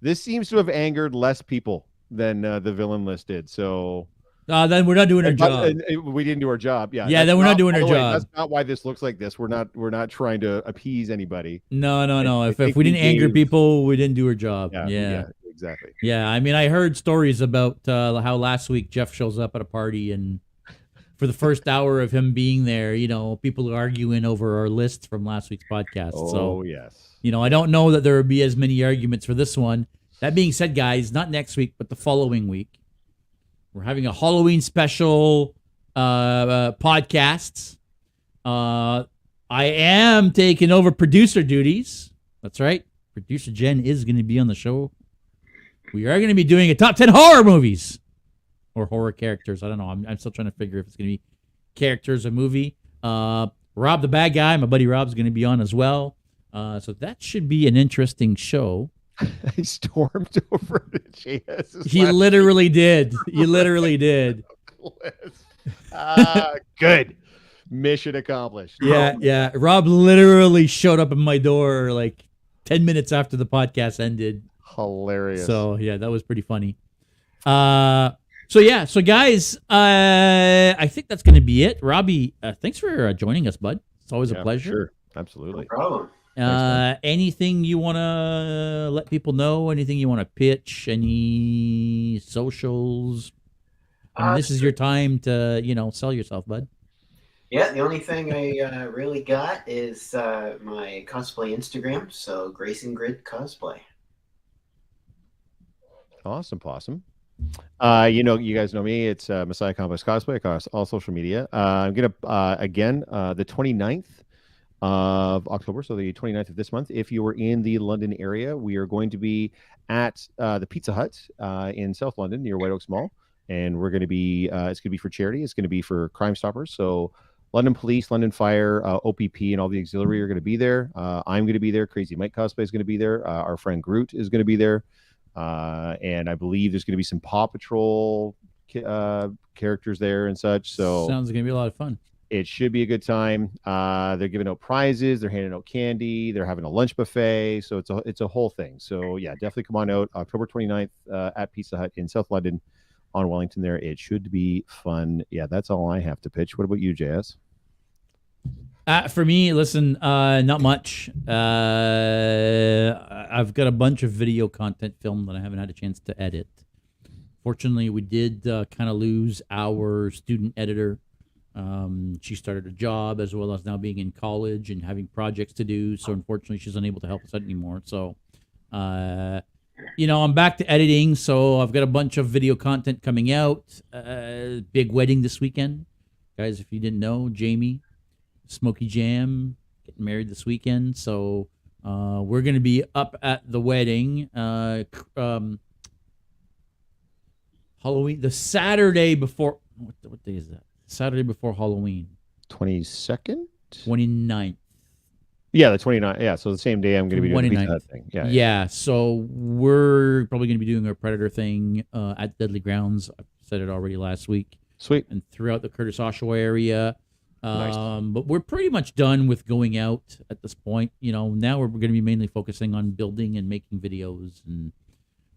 this seems to have angered less people than the villain list did. So then we're not doing our job. We didn't do our job. Yeah. Yeah. Then we're not doing our job. That's not why this looks like this. We're not trying to appease anybody. No. If we didn't anger people, we didn't do our job. Yeah. Exactly. Yeah. I mean, I heard stories about how last week Jeff shows up at a party and for the first hour of him being there, people are arguing over our list from last week's podcast. Oh, yes. I don't know that there would be as many arguments for this one. That being said, guys, not next week, but the following week, we're having a Halloween special podcast. I am taking over producer duties. That's right. Producer Jen is going to be on the show. We are going to be doing a top 10 horror movies. Or horror characters. I don't know. I'm still trying to figure if it's going to be characters or movie. Rob the bad guy, my buddy Rob's going to be on as well. So that should be an interesting show. I stormed over to JS. He literally did. He literally did. Good. Mission accomplished. Yeah. Rob literally showed up at my door like 10 minutes after the podcast ended. Hilarious. So, yeah, that was pretty funny. So guys, I think that's going to be it. Robbie, thanks for joining us, bud. It's always a pleasure. Sure. Absolutely. No problem. Anything you want to let people know? Anything you want to pitch? Any socials? This is your time to, sell yourself, bud. Yeah, the only thing I really got is my cosplay Instagram. So Grayson Grid Cosplay. Awesome. You guys know me. It's Messiah Complex Cosplay across all social media. I'm going to, again, the 29th of October, so the 29th of this month, if you were in the London area, we are going to be at the Pizza Hut in South London near White Oaks Mall. And we're going to be, it's going to be for charity. It's going to be for Crime Stoppers. So London Police, London Fire, OPP, and all the auxiliary are going to be there. I'm going to be there. Crazy Mike Cosplay is going to be there. Our friend Groot is going to be there. And I believe there's going to be some Paw Patrol characters there and such. So sounds going to be a lot of fun. It should be a good time. They're giving out prizes. They're handing out candy. They're having a lunch buffet. So it's a whole thing. So yeah, definitely come on out October 29th at Pizza Hut in South London on Wellington there. It should be fun. Yeah, that's all I have to pitch. What about you, JS? For me, listen, not much. I've got a bunch of video content filmed that I haven't had a chance to edit. Fortunately, we did kind of lose our student editor. She started a job as well as now being in college and having projects to do. So unfortunately, she's unable to help us out anymore. So, I'm back to editing. So I've got a bunch of video content coming out. Big wedding this weekend. Guys, if you didn't know, Jamie, Smoky Jam, getting married this weekend. So we're going to be up at the wedding. Halloween, the Saturday before, what day is that? Saturday before Halloween. 22nd? 29th. Yeah, the 29th. Yeah, so the same day I'm going to be doing the Pizza Hut thing. Yeah, so we're probably going to be doing our Predator thing at Deadly Grounds. I said it already last week. Sweet. And throughout the Curtis Oshawa area. Nice. But we're pretty much done with going out at this point. Now we're going to be mainly focusing on building and making videos and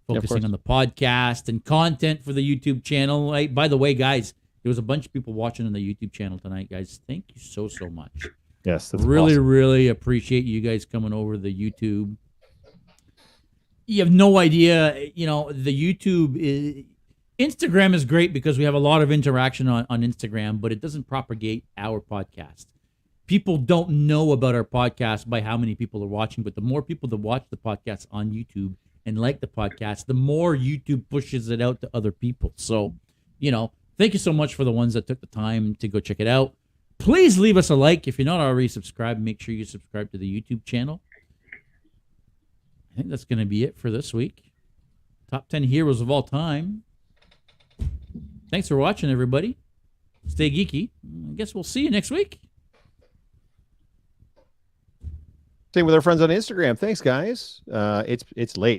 focusing on the podcast and content for the YouTube channel. By the way, guys, there was a bunch of people watching on the YouTube channel tonight, guys. Thank you so much. Yes, that's really, awesome. Really appreciate you guys coming over to the YouTube. You have no idea, the YouTube Instagram is great because we have a lot of interaction on Instagram, but it doesn't propagate our podcast. People don't know about our podcast by how many people are watching, but the more people that watch the podcast on YouTube and like the podcast, the more YouTube pushes it out to other people. So, thank you so much for the ones that took the time to go check it out. Please leave us a like. If you're not already subscribed, make sure you subscribe to the YouTube channel. I think that's going to be it for this week. Top 10 heroes of all time. Thanks for watching, everybody. Stay geeky. I guess we'll see you next week. Same with our friends on Instagram. Thanks, guys. It's late.